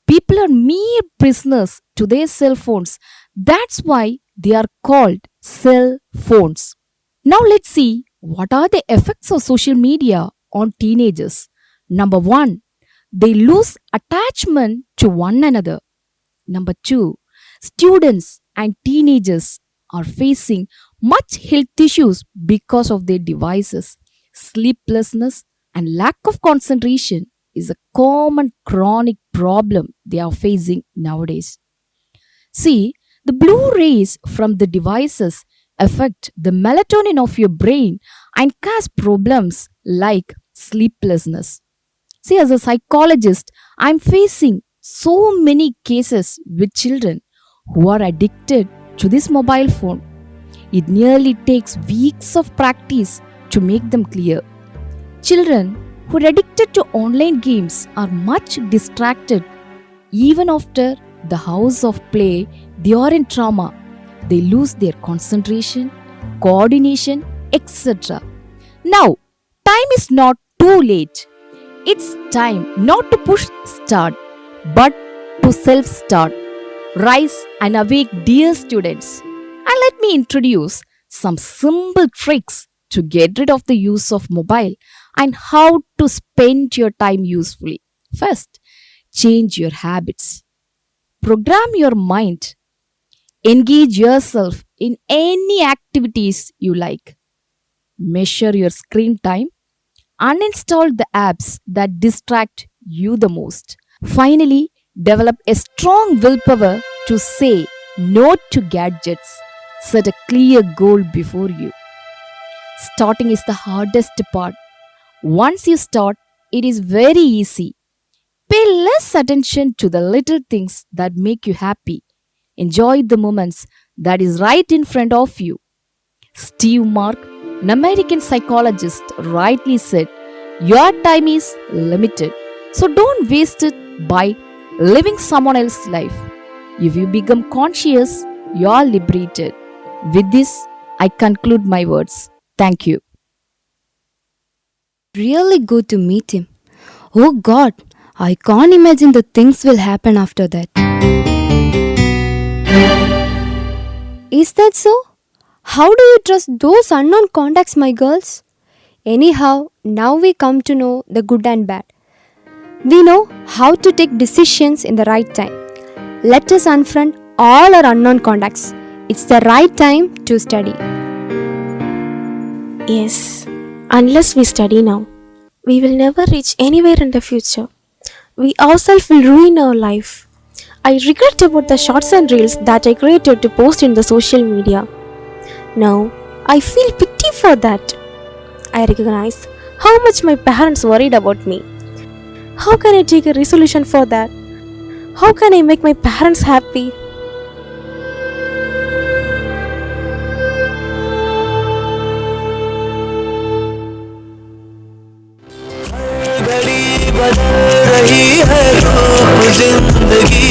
People are mere prisoners to their cell phones. That's why they are called cell phones. Now, let's see what are the effects of social media on teenagers. Number one, they lose attachment to one another. Number two, students and teenagers are facing much health issues because of their devices. Sleeplessness and lack of concentration is a common chronic problem they are facing nowadays. See, The blue rays from the devices affect the melatonin of your brain and cause problems like sleeplessness. See, as a psychologist, I'm facing so many cases with children who are addicted to this mobile phone. It nearly takes weeks of practice to make them clear. Children who are addicted to online games are much distracted. Even after the hours of play, they are in trauma. They lose their concentration, coordination, etc. Now, time is not too late. It's time not to push start, but to self-start. Rise and awake, dear students. And let me introduce some simple tricks to get rid of the use of mobile and how to spend your time usefully. First, change your habits. Program your mind. Engage yourself in any activities you like. Measure your screen time. Uninstall the apps that distract you the most. Finally, develop a strong willpower to say no to gadgets. Set a clear goal before you. Starting is the hardest part. Once you start, it is very easy. Pay less attention to the little things that make you happy. Enjoy the moments that is right in front of you. Steve Mark, an American psychologist, rightly said, your time is limited. So don't waste it by living someone else's life. If you become conscious, you are liberated. With this, I conclude my words. Thank you. Really good to meet him. Oh God, I can't imagine the things will happen after that. Is that so? How do you trust those unknown contacts, my girls? Anyhow, now we come to know the good and bad. We know how to take decisions in the right time. Let us unfriend all our unknown contacts. It's the right time to study. Yes, unless we study now, we will never reach anywhere in the future. We ourselves will ruin our life. I regret about the shorts and reels that I created to post in the social media. Now, I feel pity for that. I recognize how much my parents worried about me. How can I take a resolution for that? How can I make my parents happy? बदल रही है रूप जिंदगी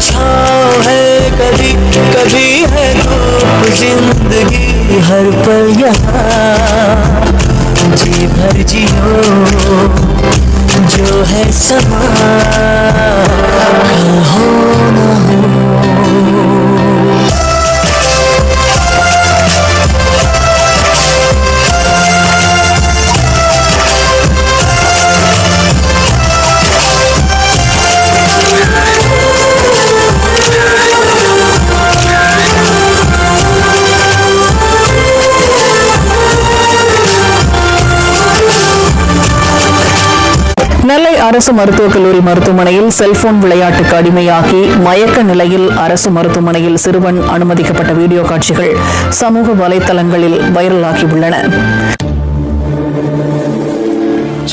छाँव है कभी कभी है धूप जिंदगी हर पल यहाँ जी भर जियो जो है समा कहो न हो நெல்லை அரசு மருத்துவக் கல்லூரி மருத்துவமனையில் செல்போன் விளையாட்டுக்கு அடிமையாகி மயக்க நிலையில் அரசு மருத்துவமனையில் சிறுவன் அனுமதிக்கப்பட்ட வீடியோ காட்சிகள் சமூக வலைதளங்களில் வைரலாகியுள்ளன.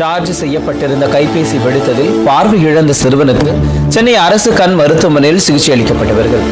சார்ஜ் செய்யப்பட்டிருந்த கைபேசி வெடித்ததில் பார்வை இழந்த சிறுவனுக்கு சென்னை அரசு கண் மருத்துவமனையில் சிகிச்சை அளிக்கப்பட்டு வருகிறது.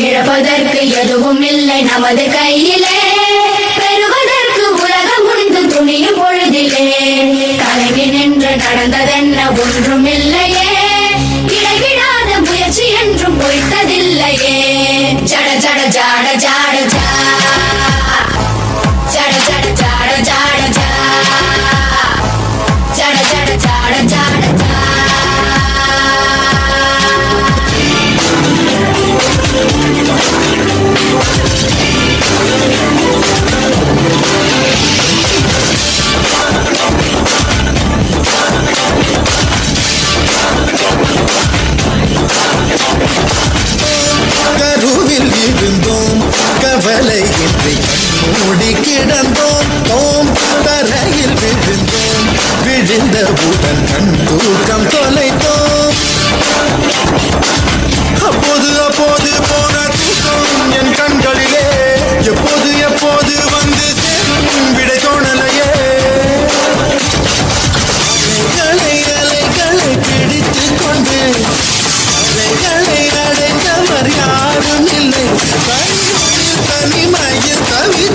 இழப்பதற்கு எதுவும் இல்லை நமது கையிலே பெறுவதற்கு உலகம் உண்டு துணியும் பொழுதிலே கலங்கி நின்று நடந்ததென்ன ஒன்றும் இல்லையே இடைவிடாத முயற்சி என்றும் பொய்த்ததில்லையே ஜட ஜட ஜாட ஜாட ஜா ஜட ஜட ஜாட ஜாட ஜா ஜட ஜட ஜாட ஜாட ஜா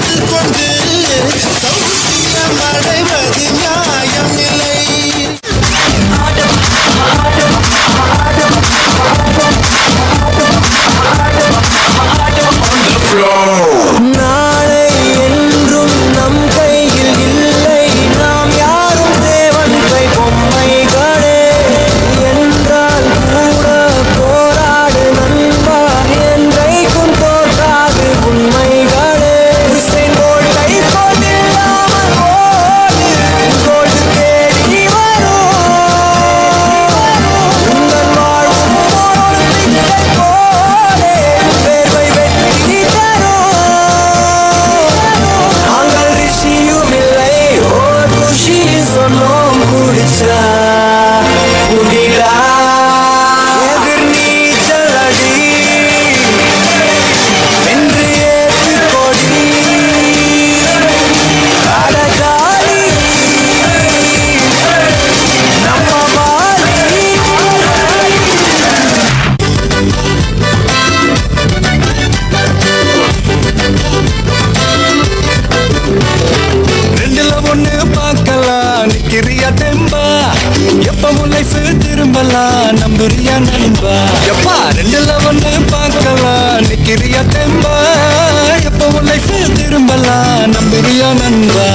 சேர்த்து கொண்டு சௌக்கியம் அடைவது நியாயம் இல்லை. நாளை என்றும் நம் கையில் இல்லை, நாம் யாரும் தேவன் கை பொம்மைகளே. என்றால் கூட போராடு நண்பா, என்றைக்கும் தோற்காது உண்மைகளே. உசேன் போல்ட்டை போதில்லாமல் ஓடு, கோடு தேடி வரும். உங்கள் வாழ்வும் ஒலிம்பிக்கை போலே வேர்வை வெற்றி தரும். நாங்கள் ரிஷியும் இல்லை, ஓர் ருஷி சொன்னோம் குடிச்சா குடிடா. எதிர் நீச்சல் அடி வென்று ஏற்று கொடி அடகாலி நம்ம மாறி. ரெண்டுல ஒண்ணு பார்க்கலாம், நிக்கிறியா தெம்பா? எப்பவும் லைஃப் திரும்பலாம், நம்புறியா நண்பா? எப்பா ரெண்டுல ஒண்ணு பார்க்கலாம், நிக்கிறியா தெம்பா? எப்பவும் லைஃப் திரும்பலாம், நம்புறியா நண்பா?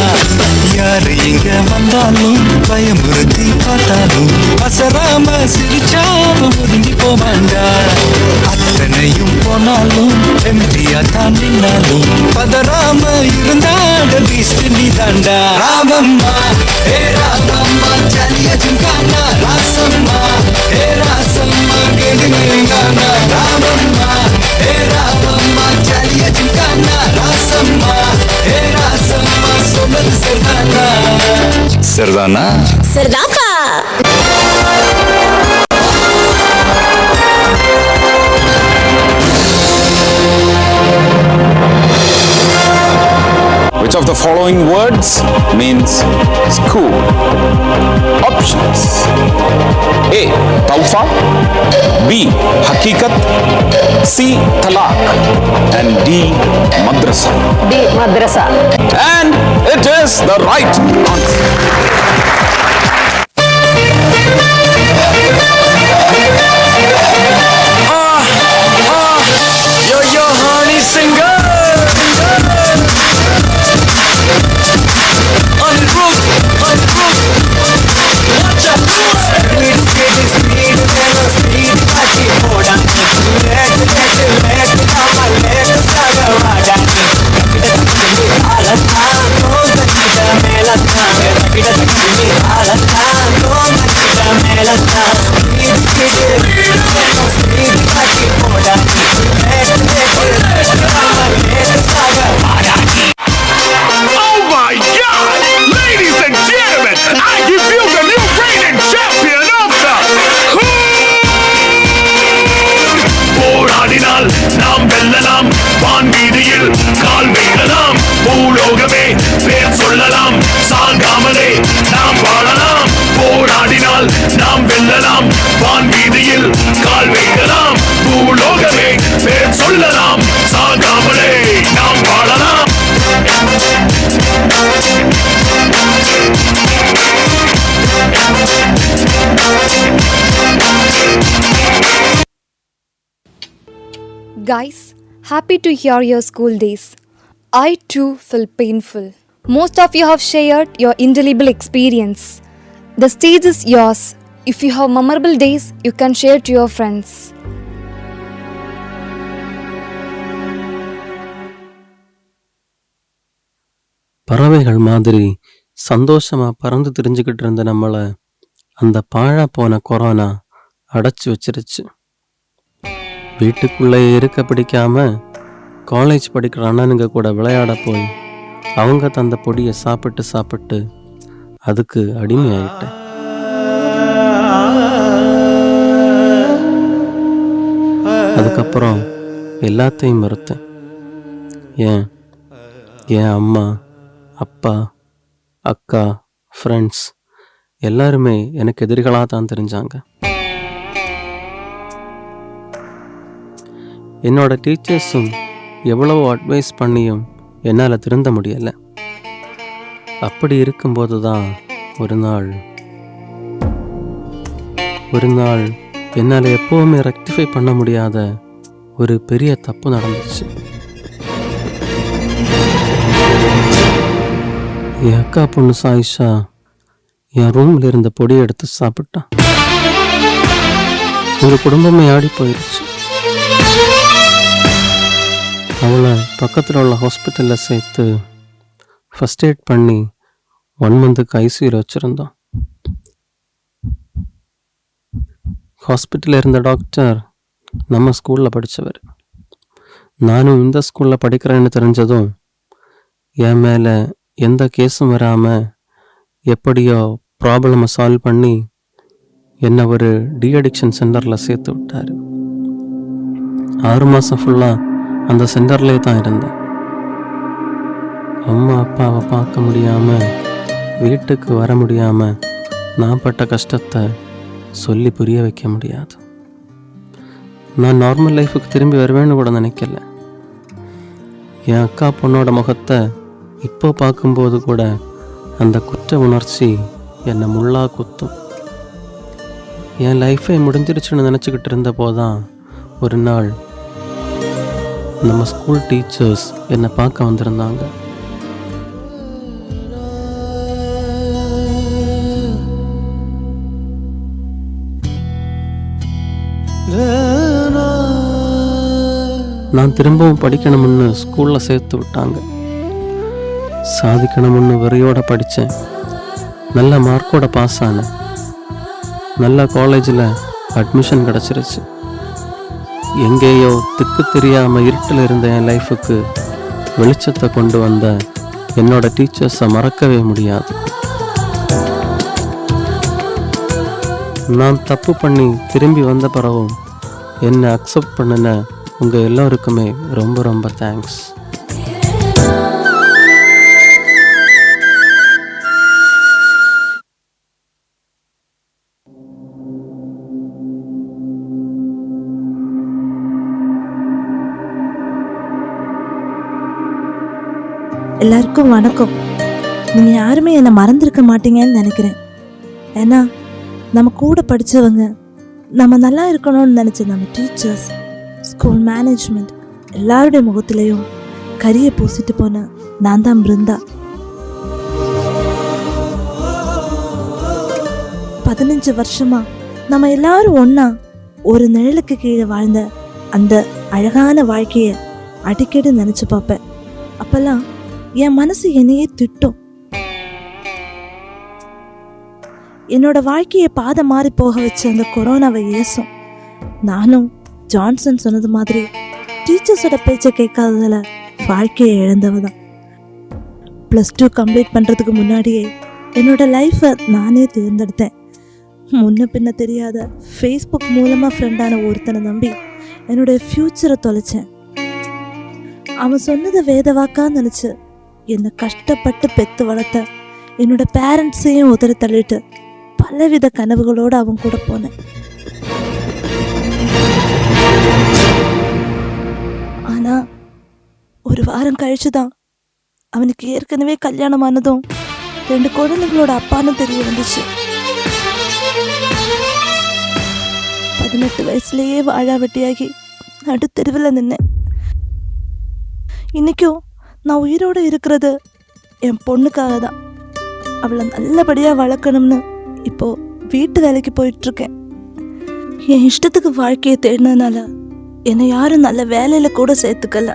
யாரு இங்க வந்தாலும் பயமுறுத்தி பார்த்தாலும் அசராம சிரிச்சாம ஒதுங்கி போவாண்டா. அத்தனையும் போனாலும் எம்டியா தான் நின்னாலும் பதறாம இருந்தாட பீஸ்ட் நீ தாண்டா. ராமம்மா ஹே ராமம்மா சலிய ஜிங்கானா, ராசம்மா ஹே ராசம்மா கேடு மேங்கானா. ராமம்மா ஹே ராமம்மா சலிய ஜிங்கானா, ராசம்மா ஹே ராசம்மா சொன்னது சரிதானா? சரிதானா? சரிதாப்பா. Which of the following words means school? Options: A. Taufa, B. Hakikat, C. Talaq, and D. Madrasa. D. Madrasa. And it is the right answer. Yo, honey singer. On the roof. Watch out. Speed, party, moda. Let, come on, let sagavada. Alata, konda melata. Alata, konda melata. Speed, party, moda. Oh my God! Ladies and gentlemen, I give you the new reigning champion of the hood! போராடினால் நாம் வெல்லலாம், வான் வீதியில் கால் வைக்கலாம், பூலோகமே பேர் சொல்லலாம், சாகாமலே நாம் வாழலாம். போராடினால் நாம் வெல்லலாம், வான் வீதியில் கால் வைக்கலாம், பூலோகமே பேர் சொல்லலாம், சாகாமலே நாம் வாழலாம். Guys, happy to hear your school days. I too feel painful. Most of you have shared your indelible experience. The stage is yours. If you have memorable days, you can share to your friends. பறவைகள் மாதிரி சந்தோஷமா பறந்து திரிஞ்சுக்கிட்டு இருந்த நம்மளை அந்த பாழா போன corona அடைச்சி வச்சிருச்சு. வீட்டுக்குள்ளே இருக்க பிடிக்காம காலேஜ் படிக்கிற அண்ணனுங்க கூட விளையாட போய் அவங்க தந்த பொடியை சாப்பிட்டு அதுக்கு அடிமையாயிட்டேன். அதுக்கப்புறம் எல்லாத்தையும் மறுத்தேன். என் அம்மா, அப்பா, அக்கா, ஃப்ரெண்ட்ஸ் எல்லாருமே எனக்கு எதிரிகளாக தான் தெரிஞ்சாங்க. என்னோட டீச்சர்ஸும் எவ்வளவோ அட்வைஸ் பண்ணியும் என்னால் திருந்த முடியலை. அப்படி இருக்கும்போது தான் ஒரு நாள் என்னால் எப்போவுமே ரெக்டிஃபை பண்ண முடியாத ஒரு பெரிய தப்பு நடந்துச்சு. என் அக்கா பொண்ணு சாயிஷா என் ரூமில் இருந்த பொடியை எடுத்து சாப்பிட்டான். எங்கள் குடும்பமே ஆடி போயிடுச்சு. அவளை பக்கத்தில் உள்ள ஹாஸ்பிட்டலில் சேர்த்து ஃபஸ்ட் எய்ட் பண்ணி 1 மந்த்துக்கு ஐசியூவில் வச்சுருந்தோம். ஹாஸ்பிட்டலில் இருந்த டாக்டர் நம்ம ஸ்கூலில் படித்தவர். நானும் இந்த ஸ்கூலில் படிக்கிறேன்னு தெரிஞ்சதும் என் மேலே எந்த கேஸும் வராமல் எப்படியோ ப்ராப்ளமை சால்வ் பண்ணி என்னை ஒரு அடிக்ஷன் சென்டரில் சேர்த்து விட்டார். 6 மாதம் ஃபுல்லாக அந்த சென்டர்லேயே தான் இருந்தேன். அம்மா அப்பாவை பார்க்க முடியாமல், வீட்டுக்கு வர முடியாமல் நான் பட்ட கஷ்டத்தை சொல்லி புரிய வைக்க முடியாது. நான் நார்மல் லைஃபுக்கு திரும்பி வருவேன்னு கூட நினைக்கல. என் அக்கா பொண்ணோட முகத்தை இப்போ பார்க்கும்போது கூட அந்த குற்ற உணர்ச்சி என்னை முள்ளா குத்தும். என் லைஃபே முடிஞ்சிருச்சுன்னு நினச்சிக்கிட்டு இருந்த போதான் ஒரு நாள் நம்ம ஸ்கூல் டீச்சர்ஸ் என்னை பார்க்க வந்திருந்தாங்க. நான் திரும்பவும் படிக்கணும்னு ஸ்கூலில் சேர்த்து விட்டாங்க. சாதிக்கணும்னு வெறியோட படித்தேன். நல்ல மார்க்கோட பாஸ் ஆனேன். நல்ல காலேஜில் அட்மிஷன் கிடச்சிருச்சு. எங்கேயோ திக்கு தெரியாமல் இருட்டில் இருந்த என் லைஃபுக்கு வெளிச்சத்தை கொண்டு வந்த என்னோட டீச்சர்ஸை மறக்கவே முடியாது. நான் தப்பு பண்ணி திரும்பி வந்த பிறகும் என்னை அக்செப்ட் பண்ணின உங்கள் எல்லோருக்குமே ரொம்ப ரொம்ப தேங்க்ஸ். எல்லாருக்கும் வணக்கம். நீங்கள் யாருமே என்னை மறந்துருக்க மாட்டீங்கன்னு நினைக்கிறேன். ஏன்னா நம்ம கூட படித்தவங்க, நம்ம நல்லா இருக்கணும்னு நினச்ச நம்ம டீச்சர்ஸ், ஸ்கூல் மேனேஜ்மெண்ட் எல்லாருடைய முகத்திலையும் கரியை பூசிட்டு போன நான் தான் பிருந்தா. 15 வருஷமா நம்ம எல்லாரும் ஒன்றா ஒரு நிழலுக்கு கீழே வாழ்ந்த அந்த அழகான வாழ்க்கையை அடிக்கடி நினச்சி பார்ப்பேன். அப்போல்லாம் என் மனசு என்னையே திட்டும். என்னோட வாழ்க்கையை பாதை மாறி போக வச்ச அந்த கொரோனாவை ஏசும். நானும் ஜான்சன் சொன்னது மாதிரி டீச்சர்ஸோட பேச்சை கேட்காததில் வாழ்க்கையை இழந்தவ தான். +2 கம்ப்ளீட் பண்ணுறதுக்கு முன்னாடியே என்னோட லைஃப்பை நானே தேர்ந்தெடுத்தேன். முன்ன பின்ன தெரியாத ஃபேஸ்புக் மூலமாக ஃப்ரெண்டான ஒருத்தனை நம்பி என்னுடைய ஃப்யூச்சரை தொலைச்சேன். அவன் சொன்னதை வேதவாக்கா நினச்சி என்னை கஷ்டப்பட்டு பெற்று வளர்த்த என்னோட பேரண்ட்ஸையும் உதறி தள்ளிட்டு பலவித கனவுகளோடு அவன் கூட போனேன். ஆனால் ஒரு வாரம் கழிச்சு தான் அவனுக்கு ஏற்கனவே கல்யாணமானதும் 2 குழந்தைகளோட அப்பான்னு தெரிய வந்துச்சு. 18 வயசுலேயே வாழா வெட்டியாகி நடுத்தெருவில் நின்னேன். இன்றைக்கும் நான் உயிரோடு இருக்கிறது என் பொண்ணுக்காக தான். அவளை நல்லபடியாக வளர்க்கணும்னு இப்போது வீட்டு வேலைக்கு போயிட்டுருக்கேன். என் இஷ்டத்துக்கு வாழ்க்கையை தேடினதுனால என்னை யாரும் நல்ல வேலையில் கூட சேர்த்துக்கல.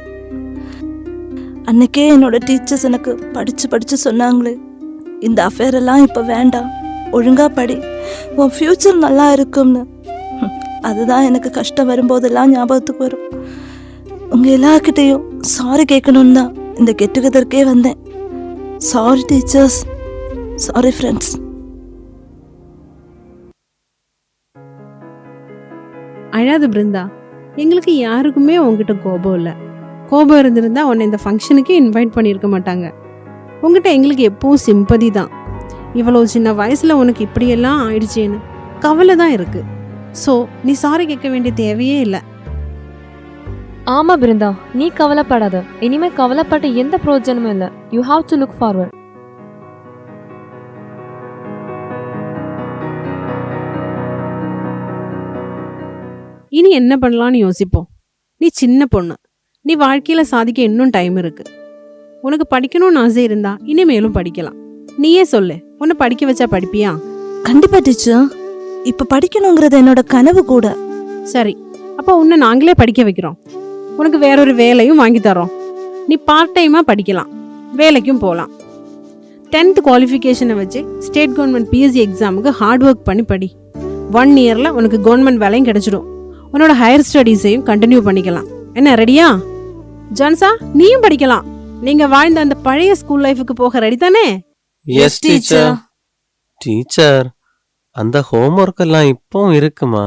அன்னைக்கே என்னோட டீச்சர்ஸ் எனக்கு படித்து சொன்னாங்களே, இந்த அஃபேரெல்லாம் இப்போ வேண்டாம், ஒழுங்காக படி, உன் ஃப்யூச்சர் நல்லா இருக்கும்னு. அதுதான் எனக்கு கஷ்டம் வரும்போதெல்லாம் ஞாபகத்துக்கு வரும். உங்கள் எல்லார்கிட்டையும் சாரி கேட்கணுன்னு தான் இந்த கெட் டுகெதருக்கே வந்தேன். Sorry teachers, sorry friends. அழாது பிருந்தா, எங்களுக்கு யாருக்குமே உங்ககிட்ட கோபம் இல்லை. கோபம் இருந்திருந்தா உன்னை இந்த ஃபங்க்ஷனுக்கு இன்வைட் பண்ணியிருக்க மாட்டாங்க. உங்ககிட்ட எங்களுக்கு எப்பவும் சிம்பதி தான். இவ்வளோ சின்ன வயசில் உனக்கு இப்படியெல்லாம் ஆயிடுச்சேன்னு கவலை தான் இருக்குது. ஸோ நீ சாரி கேட்க வேண்டிய தேவையே இல்லை. ஆமா பிருந்தா, நீ கவலைப்படாத. இனிமே கவலைப்பட்ட எந்த பிரயோஜனமும் இல்லை. You have to look forward. இனி என்ன பண்ணலான்னு யோசிப்போம். நீ சின்ன பொண்ணு, நீ வாழ்க்கையில் சாதிக்க இன்னும் டைம் இருக்கு. உனக்கு படிக்கணும்னு ஆசை இருந்தா இனிமேலும் படிக்கலாம். நீயே சொல்லு, உன்னை படிக்க வச்சா படிப்பியா? கண்டிப்பா டீச்சர், இப்ப படிக்கணுங்கிறது என்னோட கனவு கூட. சரி, அப்போ உன்னை நாங்களே படிக்க வைக்கிறோம். உனக்கு வேறொரு வேலையும் வாங்கி தரோம். நீ பார்ட் டைமாக படிக்கலாம், வேலைக்கும் போகலாம். 10th குவாலிஃபிகேஷனை வச்சு ஸ்டேட் கவர்மெண்ட் பிஎஸ்சி எக்ஸாமுக்கு ஹார்ட் ஒர்க் பண்ணி படி. 1 இயரில் உனக்கு கவர்மெண்ட் வேலையும் கிடைச்சிடும். உன்னோட ஹையர் ஸ்டடீஸையும் கண்டினியூ பண்ணிக்கலாம். என்ன, ரெடியா? ஜான்சா, நீயும் படிக்கலாம். நீங்கள் வாழ்ந்த அந்த பழைய ஸ்கூல் லைஃபுக்கு போக ரெடி தானே? Yes teacher. டீச்சர், அந்த ஹோம்ஒர்க் எல்லாம் இப்போ இருக்குமா?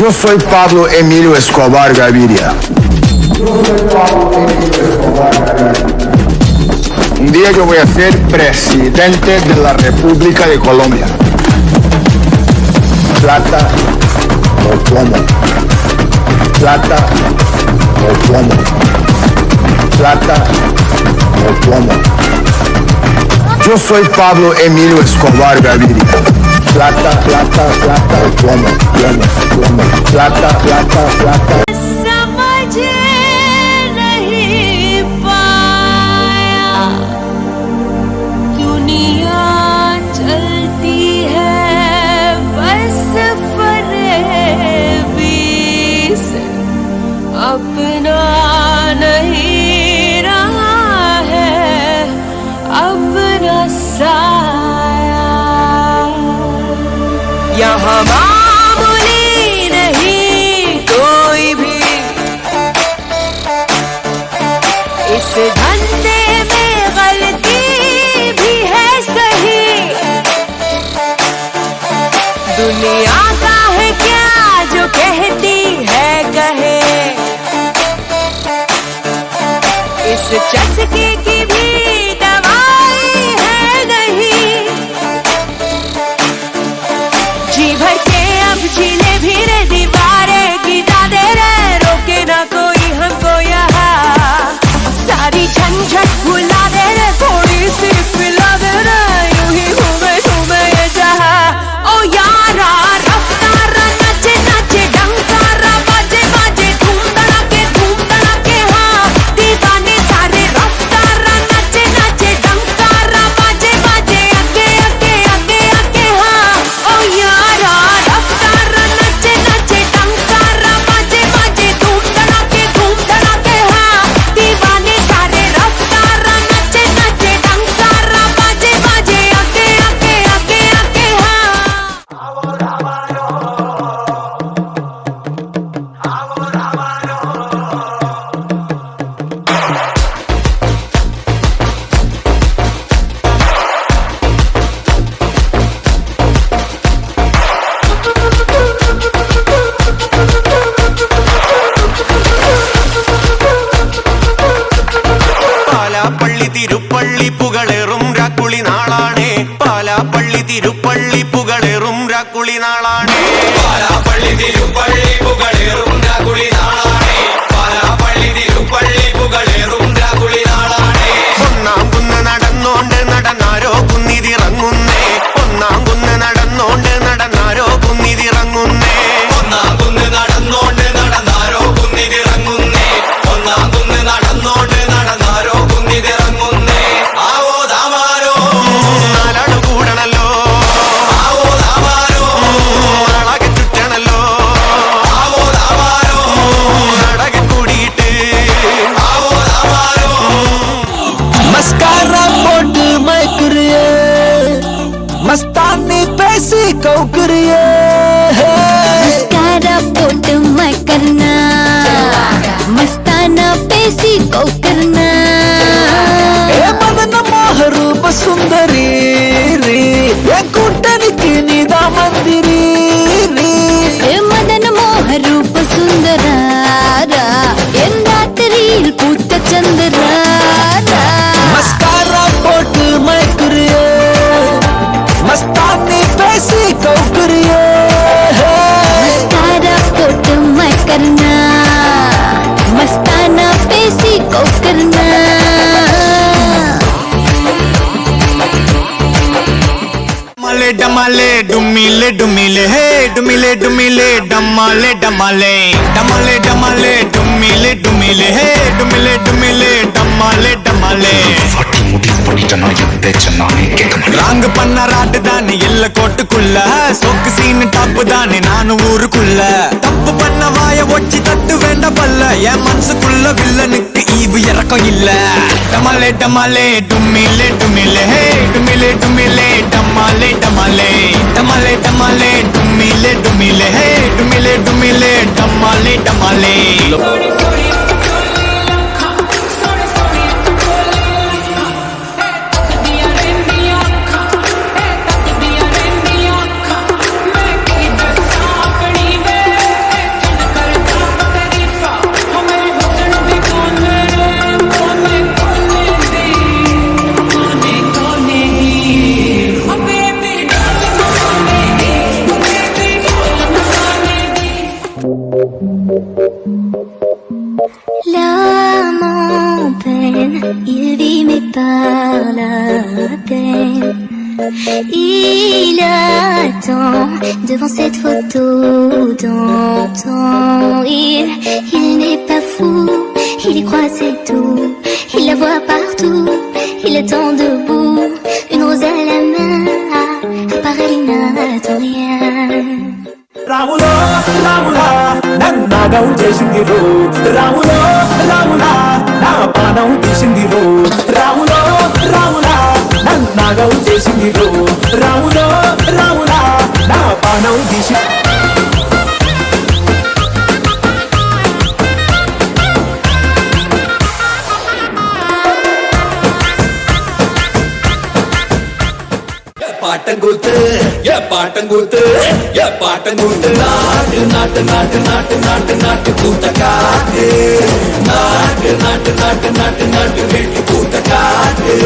Yo soy Pablo Emilio Escobar Gaviria. Un día yo voy a ser presidente de la República de Colombia. Plata o plomo. Plata o plomo. Plata o plomo. Yo soy Pablo Emilio Escobar Gaviria. Plata, plata, plata o plomo. Plomo, plomo. Plata, plata, plata. अपना नहीं रहा है अपना साया, यहाँ मामूली नहीं कोई भी इस धंधे में गलती भी है सही। दुनिया का है क्या जो कहती है कहे, इस चस्के की भी दवाई है नहीं। जी भर के अब जीने भी रे दीवारें गिरा दे रे, रोके ना कोई हमको यहाँ। सारी झंझट भुला दे रे, थोड़ी सी पिला दे रे, यूं ही घूमे घूमे ये जहाँ। ओ यारा रफ्तार नचे नचे डंकारा बाजे बाजे धूम धड़ाके हाँ। दीवाने सारे रफ्तार नचे नचे डंकारा बाजे बाजे आगे आगे आगे आगे हाँ। ओ यारा रफ्तार नचे नचे डंकारा बाजे बाजे धूम धड़ाके हाँ। दीवाने सारे रफ्तार नचे नचे डंकारा बाजे बाजे आगे आगे आगे आगे हाँ। പാലാപ്പള്ളി തിരുപ്പള്ളി പുകളേറും രാക്കുളി നാളാണേ. പാലാപ്പള്ളി തിരുപ്പള്ളി പുകളേറും രാക്കുളി നാളാണേ. പാലാപ്പള്ളി തിരുപ്പള്ളി പുകളേറും രാക്കുളി നാളാണേ. പാലാപ്പള്ളി തിരുപ്പള്ളി പുകളേറും രാക്കുളി നാളാണേ. ഒന്നാം കുന്ന് നടന്നോണ്ട് നടന്നാരോ കുന്നിതിറങ്ങുന്നേ. ഒന്നാം കുന്ന് നടന്നോണ്ട് നടന്നാരോ കുന്നിതിറങ്ങുന്നേ. ഒന്നാം കുന്ന് डमाले डुमिले डुमिले हे डुमिले डुमिले डमाले डमाले डमाले डमाले डुमिले डुमिले हे डुमिले डुमिले डमाले डमाले फाटी मुड़ी पड़िटना என் பேச்ச நானே கேட்க மாட்டேன் ராங் பண்ண ராட்டு தானே எல்ல கோட்டுக்குள்ள சொக்கு சீன் டாப்பு தானே நானும் ஊருக்குள்ள தப்பு பண்ண வாய ஒச்சி தட்டு வேண்ட பல்ல என் மனசுக்குள்ள வில்லனுக்கு ஈவு இறக்கம் இல்ல டமாலே டமாலே டுமிலே டுமிலே ஹே டுமிலே டுமிலே டமாலே டமாலே டமாலே டமாலே டுமிலே டுமிலே ஹே டுமிலே டுமிலே டமாலே டமாலே L'âme en peine, il vit mais par la peine. Il attend devant cette photo d'antan. Il n'est pas fou, il y croit c'est tout. Il la voit partout, il attend debout. Une rose à la main, à part elle il n'attend rien. రాములో రాములా నన్నగం చేసిందిరో రాములో రాములా నా పానం తీసిందిరో రాములో రాములా నన్నగం చేసిందిరో రాములో రాములా నా పానం తీసి பாட்டங்கூத்து பாட்டங்கூத்து பாட்டங்கூத்து நாட்டு நாட்டு நாட்டு நாட்டு நாட்டு நாட்டு கூத்த காட்டு நாட்டு நாட்டு நாட்டு நாட்டு நாட்டு வேட்டி கூத்த காட்டு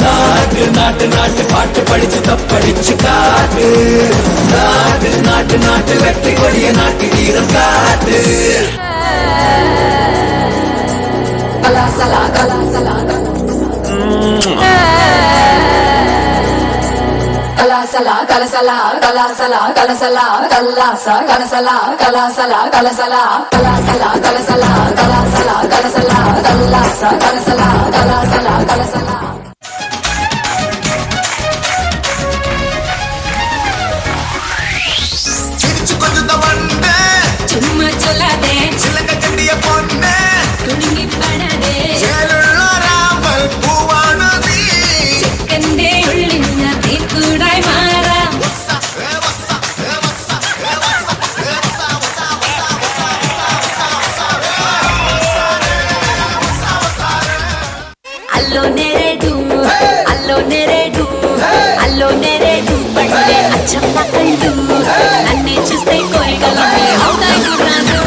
நாட்டு நாட்டு நாட்டு பாட்டு படிச்சு தப்படிச்சு காட்டு நாட்டு நாட்டு நாட்டு வெற்றி கொடிய நாட்டு வீரம் காட்டு கலாசலா கலாசலா கலாசலா கலசலா கலாசலா கலசலா கல்லாசா கலசலா கலாசலா கலசலா கலாசலா கலசலா கலாசலா கலசலா கல்லாசா கலசலா கலாசலா கலசலா சிரிச்சு கொஞ்சம் வந்தே சும்மா சொல்லாதே சிலங்க கட்டிய பொண்ணே துணிங்கி படாதே சேலுள்ளாராமல் பூவானதி சிக்கந்தே உள்ளின்ன தீக்குடாய் மாறா అల్లో నెరేడు అల్లో నెరేడు అల్లో నెరేడు పళ్ళే అచ్చమ్మ కళ్ళు నన్నే చూస్తే కోరికలన్నీ అవుతాయి గుర్రాలు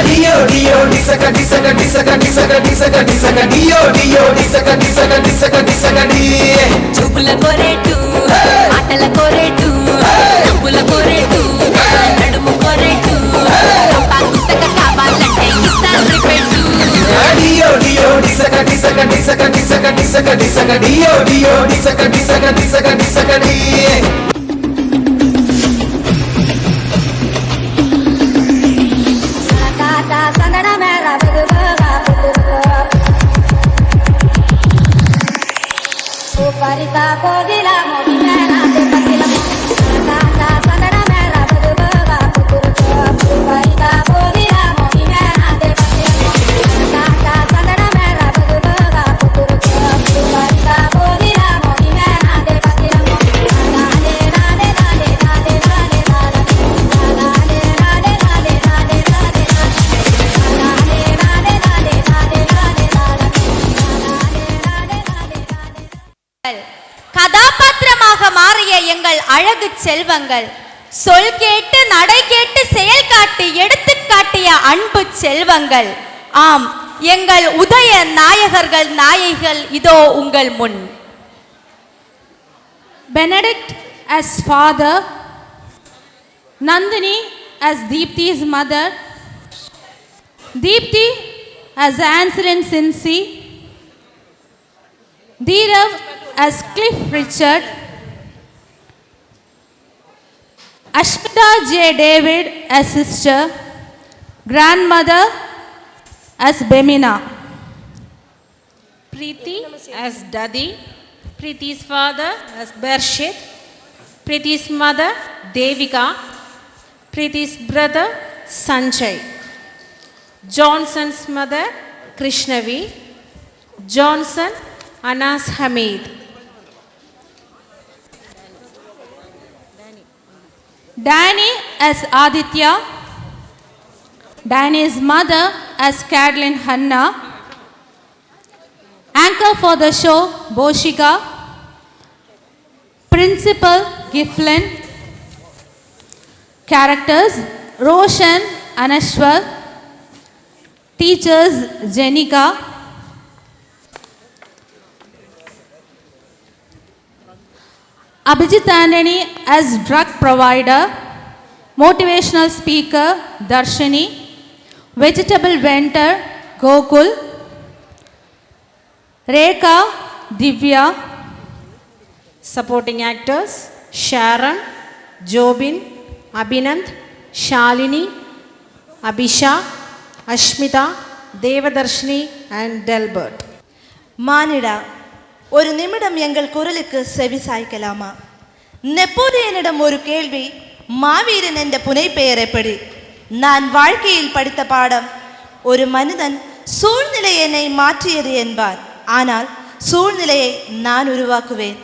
డియో డియో డిసక డిసక డిసక డిసక డిసక డిసక డియో డియో డిసక డిసక డిసక డిసక డి చూపుల కోరేటు ఆటల కోరేటు నవ్వుల కోరేటు నడుము కోరేటు పుస్తక కావాలంటే ఇస్తాను రిపెట్టు డియో డియో డిసక డిసక డిసక డిసక డిసక డిసక డియో డియో డిసక డిసక డిసక డిసక డి கதாபாத்திரமாக மாறிய எங்கள் அழகு செல்வங்கள், சொல் கேட்டு நடை கேட்டு செயல் காட்டி எடுத்து காட்டிய அன்பு செல்வங்கள், ஆம் எங்கள் உதய நாயகர்கள் நாயகிகள் இதோ உங்கள் முன். Benedict as father, Nandini as Deepti's mother, Deepti as Ansel and Cincy, Dhirav as Cliff Richard, Ashmita J. David as sister, grandmother as Bemina. Preeti as Dadi, Preeti's father as Bershit, Preeti's mother Devika, Preeti's brother Sanjay, Johnson's mother Krishnavi, Johnson Anas Hamid. Danny as Aditya, Danny's mother as Caroline Hanna, anchor for the show Boshika, Principal Giflin, characters Roshan Anashwar, teachers Jenika, Abhijit Antony as drug provider, motivational speaker Darshini, vegetable vendor Gokul, Rekha Divya, Supporting actors Sharon, Jobin, Abhinand, Shalini, Abhisha, Ashmita, Devadarshini and Delbert. மானிடா, ஒரு நிமிடம் எங்கள் குரலுக்கு செவி சாய்க்கலாமா? நெப்போலியனிடம் ஒரு கேள்வி, மாவீரன் என்ற புனைப்பெயர் எப்படி? நான் வாழ்க்கையில் படித்த பாடம், ஒரு மனிதன் சூழ்நிலை என்னை மாற்றியது என்பார், ஆனால் சூழ்நிலையை நான் உருவாக்குவேன்,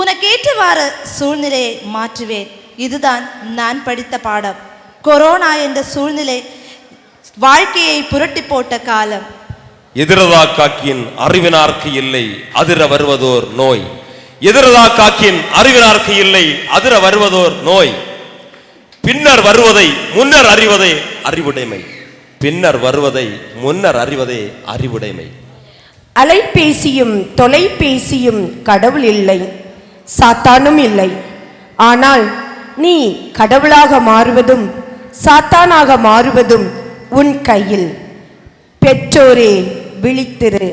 உனக்கேற்றவாறு சூழ்நிலையை மாற்றுவேன். இதுதான் நான் படித்த பாடம். கொரோனா என்ற சூழ்நிலை வாழ்க்கையை புரட்டி போட்ட காலம். எதிரதா காக்கின் அறிவினார்க்கு இல்லை அதிர வருவதோர் நோய். எதிரதா காக்கின் அறிவினார்க்கு இல்லை அதிர வருவதோர் நோய். பின்னர் வருவதை முன்னர் அறிவதே அறிவுடைமை. பின்னர் வருவதை முன்னர் அறிவதே அறிவுடைமை. அலைபேசியும் தொலைபேசியும் கடவுள் இல்லை, சாத்தானும் இல்லை. ஆனால் நீ கடவுளாக மாறுவதும் சாத்தானாக மாறுவதும் உன் கையில். பெற்றோரே விழித்திரு,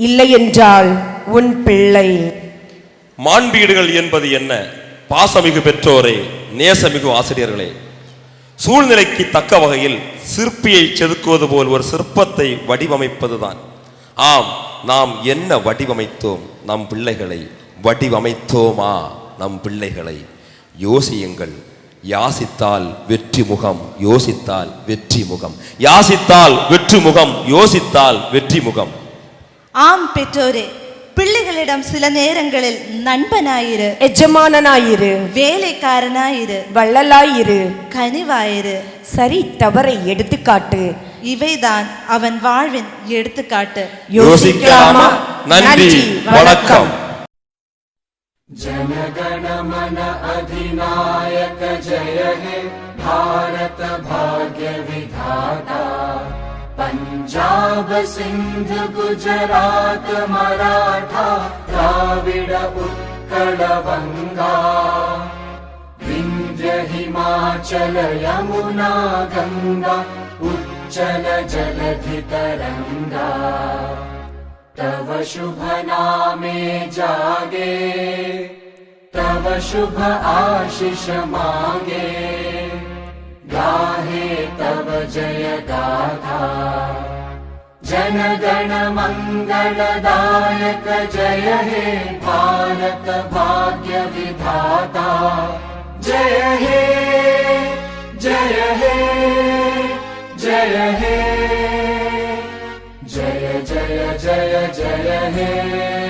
இல்லை என்றால் உன் பிள்ளை. மாண்பீடுகள் என்பது என்ன? பாசமிகு பெற்றோரே, நேசமிகு ஆசிரியர்களே, சூழ்நிலைக்கு தக்க வகையில் சிற்பியை செதுக்குவது போல் ஒரு சிற்பத்தை வடிவமைப்பதுதான். ஆம், நாம் என்ன வடிவமைத்தோம்? நம் பிள்ளைகளை வடிவமைத்தோமா? நம் பிள்ளைகளை யோசியுங்கள். யாசித்தால் வெற்றி முகம், யோசித்தால் வெற்றி முகம். யாசித்தால் வெற்றி முகம், யோசித்தால் வெற்றி முகம். ஆம் பெற்றோரே, பிள்ளைகளிடம் சில நேரங்களில் நண்பனாயிரு, எஜமானனாயிரு, வேலைக்காரனாயிரு, வள்ளலாயிரு, கனிவாயிரு, சரி தவறை எடுத்துக்காட்டு. இவைதான் அவன் வாழ்வின் எடுத்துக்காட்டு. யோசிக்கலாமா? நன்றி, வணக்கம். जनगण मन अधिनायक जय हे भारत भाग्य विधाता, पंजाब सिंध गुजरात मराठा द्राविड उत्कल बंगा, विंध्य हिमाचल यमुना गंगा उच्चल जलधि तरंगा, तव शुभ नामे जागे, तव शुभ आशीष मांगे, गाहे तव जय गाथा। जन गण मंगलदायक जय हे भारत भाग्य विधाता, जय हे जय हे जय हे, जय जय जय जय हे।